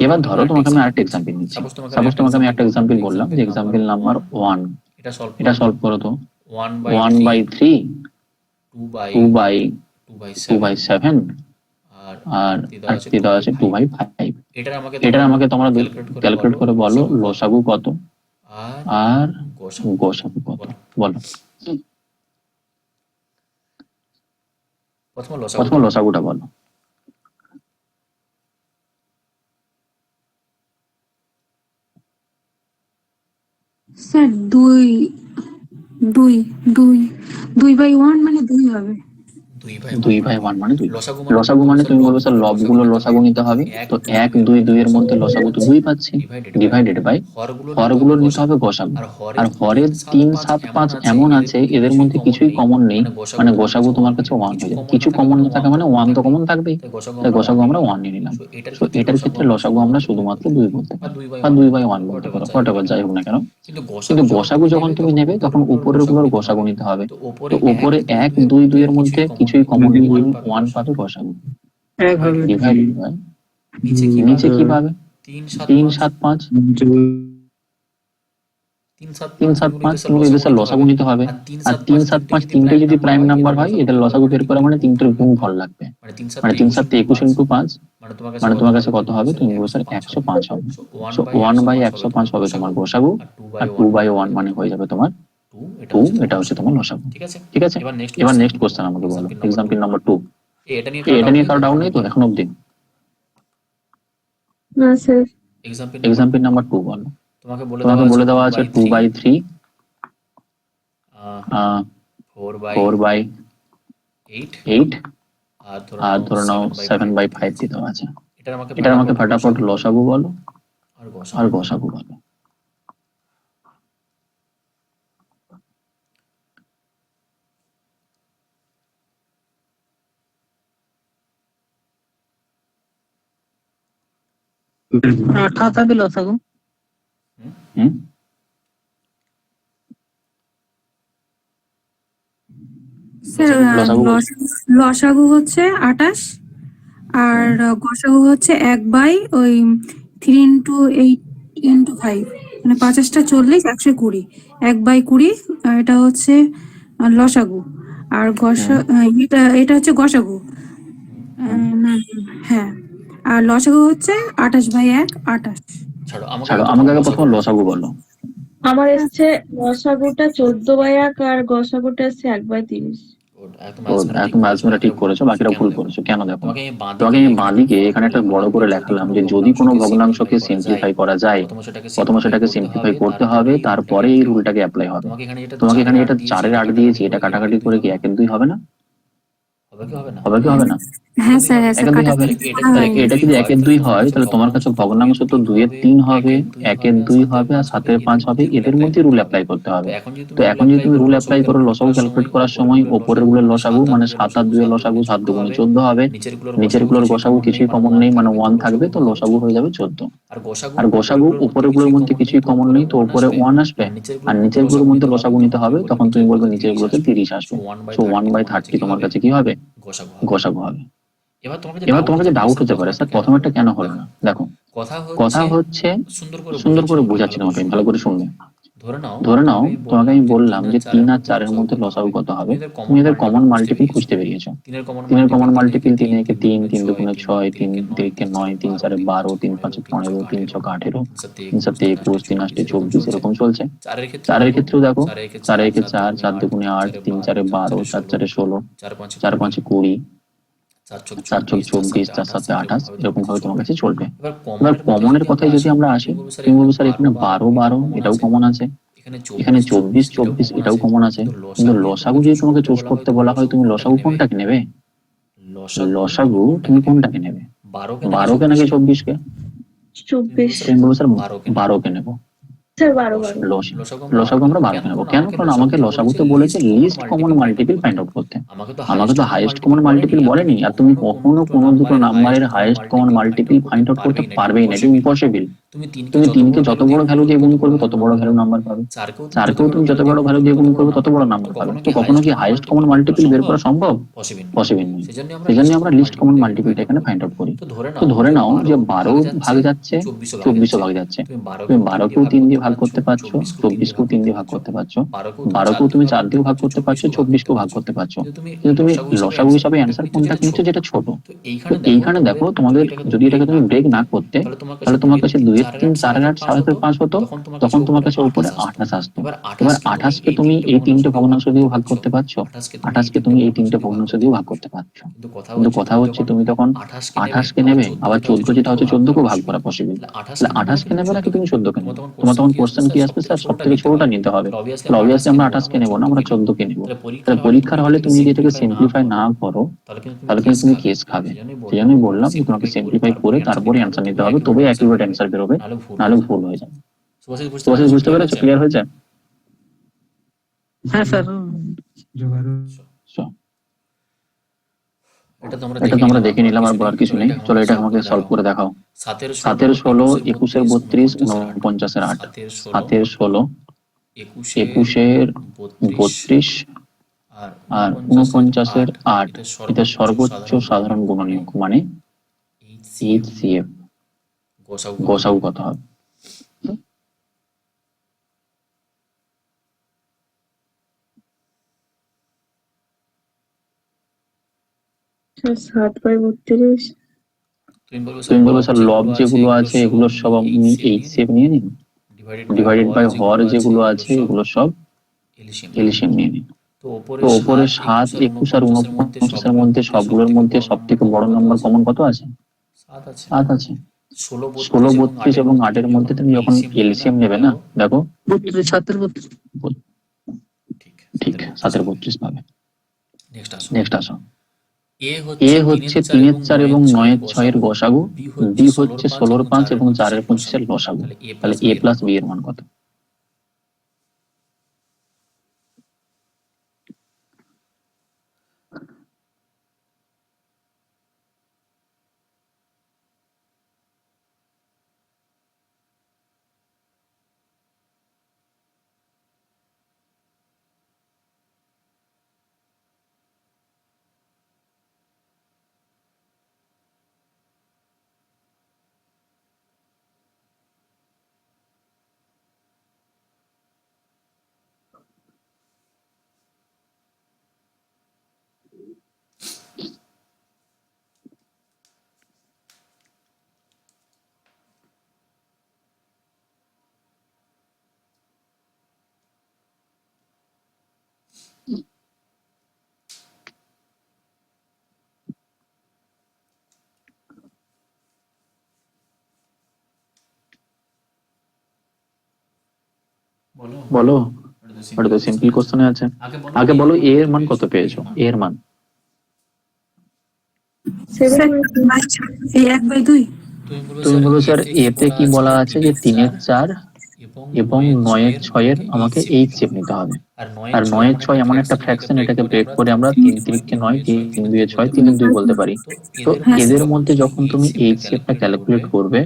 Speaker 1: এবার ধরো তোমাকে আমি আরেকটা এক্সাম্পল নিচ্ছি। সাপোজ তোমাকে আমি একটা এক্সাম্পল বললাম যে এক্সাম্পল নাম্বার 1, এটা সলভ করো তো। 1/3, 2/7 আর থিটা আছে 2/5। এটা আমাকে তোমরা ক্যালকুলেট করে বলো লসাগু কত আর গসাগু কত, বলো। প্রথমে লসাগুটা বলো।
Speaker 2: স্যার 2/1 মানে 2 হবে।
Speaker 1: 2/1 মানে 2। লসাগু মানে তুমি বলবে স্যার লবগুলো লসাগু নিতে হবে, তো 1 2 2 এর মধ্যে লসাগু তো 2 পাচ্ছি, ডিভাইডেড বাই হরগুলোর নিতে হবে গসাগু। আর হরের 3 7 5 এমন আছে এদের মধ্যে কিছুই কমন নেই, মানে গসাগু তোমার কাছে 1 হয়ে যাবে। কিছু কমন না থাকা মানে 1 তো কমন থাকবেই, তাই গসাগু আমরা 1 নিয়ে নিলাম। তো এটার ক্ষেত্রে লসাগু আমরা শুধুমাত্র 2 বলতে পারি বা 2/1 বলতে পারো, হোয়াটএভার যাই হোক না কেন। কিন্তু গসাগু যখন তুমি নেবে তখন উপরের গুলোর গসাগু নিতে হবে। তো উপরে 1 2 2 এর মধ্যে কিছুই কমন নেই, 1 পাবে গসাগু, ডিভাইডেড বাই নিচে কি পাবে 3 7 5। 3 7 5 তুমি এদের স্যার লসাগু নিতে হবে, আর 3 7 5 তিনটে যদি প্রাইম নাম্বার হয় এদের লসাগু বের করা মানে তিনটের গুণফল লাগবে, মানে 3 7 21 ইনটু 5, মানে তোমার কাছে কত হবে, তুমি বলছো 105 হবে। সো 1/105 হবে তোমার গসাগু, আর 2/1 মানে হয়ে যাবে তোমার 2, এটা হচ্ছে তোমার লসাগু। ঠিক আছে, এবার নেক্সট কোশ্চেন আমাকে বলো, এক্সাম্পল নাম্বার 2। এটা নিয়ে কারো ডাউট নেই তো এখন অবধি?
Speaker 3: না স্যার।
Speaker 1: এক্সাম্পল নাম্বার 2 বলো। তোমাকে বলে দেওয়া আছে 2/3, 4/8 আর ধরে নাও 7/5 দিয়ে দেওয়া আছে। এটার আমাকে ফটাফট লসাগু বলো আর গসাগু বলো।
Speaker 4: খাতা লসাগু।
Speaker 2: স্যার লসাগু হচ্ছে 28 আর গসাগু হচ্ছে 1/3 × 8 × 5, মানে 50টা 40 120, 1/20 এটা হচ্ছে লসাগু। আর এটা হচ্ছে গসাগু। হ্যাঁ, আর লসাগু হচ্ছে 28/1 28।
Speaker 1: ছাড়ো, আমাকে আগে প্রথমে লসাগু বলো।
Speaker 3: আমার এসছে লসাগুটা 14/1 আর গসাগুটা এসছে 1/30।
Speaker 1: তুমি আজমেরা ঠিক করেছো, বাকিরা ভুল করেছো। কেন দেখো, তোমাকে আমি বাঁদিকে এখানে একটা বড় করে লেখালাম যে যদি কোনো ভগ্নাংশকে সিম্পলিফাই করা যায় প্রথমে সেটাকে সিম্পলিফাই করতে হবে, তারপরে এই রুলটাকে অ্যাপ্লাই হবে। তোমাকে এখানে এটা 4 8 দিয়েছি, এটা কাটাকাটি করে কি 1 2 হবে না? হবে কি হবে না?
Speaker 2: হ্যাঁ স্যার,
Speaker 1: 1 2 হবে। তাহলে এটা যদি 1 2 হয় তাহলে তোমার কাছে ভগ্নাংশ তো 2 3 হবে, 1 2 হবে আর 7 5 হবে, এদের মধ্যে রুল অ্যাপ্লাই করতে হবে। তো এখন যদি তুমি রুল অ্যাপ্লাই করো লসাগু ক্যালকুলেট করার সময় উপরের গুলোর লসাগু মানে 7 আর 2 এর লসাগু 7 2 × 14 হবে, নিচের গুলোর গসাগু কিছুই কমন নেই মানে 1 থাকবে, তো লসাগু হয়ে যাবে 14। আর গসাগু উপরের গুলোর মধ্যে কিছুই কমন নেই, তো উপরে 1 আসবে, আর নিচের গুলোর মধ্যে লসাগু নিতে হবে, তখন তুমি বলবে নিচের গুলোতে 30 আসবে। সো 1/30 তোমার কাছে কি হবে, গসাগু হবে। এবার তোমার কাছে ডাউট হতে পারে স্যার প্রথমেরটা কেন হলো না। দেখো, কথা হচ্ছে সুন্দর করে বোঝাচ্ছি তোমাকে, ভালো করে শুনবে। ধরে নাও তোমাকে আমি বললাম যে 3 আর 4 এর মধ্যে লসাগু কত হবে, তুমি এদের কমন মাল্টিপল খুঁজতে পেরিয়েছো। 3 এর কমন মাল্টিপল 3 একে 3, 3 2 6, 3 3 9, 3 4 12, 3 5 15, 3 6 18, 3 7 21, 3 8 24 এরকম চলছে। 4 এর ক্ষেত্রেও দেখো 4 একে 4, 4 2 8, 3 4 12, 4 4 16, 4 5 20, 4 6 24, 4 7 28 এরকম ভাবে তোমার কাছে চলবে। এবার কমনের কথায় যদি আমরা আসি, তুমি বলবো স্যার এখানে 12 12 এটাও কমন আছে, এখানে 24 24 এটাও কমন আছে, কিন্তু লসাগু যদি তোমাকে চুজ করতে বলা হয় তুমি লসাগু কোনটাকে নেবে? লসাগু তুমি কোনটাকে নেবে, 12 কে নাকি 24 কে?
Speaker 3: 24।
Speaker 1: তুমি বলবো স্যার 12 কে নেবো।
Speaker 3: স্যার 12
Speaker 1: লসাগু আমরা 12 নেবো কেন? কারণ আমাকে লসাগুতে বলেছে list common multiple find out করতে, আমাকে তো হাইয়েস্ট কমন মাল্টিপল বলেনি। আর তুমি কখনো কোনো দুটো নাম্বারের highest common multiple find out করতে পারবেই না, এটা ইম্পসিবল। তুমি 3 কে যত বড় ভ্যালু দিয়ে গুণ করবে তত বড় ভ্যালু নাম্বার পাবে, 4 কেও তুমি যত বড় ভ্যালু দিয়ে গুণ করবে তত বড় নাম্বার পাবে। তো কখনো কি হাইয়েস্ট কমন মাল্টিপল বের করা সম্ভব? পসিবল নয়। সেই জন্য আমরা লিস্ট কমন মাল্টিপলটা এখানে ফাইন্ড আউট করি। তো ধরে নাও যে 12 ভাগ যাচ্ছে 24 ভাগ যাচ্ছে, তুমি 12 কেও 3 দিয়ে ভাগ করতে পারছো, 24 কেও 3 দিয়ে ভাগ করতে পারছো, 12 কেও তুমি 4 দিয়ে ভাগ করতে পারছো, 24 কেও ভাগ করতে পারছো। কিন্তু তুমি লসাগু হিসাবে অ্যান্সার কোনটা নিচ্ছ যেটা ছোট। তো এইখানে দেখো তোমাদের যদি এটাকে তুমি ব্রেক না করতে তাহলে তোমার কাছে 2 এর 3 4 এর 8 7 এর 5 হতো, তখন তোমার কাছে উপরে 28 আসতো। এবার 28 কে তুমি এই 3টে ভগ্নাংশ দিয়ে ভাগ করতে পারছো, 28 কে তুমি এই 3টে ভগ্নাংশ দিয়ে ভাগ করতে পারছো। কিন্তু কথা হচ্ছে তুমি তখন 28 কে নেবে, আবার 14 যেটা হচ্ছে 14 কেও ভাগ করা পসিবল, তাহলে 28 কে নেবে নাকি তুমি 14 কে নেবে? তোমার তখন কোশ্চেন কি আসবে, স্যার সব থেকে ছোটটা নিতে হবে। তাহলে অবভিয়াসলি আমরা 28 কে নেবো না, আমরা 14 কে নেবো। তাহলে পরীক্ষার হলে তুমি যদি এটাকে সিম্পলিফাই না করো তাহলে কিন্তু তুমি কেস খাবে। সেই জন্যই বললাম যে তোমাকে সিম্পলিফাই করে তারপরে অ্যান্সার নিতে হবে, তবে অ্যাকিউরেট অ্যান্সার বেরোবে, নাহলে ভুল হয়ে যাবে। তোমার বুঝতে পেরেছো? ক্লিয়ার হয়েছে?
Speaker 4: হ্যাঁ স্যার।
Speaker 1: So, এটা তো আমরা দেখে নিলাম, আর বলার কিছু নেই। চলো এটা আমাকে সলভ করে দেখাও। 7 এর 16, 21 এর 32, 49 এর 8, 7 এর 16, 21 এর 32 আর 49 এর 8, এটা সর্বোচ্চ সাধারণ গুণনীয়ক মানে HCF। গসাগু কত হবে?
Speaker 3: স্যার 7/32।
Speaker 1: তুমি বলবো স্যার লব যেগুলো আছে এগুলো সব আমি HCF নিয়ে নিন, ডিভাইডেড বাই হর যেগুলো আছে এগুলো সব এলসিএম নিয়ে নিন। তো ওপরে 7, 21 আর 49 এর মধ্যে সবগুলোর মধ্যে সব থেকে বড় নাম্বার কমন কত আছে? 7 আছে। 16, 32 এবং 8 এর মধ্যে তুমি যখন এলসিএম নেবে না, দেখো
Speaker 4: 32 7 32
Speaker 1: ঠিক 7 এর 32 পাবে। নেক্সট আসো। এ হচ্ছে 3 এর 4 এবং 9 এর 6 এর গসাগু, বি হচ্ছে 16 এর 5 এবং 4 এর 25 এর লসাগু। তাহলে এ প্লাস বি এর মান কত? বলো, ওটা তো সিম্পল কোশ্চেনে আছে। আগে বলো এ এর মান কত পেয়েছো? এ এর মান
Speaker 3: 7/2।
Speaker 2: এই 1/2।
Speaker 1: তুমি বলো স্যার এতে কি বলা আছে যে 3 এর 4 এবং 9 এর 6 এর আমাকে HCF নিতে হবে। আর 9 এর 6 এমন একটা ফ্র্যাকশন, এটাকে ব্রেক করে আমরা 3 3 9, 3 2 6, 3 2 বলতে পারি। তো এদের মধ্যে যখন তুমি HCF টা ক্যালকুলেট করবে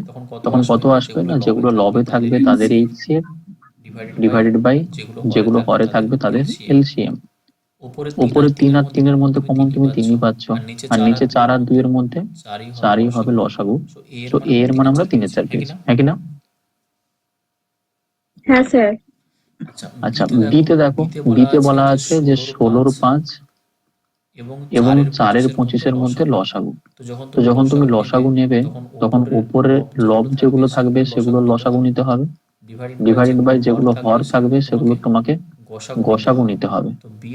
Speaker 1: তখন কত আসবে না, যেগুলো লবে থাকবে তাদের HCF ডিভাইডেড বাই যেগুলো হরে থাকবে তাদের এলসিএম। উপরে 3 আর 3 এর মধ্যে কমন তুমি 3ই পাচ্ছ, আর নিচে 4 আর 2 এর মধ্যে 4ই হবে লসাগু। তো এ এর মান আমরা 3 এর 4 পেয়েছি, হ্যাঁ কি না?
Speaker 3: হ্যাঁ স্যার।
Speaker 1: আচ্ছা বিতে দেখো, বিতে বলা আছে যে 16 5 এবং 4 এর 25 এর মধ্যে লসাগু। তো যখন তুমি লসাগু নেবে তখন উপরে লব যেগুলো থাকবে সেগুলো লসাগু নিতে হবে, ডিভাইডেড বাই যেগুলো হর থাকবে সেগুলো তোমাকে গসাগু নিতে হবে।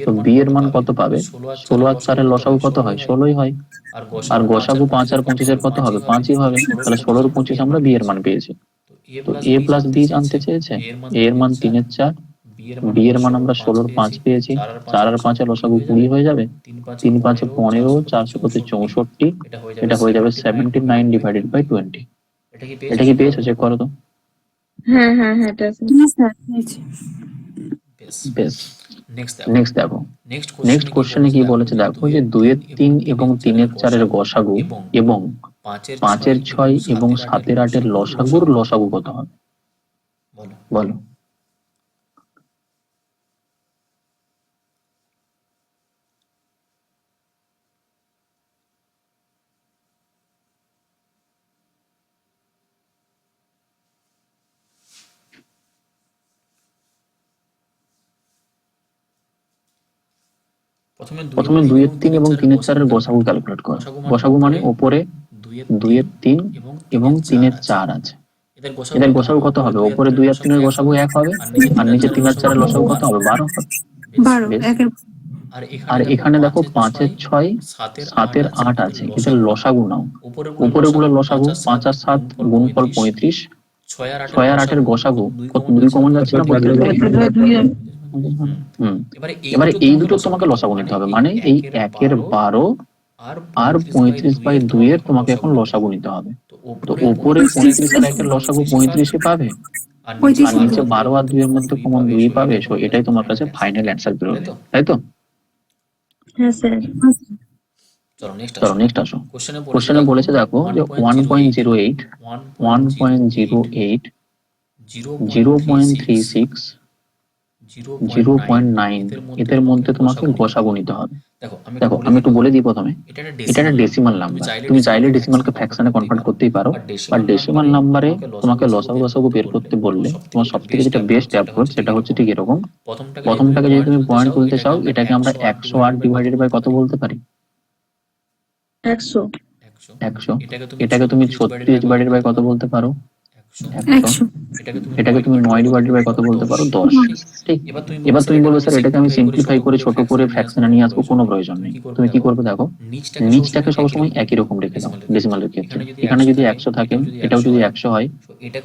Speaker 1: তো বি এর মান কত পাবে? 16 আর 4 এর লসাগু কত হয়? 16ই হয়। আর গসাগু 5 আর 25 এর কত হবে? 5ই হবে। তাহলে 16 আর 25 আমরা বি এর মান পেয়েছি। তো এ প্লাস বি জানতে চেয়েছে, এ এর মান 3 এর 4, বি এর মান আমরা 16 5 পেয়েছি, 4 আর 5 এর লসাগু 20 হয়ে যাবে, 3 5 15, 4 64, এটা হয়ে যাবে 79 ডিভাইডেড বাই 20। এটা কি পেয়েছো? চেক করো তো।
Speaker 3: হ্যাঁ হ্যাঁ হ্যাঁ এটা আছে।
Speaker 2: হ্যাঁ স্যার পেয়েছি।
Speaker 5: বেশ।
Speaker 1: বেশ,
Speaker 5: নেক্সট
Speaker 1: নেক্সট দেখো।
Speaker 5: নেক্সট
Speaker 1: নেক্সট কোশ্চেনে কি বলেছে দেখো, যে 2-এর 3 এবং 3-এর 4-এর গসাগু এবং 5-এর 6 এবং 7-এর 8-এর লসাগুর লসাগু কত হবে?
Speaker 5: বলো।
Speaker 1: বলো। প্রথমে 2-এর 3 এবং 3-এর 4-এর গসাগু ক্যালকুলেট করো। গসাগু মানে ওপরে 2-এর 3 এবং 3-এর 4 আছে, এদের গসাগু কত হবে? ওপরে 2-আর 3-এর গসাগু 1 হবে, আর নিচে 3-আর 4-এর লসাগু কত হবে? 12 হবে।
Speaker 2: 12
Speaker 1: বেশ।
Speaker 2: একের
Speaker 5: আর
Speaker 1: এখানে দেখো 5-এর 6 7-এর 8 আছে, এদের লসাগু নাও। উপরে গুলো লসাগু 5 আর 7 গুণফল 35, 6 আর 8-এর গসাগু কত? 2 কমন যাচ্ছে না প্রত্যেক থেকে? এবারে এই দুটো তোমাকে লসাগু নিতে হবে, মানে এই 1-এর 12 আর 35/2-এর তোমাকে এখন লসাগু নিতে হবে। তো ওপরে 35 আর 1-এর লসাগু 35ই পাবে, আর
Speaker 2: 35
Speaker 1: নিচে 12 আর 2-এর মধ্যে কমন 2 পাবে। সো এটাই তোমার কাছে ফাইনাল অ্যান্সার বেরোবে, তাই তো?
Speaker 3: হ্যাঁ স্যার।
Speaker 1: চলো নেক্সট আসো। কোশ্চেনে বলেছে দেখো যে 1.08 1.08 0.36 0.9 এদের মধ্যে তোমাকে গসাগু নিতে হবে। দেখো আমি একটু বলে দিই প্রথমে, এটা একটা ডেসিমাল নাম্বার। তুমি চাইলে ডেসিমালকে ফ্র্যাকশনে কনভার্ট করতেই পারো, বা ডেসিমাল নাম্বারে তোমাকে লসাগু গসাগু বের করতে বললে তোমার সব থেকে যেটা বেস্ট অ্যাপ্রোচ সেটা হচ্ছে ঠিক এরকম। প্রথমটাকে যদি তুমি পয়েন্ট তুলতে চাও, এটাকে আমরা 108 ডিভাইডেড বাই কত বলতে পারি?
Speaker 3: 100।
Speaker 1: 100। এটাকে তুমি 36 ডিভাইডেড বাই কত বলতে পারো? 100।
Speaker 2: 100
Speaker 1: এটাকে তুমি 9 ডিভাইডেড বাই কত বলতে পারো? 10। ঠিক। এবার তুমি বলবে স্যার এটাকে আমি সিম্পলিফাই করে ছোট করে ফ্র্যাকশনে নিয়ে আসবো, কোনো প্রয়োজন নেই। তুমি কি করবে দেখো, নিচটাকে সবসময় একই রকম রেখে দাও ডেসিমালের ক্ষেত্রে। এখানে যদি 100 থাকে, এটাও যদি 100 হয়,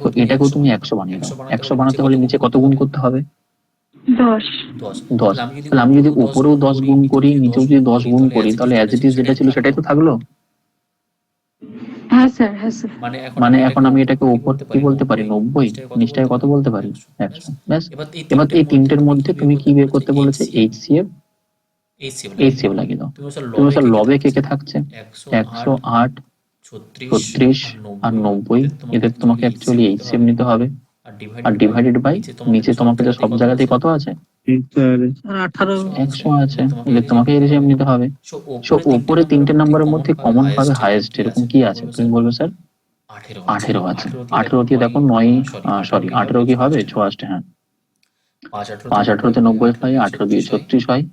Speaker 1: তো এটাকেও তুমি 100 বানিয়ে দাও। 100 বানাতে হলে নিচে কত গুণ করতে হবে?
Speaker 2: 10
Speaker 1: 10। তাহলে আমি যদি উপরেও 10 গুণ করি, নিচেও যদি 10 গুণ করি, তাহলে অ্যাজ ইট ইজ যেটা ছিল সেটাই তো থাকলো।
Speaker 2: হ্যাঁ স্যার হ্যাঁ স্যার
Speaker 1: মানে এখন আমি এটাকে উপর কি বলতে পারি? 90। নিচটাকে কত বলতে পারি? 100। ব্যাস। এবার এই তিনটের মধ্যে তুমি কি বের করতে বলেছে? HCF। HCF লাগিয়ে দাও। তুমি স্যার লবে কে কে থাকছে? 108, 36 আর 90, এদের তোমাকে অ্যাকচুয়ালি HCF নিতে হবে, আর ডিভাইডেড বাই নিচে তোমাকে যে সব জায়গাতেই কত আছে?
Speaker 4: 18
Speaker 1: 100 আছে, এদের তোমাকে HCF নিতে হবে। সো উপরে তিনটে নাম্বারের মধ্যে কমন ভাবে হাইয়েস্ট এরকম কি আছে? তুমি বলবে স্যার 18 আছে। 18 দিয়ে দেখো 9, সরি 18 কি হবে? 64। হ্যাঁ, 5 18 তে 90 হয়, 18 দিয়ে 36 হয়,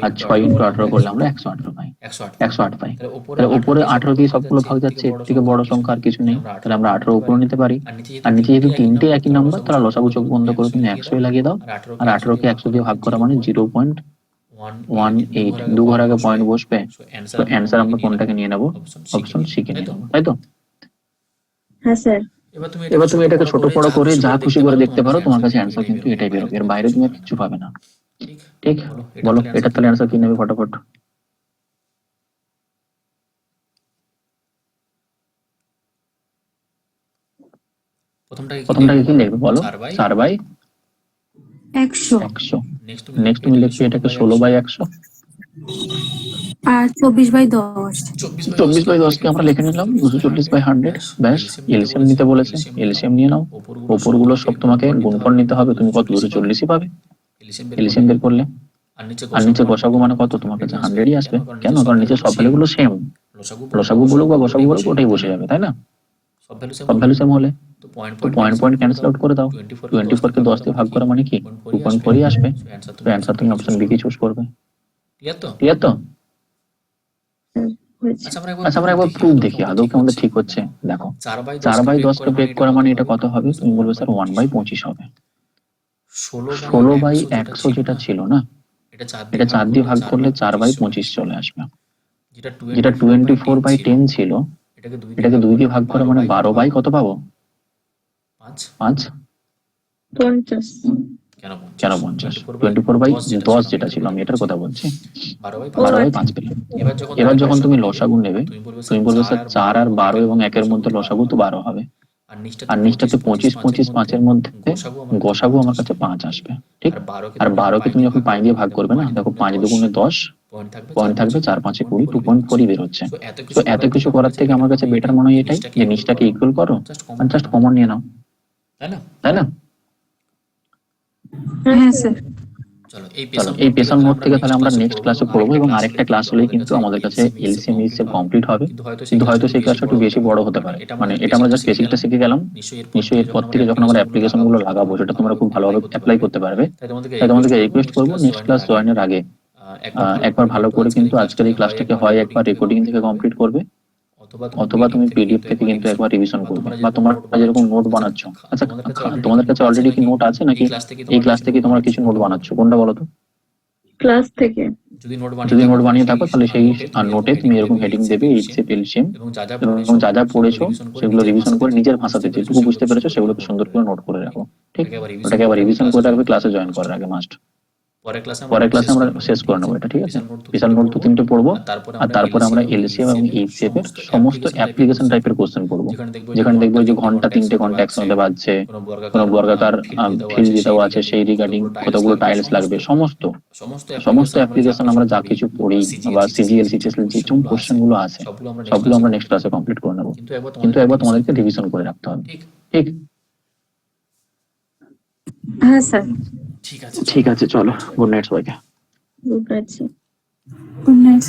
Speaker 1: আর 6 ইন্টু 18 করলে আমরা 118 পাই। 108 পাই। তাহলে উপরে 18 দিয়ে সবগুলো ভাগ যাচ্ছে, এর থেকে বড় সংখ্যা আর কিছু নেই। তাহলে আমরা 18 উপরে নিতে পারি, আর নিচে যেহেতু তিনটে একই নাম্বার, তাহলে লসাগু চোখ বন্ধ করে তুমি 100 লাগিয়ে দাও, আর 18কে 100 দিয়ে ভাগ করা মানে 0.18। 2 ঘর আগে পয়েন্ট বসবে। তো অ্যান্সার আমরা কোনটাকে নিয়ে নেবো? অপশন সি কে নিয়ে নেবো, তাই তো?
Speaker 3: হ্যাঁ স্যার।
Speaker 1: এবার তুমি এটাকে ছোট বড় করে যা খুশি করে দেখতে পারো, তোমার কাছে অ্যান্সার কিন্তু এটাই বেরোবে, এর বাইরে তুমি আর কিছু পাবে না। ঠিক, বলো এটা তাহলে অ্যান্সার কি নেবে ফটাফট? প্রথমটাকে কি লিখবে বলো? 4/100।
Speaker 2: 100
Speaker 1: নেক্সট তুমি লিখবে এটাকে 16/100।
Speaker 2: আর 24/10
Speaker 1: 24/10 কে আমরা লিখে নিলাম 240/100। ব্যাস, এলসিএম নিতে বলেছে, এলসিএম নিয়ে নাও। ওপরগুলো সব তোমাকে গুণফল নিতে হবে, তুমি কত? 240ই পাবে এলসিএম বের করলে। আর নিচে গসাগু মানে কত? তোমার কাছে 100ই আসবে। কেন? কারণ নিচে সব ভ্যালুগুলো সেম, লসাগু বলুক বা গসাগু বলুক ওটাই বসে যাবে, তাই না? সব ভ্যালু সেম হলে তো পয়েন্ট পয়েন্ট ক্যান্সেল আউট করে দাও। 24 কে 10 দিয়ে ভাগ করা মানে কি? 2.4ই আসবে। তো অ্যান্সার তুমি অপশন বি কে চুজ করবে। ক্লিয়ার তো?
Speaker 3: হয়েছে।
Speaker 1: আচ্ছা আমরা একবার প্রুফ দেখি আদৌ কি আমাদের ঠিক হচ্ছে। দেখো 4/10 কে ব্রেক করা মানে এটা কত হবে? তুমি বলবে স্যার 1/25 হবে। 16/100 যেটা ছিল না, এটা 4 দিয়ে ভাগ করলে 4/25 চলে আসবে। যেটা 24/10 ছিল, এটাকে 2 দিয়ে ভাগ করা মানে 12 কত পাবো? 5।
Speaker 3: 50।
Speaker 1: কেন 50? 24/10 যেটা ছিল, আমি এটার কথা বলছি। 12/5 পেলাম। এবার যখন তুমি লসাগু নেবে, তুমি বলবে স্যার 4 আর 12 এবং 1-এর মধ্যে লসাগু তো 12 হবে, আর নিচটাতে 25 5-এর মধ্যে গসাগু আমার কাছে 5 আসবে, ঠিক? আর 12কে তুমি যখন 5 দিয়ে ভাগ করবে না, দেখো 5 দুগুণে 10, পয়েন্ট থাকবে 4 5 20, 2.4 বেরোচ্ছে। তো এত কিছু করার থেকে আমার কাছে বেটার মনে হয় এটাই যে নিচটাকে ইকুয়াল করো আর জাস্ট কমন নিয়ে নাও,
Speaker 5: তাই না?
Speaker 1: তাই না?
Speaker 2: হ্যাঁ স্যার।
Speaker 5: চলো
Speaker 1: এই পেছন নোট থেকে তাহলে আমরা নেক্সট ক্লাসে পড়বো, এবং আরেকটা ক্লাস হলেই কিন্তু আমাদের কাছে এলসিএম ইউসিএম কমপ্লিট হবে। কিন্তু হয়তো সেই ক্লাসটা একটু বেশি বড় হতে পারে, মানে এটা আমরা জাস্ট বেসিকটা শিখে গেলাম। নিশ্চয়ই এরপর থেকে যখন আমরা অ্যাপ্লিকেশন গুলো লাগাবো সেটা তোমরা খুব ভালোভাবে অ্যাপ্লাই করতে পারবে। তাই তোমাদেরকে রিকোয়েস্ট করবো নেক্সট ক্লাস জয়েনের আগে একবার ভালো করে কিন্তু আজকের এই ক্লাসটাকে হয় একবার রেকর্ডিং থেকে কমপ্লিট করবে, অথবা তুমি পিডিএফ থেকে কিন্তু একবার রিভিশন করবে, বা তোমরা যেরকম নোট বানাচ্ছ। আচ্ছা, তোমাদের কাছে অলরেডি কি নোট আছে নাকি এই ক্লাস থেকে তোমরা কিছু নোট বানাচ্ছ? কোনটা বলো তো?
Speaker 3: ক্লাস থেকে।
Speaker 5: যদি
Speaker 1: নোট বানিয়ে থাকো তাহলে সেই নোটে তুমি এরকম হেডিং দেবে এইচএফ এলসিএম, এবং যা যা পড়েছো সেগুলো রিভিশন করে নিজের ভাষাতে যেটুকু বুঝতে পেরেছো সেগুলোকে সুন্দর করে নোট করে রাখো, ঠিক? ওটাকে আবার রিভিশন করে রাখবে ক্লাসে জয়েন করার আগে মাস্ট। পরের ক্লাসে আমরা শেষ করে নেবো এটা, ঠিক আছে? স্পেশাল নোট 2-3টে পড়বো, আর তারপরে আমরা এলসিএম এবং এইচসিএফ এর সমস্ত অ্যাপ্লিকেশন টাইপের কোশ্চেন পড়বো, যেখানে দেখবো যে ঘন্টা 3টে ঘন্টা একসঙ্গে বাজছে, কোনো বর্গাকার ফিল যেটাও আছে সেই রিগার্ডিং কতগুলো টাইলস লাগবে, সমস্ত অ্যাপ্লিকেশন আমরা যা কিছু পড়ি বা সিজিএল সিটিএসএল যে কোশ্চেন গুলো আছে সবগুলো আমরা নেক্সট ক্লাসে কমপ্লিট করে নেবো, কিন্তু একবার তোমাদেরকে রিভিশন করে রাখতে হবে, ঠিক?
Speaker 2: হ্যাঁ স্যার।
Speaker 5: ঠিক আছে,
Speaker 1: ঠিক আছে, চলো, গুড নাইট সবাইকে।
Speaker 3: বুঝতে পারছি।
Speaker 2: Good night.